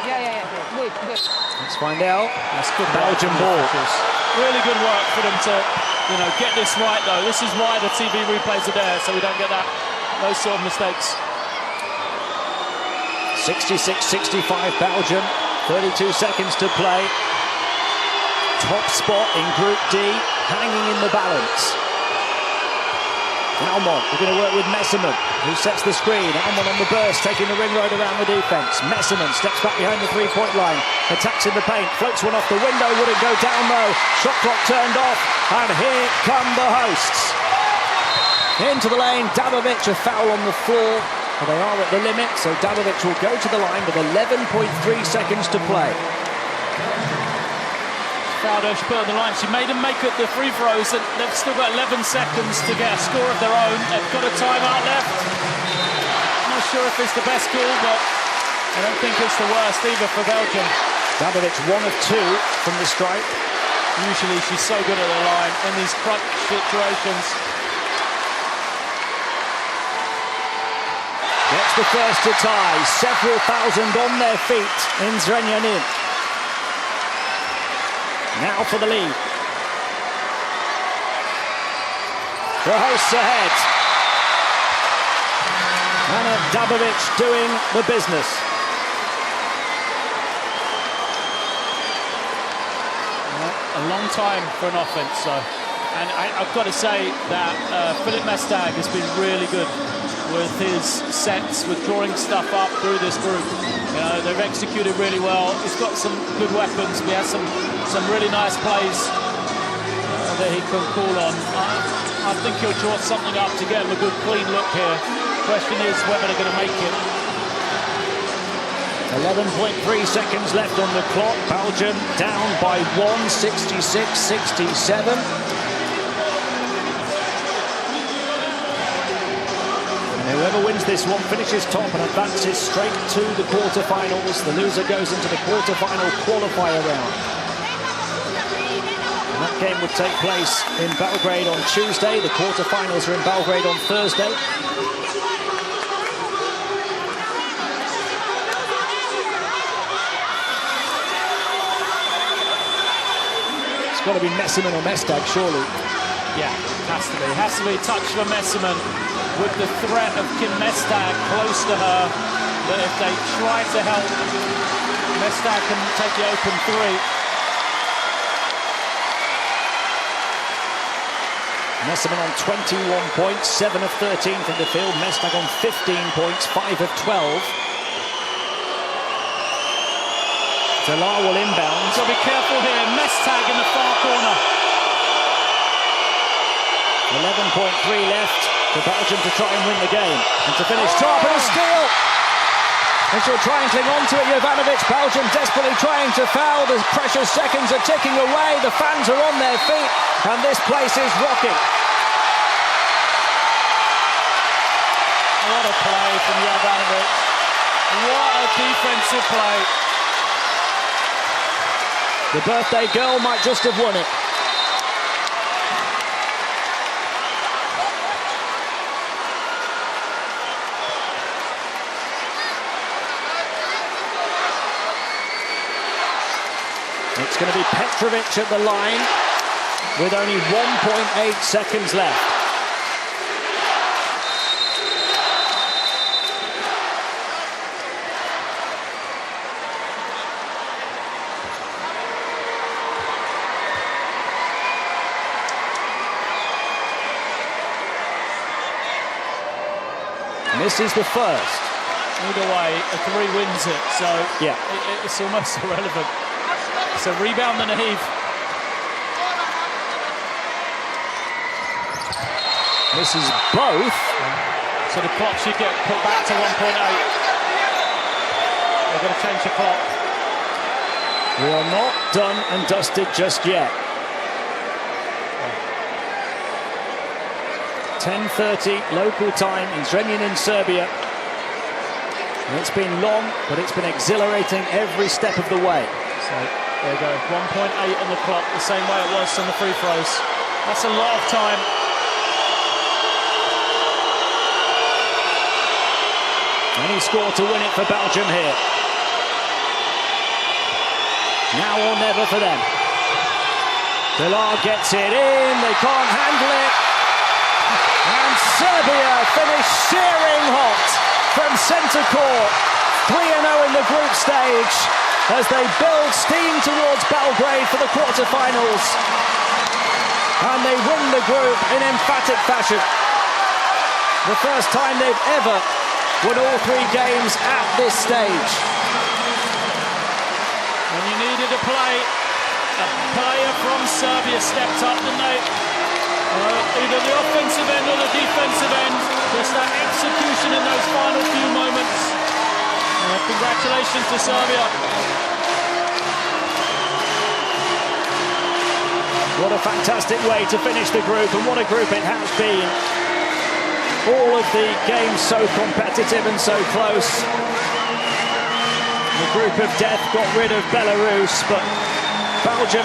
Yeah. Good. Let's find out. That's good Belgian ball. Really good work for them to, get this right, though. This is why the TV replays are there, so we don't get those sort of mistakes. 66-65 Belgium, 32 seconds to play. Top spot in Group D, hanging in the balance. Almond, we're going to work with Messerman, who sets the screen. Almond on the burst, taking the ring road around the defence. Messerman steps back behind the three-point line, attacks in the paint, floats one off the window, wouldn't go down though. Shot clock turned off, and here come the hosts. Into the lane, Dabovic, a foul on the floor. Well, they are at the limit, so Dabovic will go to the line with 11.3 seconds to play. Fouled her, she put on the line. She made them make up the free throws, and they've still got 11 seconds to get a score of their own. They've got a timeout left. I'm not sure if it's the best call, but I don't think it's the worst either for Belgium. Dabovic 1 of 2 from the stripe. Usually she's so good at the line in these crunch situations. Gets the first to tie. Several thousand on their feet in Zrenjanin. Now for the lead. The hosts ahead. Ana Dabovic doing the business. A long time for an offense, so. And I've got to say that Filip Mestag has been really good with his sets, with drawing stuff up through this group. They've executed really well. He's got some good weapons. We have some really nice plays that he can call on. I think he'll draw something up to get him a good clean look here. Question is whether they're going to make it. 11.3 seconds left on the clock. Belgium down by 1, 66-67. And whoever wins this one finishes top and advances straight to the quarterfinals. The loser goes into the quarterfinal qualifier round. And that game would take place in Belgrade on Tuesday. The quarterfinals are in Belgrade on Thursday. It's got to be Messerman or Mestag, surely. Yeah, has to be. Has to be a touch for Messerman, with the threat of Kim Mestag close to her, that if they try to help, Mestag can take the open three. Messerman on 21 points, 7 of 13 from the field. Mestag on 15 points, 5 of 12. Delar will inbound. So be careful here. Mestag in the far corner. 11.3 left for Belgium to try and win the game. And to finish top, and a steal! And she'll try and cling on to it, Jovanovic. Belgium desperately trying to foul. The precious seconds are ticking away. The fans are on their feet, and this place is rocking. What a play from Jovanovic. What a defensive play. The birthday girl might just have won it. It's going to be Petrovic at the line with only 1.8 seconds left. Misses the first. Either way, a three wins it, so yeah, it's almost irrelevant. It's a rebound and a heave. Misses both. So the clock should get put back to 1.8. They're going to change the clock. We are not done and dusted just yet. 10:30 local time in Zrenjanin, Serbia. And it's been long, but it's been exhilarating every step of the way. So there you go, 1.8 on the clock, the same way it was on the free throws. That's a lot of time. And he scored to win it for Belgium here. Now or never for them. Pilar gets it in, they can't handle it. And Serbia finish searing hot from centre court. 3-0 in the group stage as they build steam towards Belgrade for the quarterfinals. And they win the group in emphatic fashion. The first time they've ever won all 3 games at this stage. When you needed a player from Serbia stepped up, didn't they? Either the offensive end or the defensive end. Just that execution in those final few moments. Congratulations to Serbia. What a fantastic way to finish the group, and what a group it has been. All of the games so competitive and so close. The group of death got rid of Belarus, but Belgium,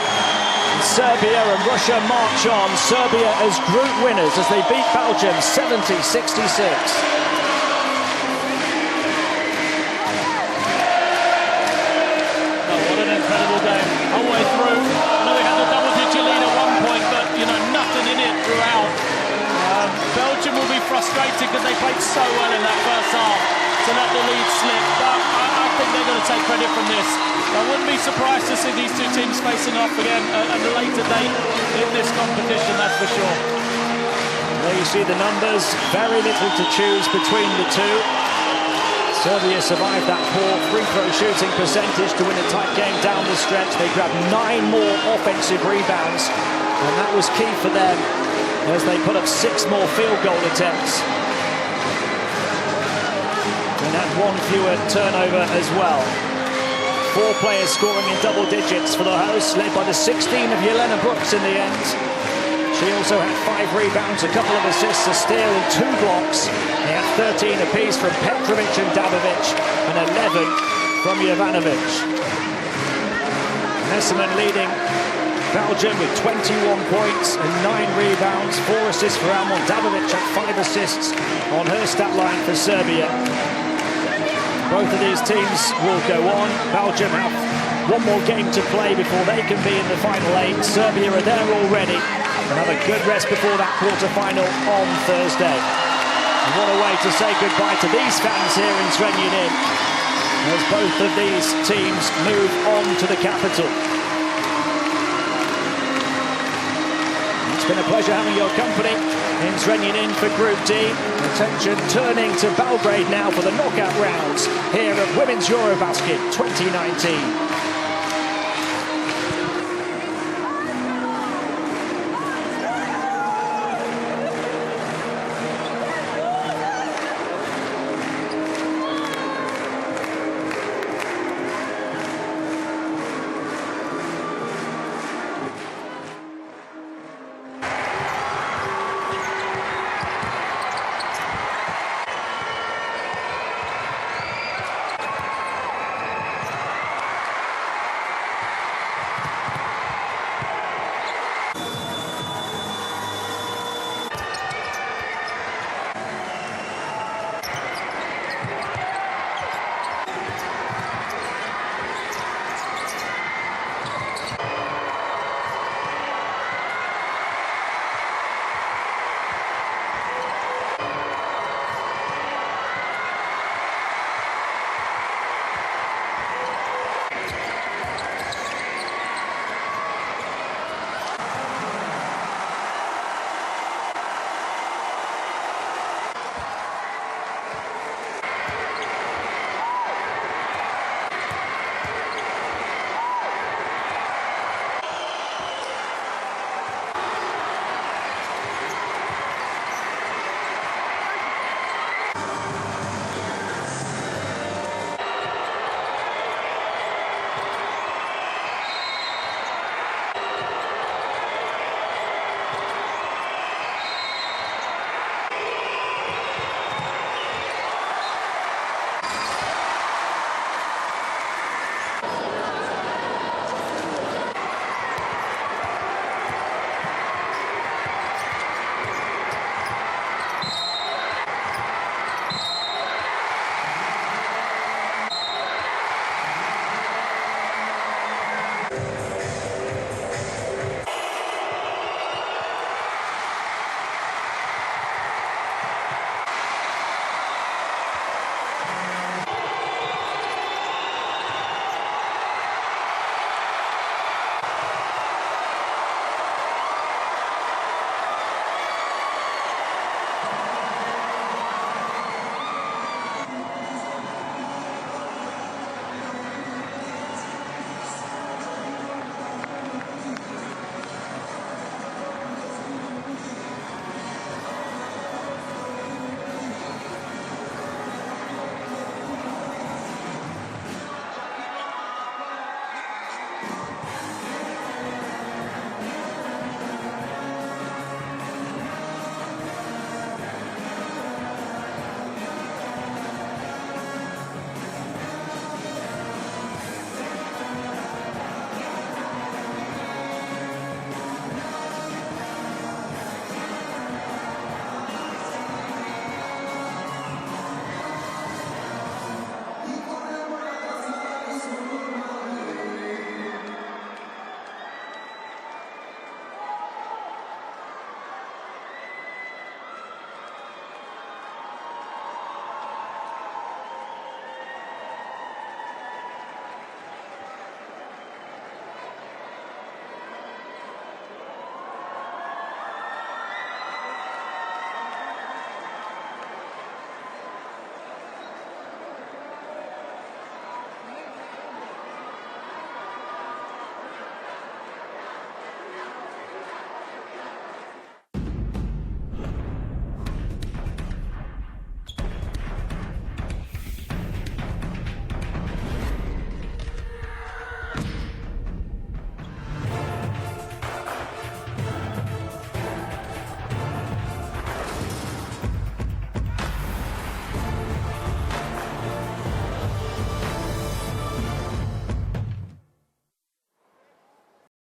Serbia and Russia march on. Serbia as group winners as they beat Belgium 70-66. Incredible game all the way through. I know they had a double-digit lead at one point, but nothing in it throughout. Belgium will be frustrated because they played so well in that first half to let the lead slip. But I think they're going to take credit from this. I wouldn't be surprised to see these 2 teams facing off again at a later date in this competition, that's for sure. There you see the numbers. Very little to choose between the two. Serbia survived that poor free throw shooting percentage to win a tight game down the stretch. They grabbed 9 more offensive rebounds, and that was key for them as they put up 6 more field goal attempts. And had 1 fewer turnover as well. 4 players scoring in double digits for the hosts, led by the 16 of Jelena Brooks in the end. She also had 5 rebounds, a couple of assists, a steal and 2 blocks. They had 13 apiece from Petrovic and Dabovic and 11 from Jovanovic. Nesseman leading Belgium with 21 points and 9 rebounds, 4 assists for Almond. Dabovic had 5 assists on her stat line for Serbia. Both of these teams will go on. Belgium have 1 more game to play before they can be in the final 8. Serbia are there already. Have a good rest before that quarter-final on Thursday. And what a way to say goodbye to these fans here in Zrenjanin as both of these teams move on to the capital. It's been a pleasure having your company in Zrenjanin for Group D. Attention turning to Belgrade now for the knockout rounds here at Women's Eurobasket 2019.